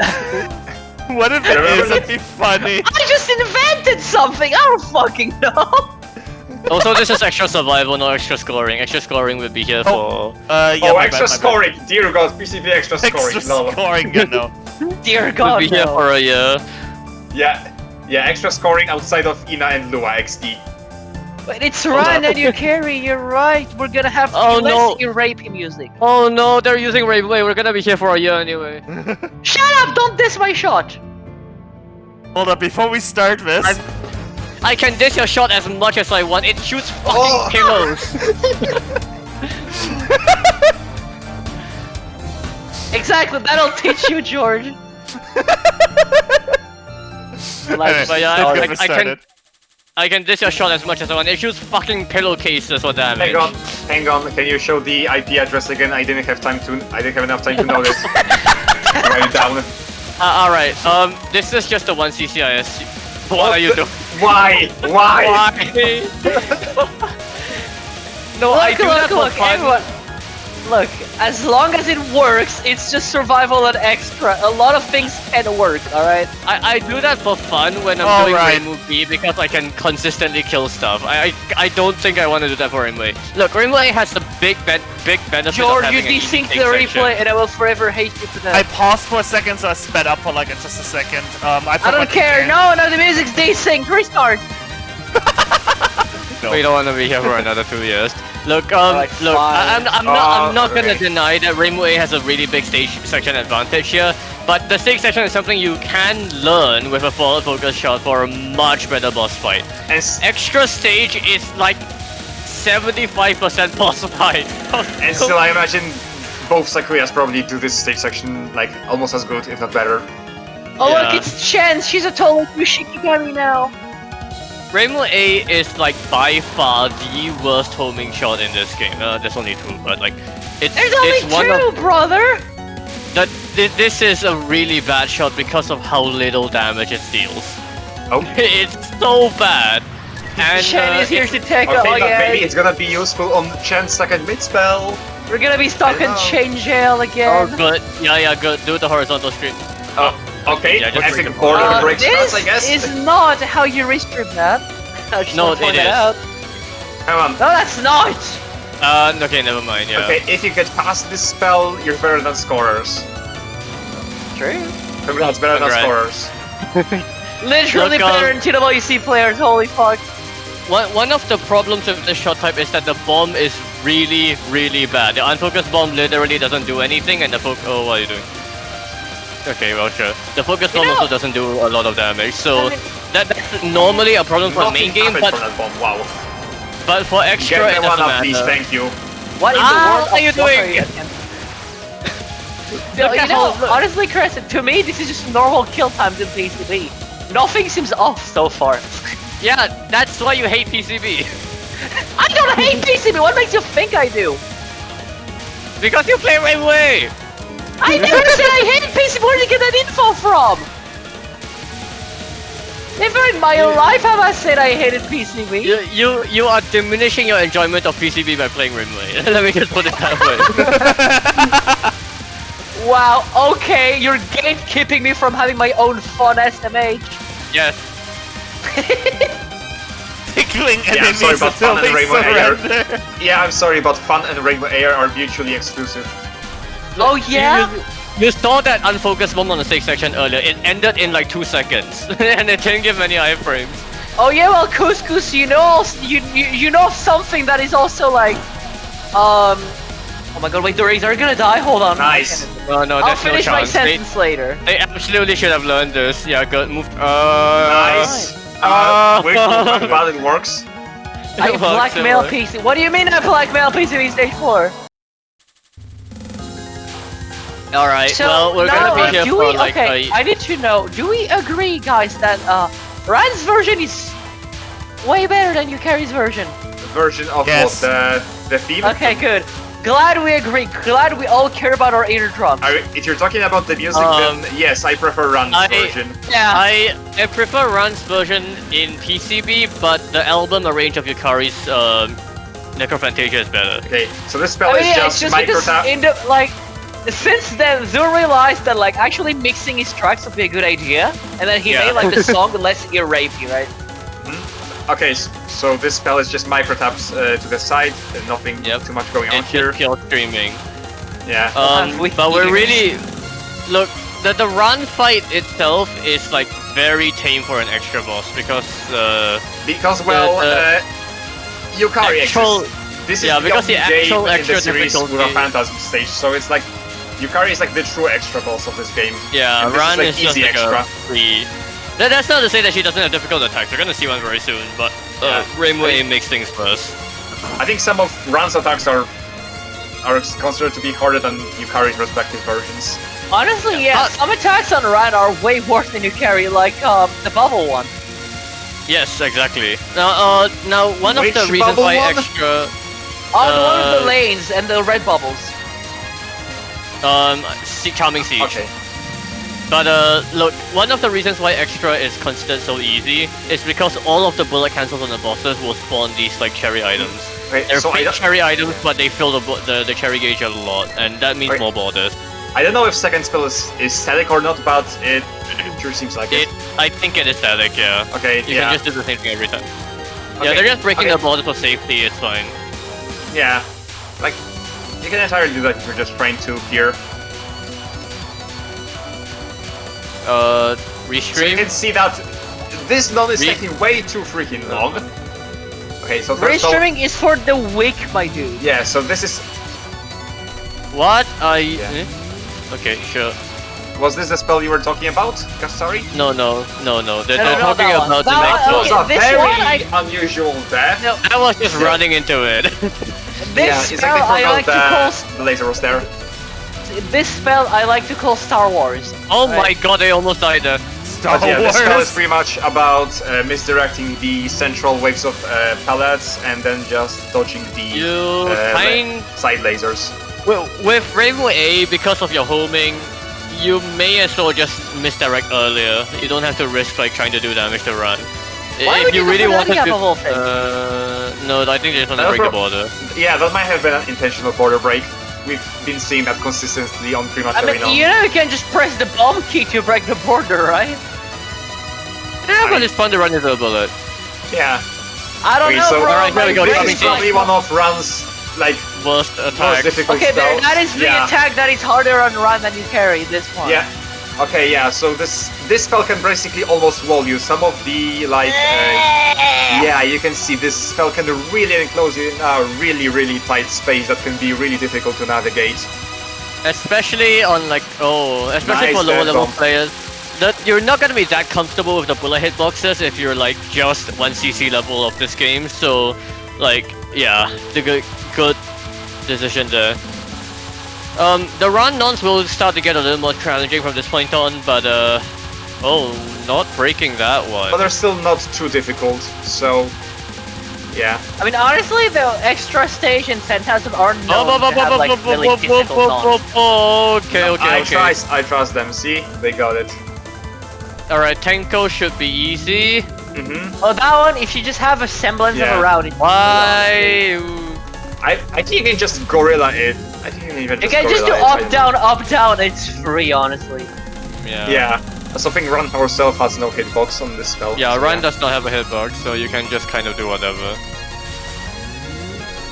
What if it Remember is? It'd be funny. I just invented something. I don't fucking know. Also, this is extra survival, not extra scoring. Extra scoring would be here Oh. for. Yeah, my extra bad, my bad. scoring! Dear God, PCB extra scoring. Extra No. scoring, yeah, no. Dear Would God, be here no. for a year. Yeah, extra scoring outside of Ina and Lua XD. But it's Ryan and you carry, you're right. We're gonna have to Oh, less no. rapey music. Oh no, they're using Railway. We're gonna be here for a year anyway. Shut up! Don't diss my shot! Hold up, before we start this. I can dish your shot as much as I want. It shoots fucking Oh. pillows. Exactly, that'll teach you, George. Alright, but yeah, let's I- get this I can- started. I can dish your shot as much as I want. It shoots fucking pillowcases for damage. Hang on. Can you show the IP address again? I didn't have enough time to notice. Write it down. Alright, this is just the one CCIS. What are you doing? Why? Why? No, I do that for look, fun. everyone. Look, as long as it works, it's just survival and extra. A lot of things can work, alright? I do that for fun when I'm doing Alright. Rainbow B because I can consistently kill stuff. I don't think I want to do that for Rainbow A. Look, Rainbow A has the big benefit George, of you having a desynced big the section. replay and I will forever hate you for I that. paused for a second, so I sped up for like just a second. I don't care, no, the music's desynced, restart! No. We don't want to be here for another 2 years. Look, Alright, look, fine. I'm not gonna Okay. deny that Rainbow A has a really big stage section advantage here, but the stage section is something you can learn with a forward focus shot for a much better boss fight. And, Extra stage is like 75% boss fight. and still, I imagine both Sakuyas probably do this stage section like almost as good, if not better. Oh Yeah. look, it's Chen, she's a total Shikigami now. Rainbow A is like by far the worst homing shot in this game. There's only two, but like it's There's only one two, of brother! this is a really bad shot because of how little damage it deals. Oh. It's so bad. And Chen is here to take Okay, oh but yeah. maybe it's gonna be useful on Chen's second mid spell. We're gonna be stuck in I know. chain jail Oh, again. good. Yeah, good. Do the horizontal stream. Okay, Yeah, just I break think the border border. breaks this shots, I guess. is not how you restream that. I just No, wanna point it that is. out. Come on. No, that's not! Okay, never mind. Yeah. Okay, if you get past this spell, you're better than scorers. True. Congrats, better than Congrats. scorers. Literally Look, better than TWC players, holy fuck. One of the problems with this shot type is that the bomb is really, really bad. The unfocused bomb literally doesn't do anything, and the oh, what are you doing? Okay, well, sure. The focus bomb know- also doesn't do a lot of damage, so I mean- that's normally a problem for the main game, happened but from that bomb. Wow. for extra Get it me one doesn't up, please. matter. Thank you. What in the world what are you of fuck doing? No, Look you at know, how- honestly, Chris, to me, this is just normal kill times in PCB. Nothing seems off so far. Yeah, that's why you hate PCB. I don't hate PCB, what makes you think I do? Because you play Rainbow A! I never said I hated PCB, where did you get that info from? Never in my life have I said I hated PCB. You are diminishing your enjoyment of PCB by playing Rainbow A. Let me just put it that way. Wow, okay, you're gatekeeping me from having my own fun SMH. Yes. Tickling Yeah, I'm enemies sorry about until fun and they Rainbow Air. surrender. Yeah, I'm sorry, but Fun and Rainbow Air are mutually exclusive. Oh yeah? You saw that unfocused bomb on the stage section earlier. It ended in like 2 seconds, and it didn't give many iframes. Oh yeah, well, Couscous, you know, you know something that is also like, oh my god, wait, the Rays are gonna die. Hold on. Nice. No, I'll there's no finish my chance. sentence later. They absolutely should have learned this. Yeah, good. Move. Nice. Wait, glad it works. I It works, blackmail it works. PC. What do you mean I blackmail PCB stage 4? Alright, So, well, we're now, gonna be here do for we, like okay, I need to know, do we agree, guys, that Ryan's version is way better than Yukari's version? Version of Yes. what, the theme? Okay, good. Glad we agree. Glad we all care about our eardrum. If you're talking about the music, then yes, I prefer Run's version. Yeah. I prefer Run's version in PCB, but the album arrange of Yukari's Necrophantasia is better. Okay, so this spell I mean, is yeah, just it's just micro because in the, like, since then, Zu realized that, like, actually mixing his tracks would be a good idea, and then he Yeah. made, like, the song less ear-rapey, right? Okay, so this spell is just micro taps to the side, and nothing too much going on It's here. just kill streaming. Yeah. But we're really look. The run fight itself is like very tame for an extra boss because Yukari actual, exists. This is because the actual game in extra the series with a difficulty. Phantasm stage, so it's like Yukari is like the true extra boss of this game. Yeah, and this run is, is like, just easy like extra. a free. That's not to say that she doesn't have difficult attacks. We're gonna see one very soon, but Rainbow Aim makes things worse. I think some of Ran's attacks are considered to be harder than Yukari's respective versions. Honestly, yeah, some attacks on Ran are way worse than you carry, like the bubble one. Yes, exactly. Now, one of Which the reasons bubble why one? extra, On one of the lanes and the red bubbles. Charming Siege. Okay. But look, one of the reasons why extra is considered so easy is because all of the bullet cancels on the bosses will spawn these like cherry items. Wait, They're so fake cherry items, but they fill the cherry gauge a lot, and that means Wait. more borders. I don't know if second spell is static or not, but it sure seems like it. I think it is static, yeah. Okay, You can just do the same thing every time. Okay, Yeah, they're just breaking okay. the border for safety, it's fine. Yeah, like you can entirely do that if you're just trying to here. So you Restream? can see that this non is Re- taking way too freaking long. Okay, so first of all, Registering is for the weak, my dude. yeah, so this is What? Yeah. Okay, sure. was this the spell you were talking about, Kastari? No. They're No, talking that one. about the That next one- That was one. a this very one unusual death. No, I was just Yeah. running into it. this Yeah, it's spell like they I like to forgot call the laser was there. this spell I like to call Star Wars. Oh my Right. god, I almost died there. Star But yeah, this spell Wars. is pretty much about misdirecting the central waves of pellets and then just dodging the You kind side lasers. with Rainbow A, because of your homing, you may as well just misdirect earlier. You don't have to risk like trying to do damage to run. Why If would you you really go for wanted that to, of all things? no, I think they just want to No, break the bro. border. Yeah, that might have been an intentional border break. We've been seeing that consistently on pretty much I every mean, you know you can just press the bomb key to break the border, right? Yeah, but it's fun to run into a bullet. Yeah. I don't Okay, know, so- bro. Alright, here we go, my This Tommy is brain's T. probably like- one of Run's like Worst most attacks. difficult Okay, there, spells. that is the Yeah. attack that is harder on run than you carry. This one. Yeah. Okay, yeah. So this spell can basically almost wall you. Some of the like yeah, you can see this spell can really enclose you in a really tight space that can be really difficult to navigate. Especially on like especially Nice for lower dead level bomb. players. That you're not gonna be that comfortable with the bullet hitboxes if you're like just 1cc level of this game. So, like, yeah, the good decision there. The run nons will start to get a little more challenging from this point on, but not breaking that one. But they're still not too difficult. So yeah. I mean, honestly, the extra stage and Phantasm are known to have like really difficult nons. Okay. I trust them. See, they got it. Alright, Tenko should be easy. Mm-hmm. Oh, that one, if you just have a semblance Yeah. of a route, it's Why? I think you can just gorilla it. I think you can even You just can just do gorilla it. up, down, it's free, honestly. Yeah. Something Run herself has no hitbox on this spell. Yeah, so Run does not have a hitbox, so you can just kind of do whatever.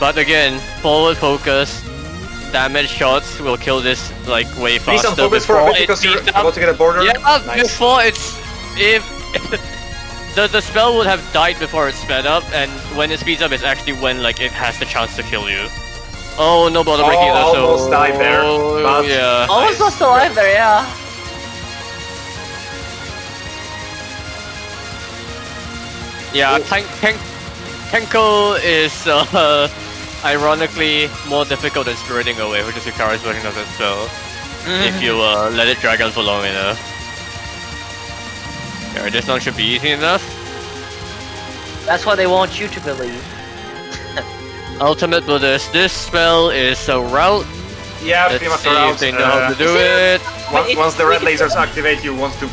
But again, forward focus, damage shots will kill this like way Please faster. don't focus for a bit because you're speeds up. about to get a border. Yeah, Nice. before it's if the spell would have died before it sped up, and when it speeds up, it's actually when like it has the chance to kill you. Oh, no border breaking either, so almost died there, but- yeah. Almost lost alive there, yeah. Yeah, Tenko is ironically more difficult than Spiriting Away, which is Yukari's version of that spell. If you let it drag on for long enough. Yeah, this one should be easy enough. That's what they want you to believe. Ultimate Buddhist, this spell is a route. Yeah, Let's pretty much see around. if they know how to do it. Once the red lasers activate, you want to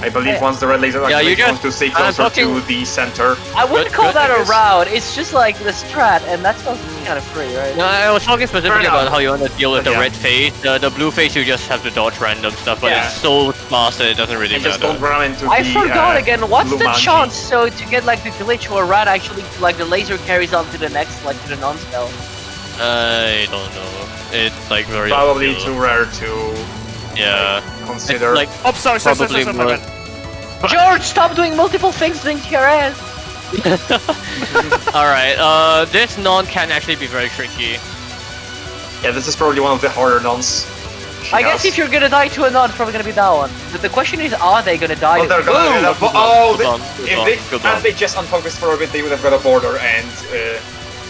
I believe once the red laser Yeah, you activates, you want just- to stay I'm closer to talking- the center. I wouldn't Good- call good, that I a guess. route. It's just like the strat, and that's kind of free, right? No, I was talking specifically enough. about how you want to deal with the Yeah. red phase. The blue phase, you just have to dodge random stuff, but Yeah. it's so fast that it doesn't really And just matter. don't run into I the forgot again. What's blue the monkey. chance? So to get like the glitch where rat actually like the laser carries on to the next, like to the non-spell. I don't know. It's like very Probably obscure. too rare to Yeah. consider. It's like Oh, sorry, Probably my more- bad. George, stop doing multiple things during TRS. Alright, this non can actually be very tricky. Yeah, this is probably one of the harder nons. I guess if you're gonna die to a non, it's probably gonna be that one. But the question is, are they gonna die? Oh, they're to gonna Boom! get a oh, Good one, if good one, they, good had one. they just unfocused for a bit, they would have got a border and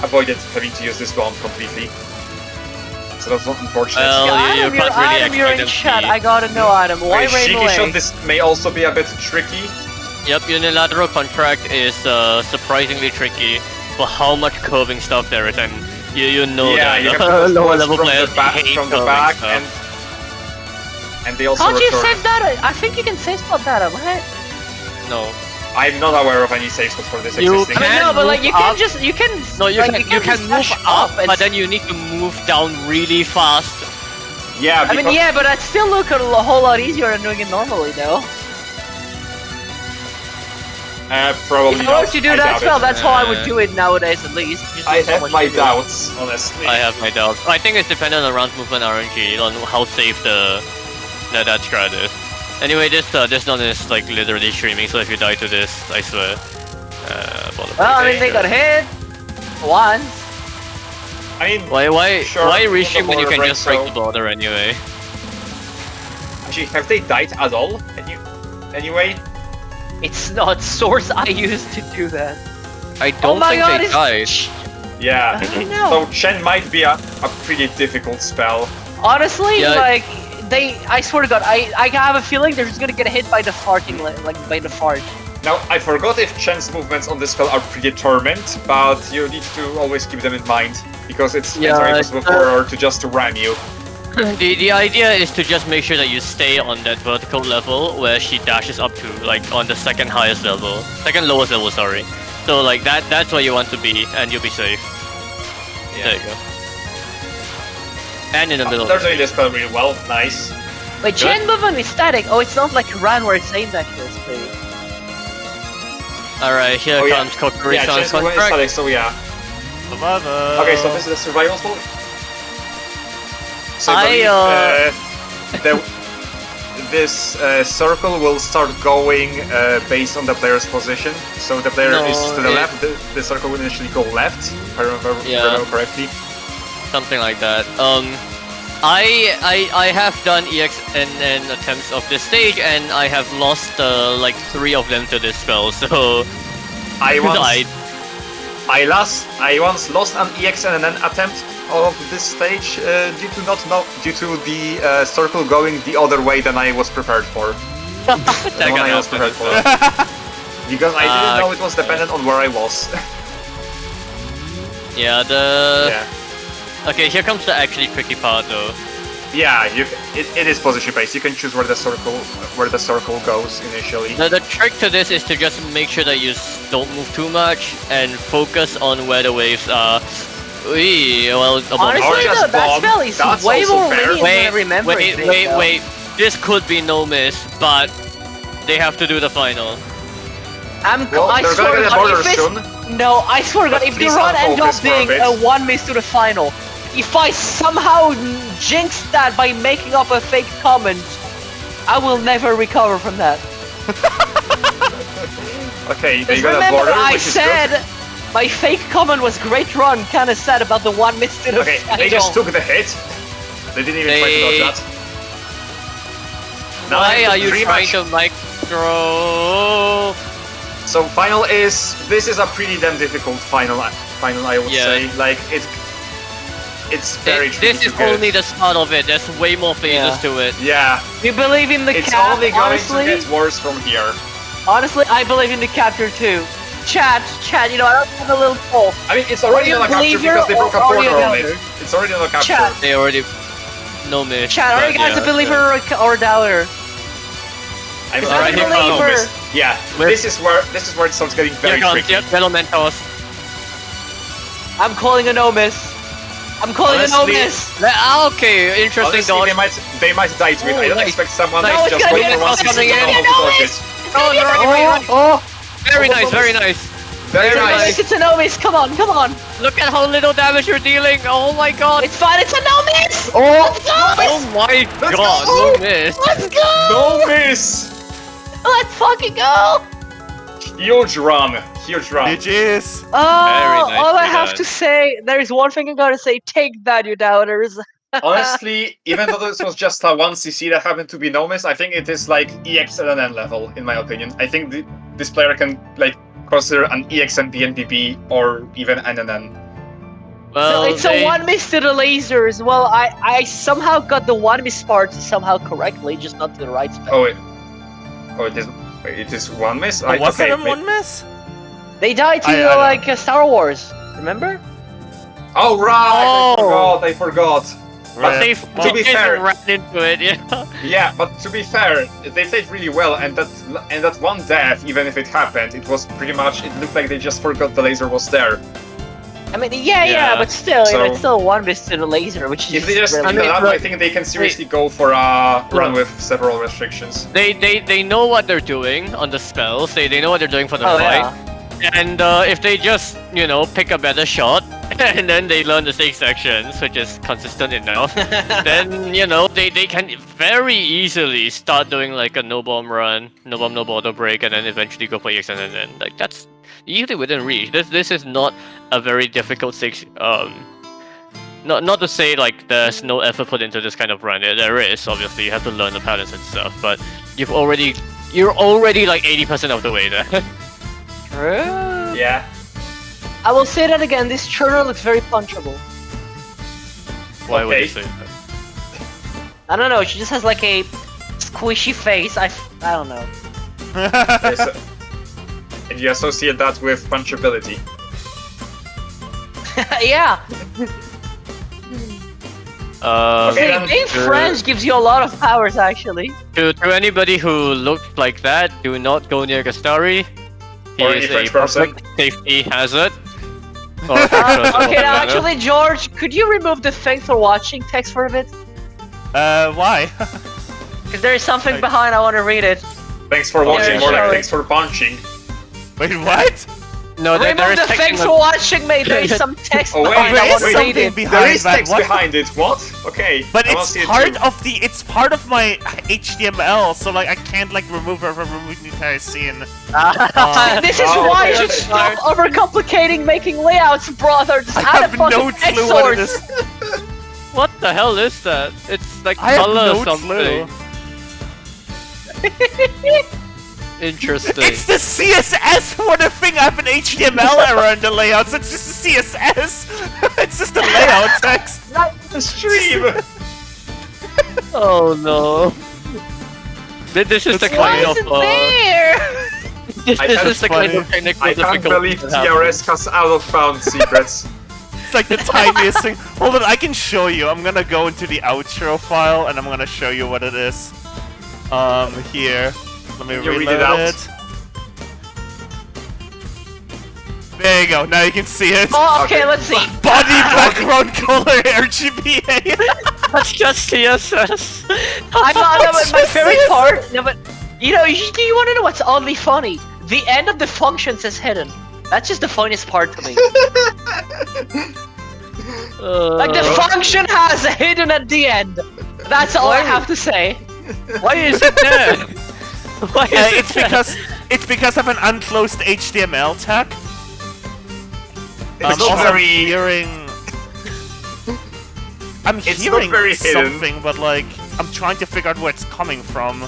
avoided having to use this bomb completely. So that's not unfortunate. Well, Yeah, you Adam, you're, can't really Adam, you're expect in them to chat. be- I gotta know, Adam. Why Okay, Rain Shiki shot, away? this may also be a bit tricky. Yep, unilateral contract is surprisingly tricky for how much curving stuff there is, and you know Yeah, that you have to put lower bullets level from players the back, hate from the curving back stuff. and they also Can't you return. save that? I think you can save spot that, right? No. I'm not aware of any safe spots for this You existing. I mean, can no, but like move you can up. just you can. No, you like, can you can just move dash up, and but then you need to move down really fast. Yeah, I mean, because yeah, but that still look a whole lot easier than doing it normally, though. probably If I were not. to do I that doubt spell, it. that's how I would do it nowadays, at least. Just I so have much my easier. doubts, honestly. I have my doubts. I think it's dependent on round movement RNG on how safe that strat is. Anyway, this non is like literally streaming, so if you die to this, I swear. Well, I mean, they got hit once. I mean, Why Sure, restream when you can border just break break, the border anyway? actually, have they died at all? Anyway? It's not source I used to do that. I Oh don't my think god, they it's... died. Yeah. I don't know. So Chen might be a pretty difficult spell. Honestly, Yeah. like, I swear to god, I have a feeling they're just gonna get hit by the farting, like, by the fart. Now, I forgot if Chen's movements on this spell are predetermined, but you need to always keep them in mind, because it's Yeah, entirely possible it's, for her to just ram you. The idea is to just make sure that you stay on that vertical level where she dashes up to, like on the second highest level, second lowest level, sorry. So like that's where you want to be, and you'll be safe. There you go. And in the middle. They're doing this spell really well, nice. Wait, chain movement is static. Oh, it's not like Ran where it's aimed at this thing. Alright, here Oh, yeah. comes Kokuri's Yeah, Chen's movement is static, so yeah. Survivor. Okay, so this is a survival spell? So this circle will start going based on the player's position. So the player No, is to the it- left, the circle will initially go left, if I remember correctly. Something like that. I have done EXNN attempts of this stage, and I have lost like 3 of them to this spell. So I died. once lost an EXNN attempt of this stage due to the circle going the other way than I was prepared for. That The one can I was happen. prepared for. Because I didn't know it was dependent on where I was. Yeah, Okay, here comes the actually tricky part though. Yeah, it is position based. You can choose where the circle goes initially. The trick to this is to just make sure that you don't move too much and focus on where the waves are. Well, Honestly, just though, that bomb. spell is That's way also more fair. lenient than I remember it being, though. wait. This could be no miss, but they have to do the final. Well, I they're swear gonna to get God, border if it's- soon. No, I swear to God, But if the please run ends up unfocus for a being bit. a 1 miss to the final, if I somehow jinx that by making up a fake comment, I will never recover from that. Okay, they Just got a remember, border, I which is said good. my fake comment was great run, kinda sad about the 1 miss to the Okay, final. they just took the hit. They didn't even try to They- dodge that. Now Why I have are you rematch. trying to micro? So final is this is a pretty damn difficult final. I would Yeah. say like it's very tricky This to is get. only the start of it. There's way more phases Yeah. to it. Yeah, We believe in the it's cap, only going honestly. to get worse from here. Honestly, I believe in the capture too. Chat, you know, I don't have a little poll. I mean, it's already you on a capture believer because they broke a or are you border a on it. doubter? It's already on a capture. Chat. They already no miss. Chat, are but you guys yeah, a believer or a doubter? I'm Alright, a here comes novice. Yeah, this is where it starts getting very Here comes tricky. Yellow Mentos. I'm calling a no miss. I'm calling a no Honestly, miss. Okay, interesting Honestly, dodge. they might die to it. Oh, I don't nice. expect someone Nice. to No, it's just gonna wait be for a 1 coming season to in. know how to dodge it. Oh, no, Oh, very nice, very nice. Very it's a no nice. miss. It's a no miss. Come on, come on. Look at how little damage you're dealing. Oh my god. It's fine. It's a no miss. Oh, Let's go. Oh my Let's god, go. no miss. Let's go. no miss! Let's fucking go. Huge run. Huge run. GG's. Oh, nicely all I have done. to say, there's one thing I gotta say. Take that, you doubters. Honestly, even though this was just a 1cc that happened to be no miss, I think it is like EX and NN level, in my opinion. I think this player can like consider an EX and BNPP or even NNN. Well, So it's a one miss to the lasers. Well, I somehow got the one miss part somehow correctly, just not to the right spell. Oh, it is one miss. Oh, was okay, it a one miss? They died to I don't- like Star Wars. Remember? Oh right, Oh. I forgot. But they to be fair, ran into it, yeah. yeah, but to be fair, they played really well, and that one death, even if it happened, it was pretty much. It looked like they just forgot the laser was there. I mean, yeah, Yeah. but still, So- it's still one miss to the laser, which is If they just really do that, look- I think they can seriously go for a run with several restrictions. They know what they're doing on the spells. They know what they're doing for the Oh, fight. yeah. And if they just, pick a better shot, and then they learn the 6 sections, which is consistent enough, then, they can very easily start doing like a no bomb run, no bomb, no border break, and then eventually go for EX, and then like that's easily within reach. This is not a very difficult 6. Not to say like there's no effort put into this kind of run. There is, obviously. You have to learn the patterns and stuff, but you're already like 80% of the way there. True. Yeah. I will say that again. This Churner looks very punchable. Why would you Okay. say that? I don't know. She just has like a squishy face. I don't know. Yes, and you associate that with punchability. Yeah. Okay, Hey, then. being French gives you a lot of powers, actually. To anybody who looked like that, do not go near Gastari. He Or is any French a person. public safety hazard. Or a French person, Okay, now rather. actually, George, could you remove the thanks for watching text for a bit? Why? Because there is something behind. I want to read it. Thanks for watching, Yeah, more like sure. thanks for punching. Wait, what? No, there Remove is the text thanks in for watching, mate. There is some text Oh, wait, behind. I there want is to read something it. behind There is that. text What? behind it. What? Okay. But I wanna it's see it part too. of it's part of my HTML, so like I can't like remove it from the entire scene. This is Oh, why okay. you should stop overcomplicating making layouts, brother. Just I add a have no fucking text clue what it source. is. What the hell is that? It's like I have color no something. clue. Interesting. It's the CSS for the thing. I have an HTML error in the layouts. It's just the CSS. It's just the layout text. The stream. Oh no. This is the Why kind is of it there? this I is can't- the kind funny. of technical I can't difficulty believe that happens. TRS has out of bound secrets. It's like the tiniest thing. Hold on, I can show you. I'm gonna go into the outro file and I'm gonna show you what it is. Here. Let me You read reload it out. it. There you go. Now you can see it. Oh, okay, Okay. let's see. Body background color RGBA. That's just CSS. I thought that was my Just favorite this. part. No, but do you want to know what's oddly funny? The end of the function says hidden. That's just the funniest part to me. Like the function has a hidden at the end. That's all I Why? have to say. Why is it there? Why is it It's because of an unclosed HTML tag. It's not also very. I'm It's not hearing very hidden. something, but like I'm trying to figure out where it's coming from.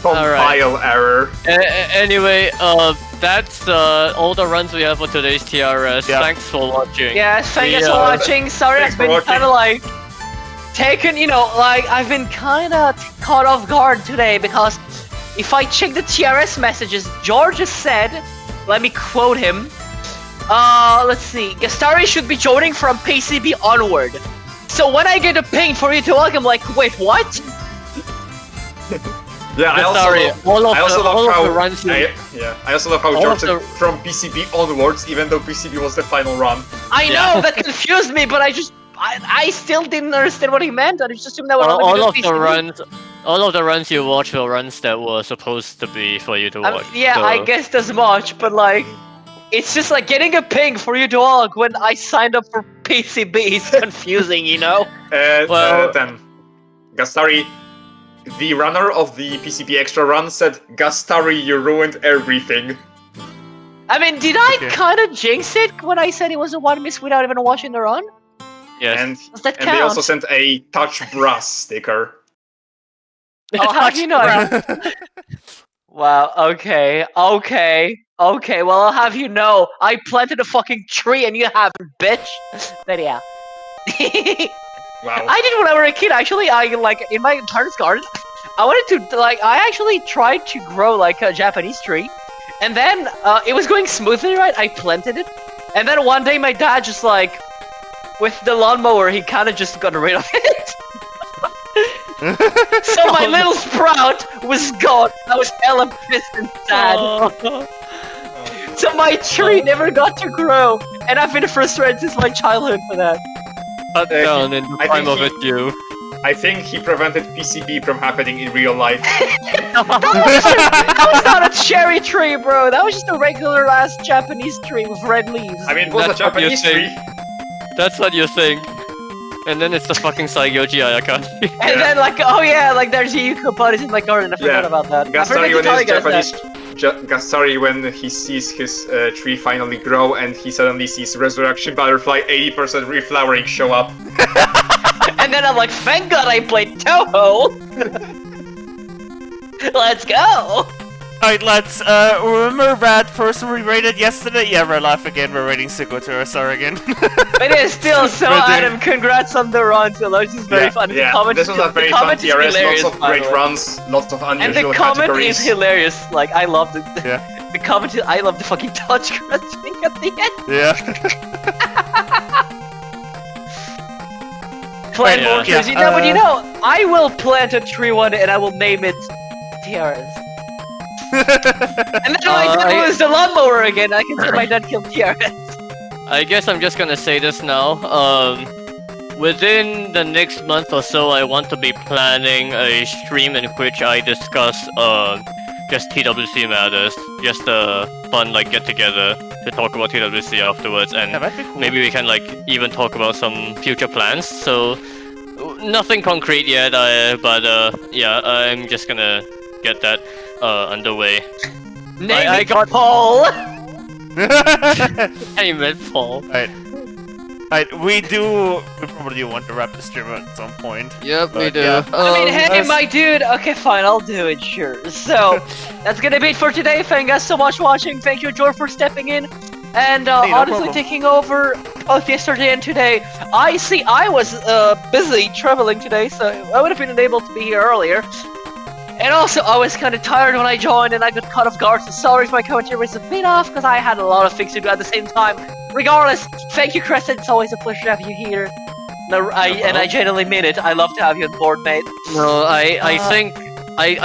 Compile error. Anyway, that's all the runs we have for today's TRS. Yeah. Thanks for watching. Yes, thank you We, for watching. Sorry, thanks I've for been watching. kind of like taken, like I've been kind of caught off guard today because if I check the TRS messages, George has said, let me quote him. Let's see. Gastari should be joining from PCB onward. So when I get a ping for you to welcome, like, wait, what? Yeah, I Sorry, also all of I also the, love all how of the runs you... I also love how all George of said the- from PCB onwards, even though PCB was the final run. I Yeah. know that confused me, but I still didn't understand what he meant. I just assumed that would only all be of the the PCB. runs... All of the runs you watch were runs that were supposed to be for you to watch. Yeah, so... I guessed as much, but like, it's just like getting a ping for you dog when I signed up for PCB is confusing, you know? Well- Then Gastari, the runner of the PCB extra run, said, "Gastari, you ruined everything." I mean, did I Okay. kind of jinx it when I said it was a one miss without even watching the run? Yes. And Does that and count? they also sent a touch brass sticker. I'll have you know. Wow, okay. Well, I'll have you know, I planted a fucking tree and you haven't, bitch. But yeah. Wow. I did when I was a kid, actually. I, like, in my parents' garden, I wanted to, like, I actually tried to grow, like, a Japanese tree. And then, it was going smoothly, right? I planted it. And then one day my dad just, like, with the lawnmower, he kind of just got rid of it. So my little sprout was gone. I was hella pissed and sad. So my tree never got to grow, and I've been frustrated since my childhood for that. Cut down in the I time think of it, you. I think he prevented PCB from happening in real life. That was not a cherry tree, bro. That was just a regular ass Japanese tree with red leaves. I mean, it was a That's what you Japanese think. tree. That's what you think. And then it's the fucking Saigyoji Ayaka. And then like, oh yeah, like there's Yuko buddies in my garden. I forgot Yeah. about that. I forgot Gastari to when tell his you guys Japanese that. Gastari when he sees his tree finally grow and he suddenly sees Resurrection Butterfly 80% reflowering show up. And then I'm like, thank God I played Touhou. Let's go. Alright, lads, remember that person we rated yesterday? Yeah, we're live again, we're rating Sigurdsson again. It is still so, We're doing- Adam. Congrats on the run. So this is very fun. The Yeah, comment this was a the very fun comment is TRS, hilarious, lots of by the great way. runs, lots of And unusual the comment categories. is hilarious. Like I love the Yeah. the comment. I love the fucking touch crunching at the end. Yeah. Plant Yeah. more trees. Yeah, You know, but you know, I will plant a tree one day and I will name it Tiaras. And then my dad I- was the lawnmower again. I can say my dad killed Tiaras. I guess I'm just gonna say this now. Within the next month or so, I want to be planning a stream in which I discuss just TWC matters, just a fun like get together to talk about TWC afterwards, and Yeah, that'd be cool. maybe we can like even talk about some future plans. So nothing concrete yet, but yeah, I'm just gonna get that underway. Name I it got- Paul. I meant Paul. Alright, we probably want to wrap the stream at some point. Yep, we do. yeah. I mean, hey, that's- my dude. Okay, fine, I'll do it. Sure. So that's gonna be it for today. Thank you guys so much for watching. Thank you, George, for stepping in and Hey, no honestly problem. taking over both yesterday and today. I was busy traveling today, so I would have been unable to be here earlier. And also, I was kind of tired when I joined, and I got caught off guard. So sorry if my commentary was a bit off, because I had a lot of things to do at the same time. Regardless, thank you, Crescent. It's always a pleasure to have you here. No, and I genuinely mean it. I love to have you on board, mate. No, I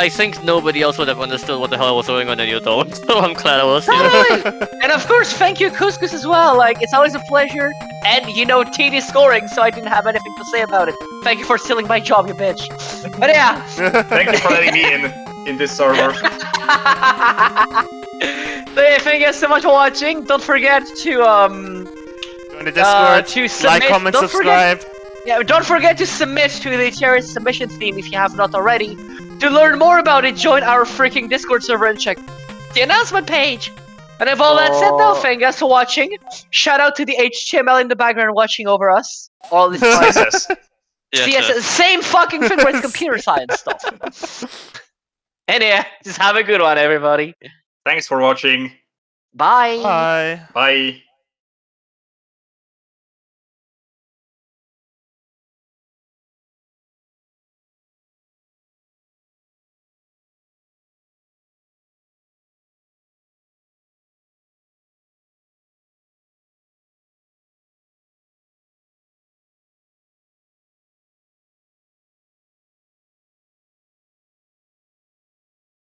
think nobody else would have understood what the hell was going on in your dome, so I'm glad I was here. Totally. And of course, thank you, Couscous, as well. Like, it's always a pleasure. And, you know, TD scoring, so I didn't have anything to say about it. Thank you for stealing my job, you bitch. But yeah. Thank you for letting me in this server. So yeah, thank you guys so much for watching. Don't forget to Join the Discord, to submit. like, comment, don't subscribe. don't forget to submit to the terrorist submission theme if you have not already. To learn more about it, join our freaking Discord server and check the announcement page. And with all that said, though, thank you guys for watching. Shout out to the HTML in the background watching over us all this time. CSS. CSS, same fucking thing, but it's computer science stuff. And yeah, just have a good one, everybody. Thanks for watching. Bye. Bye. Bye.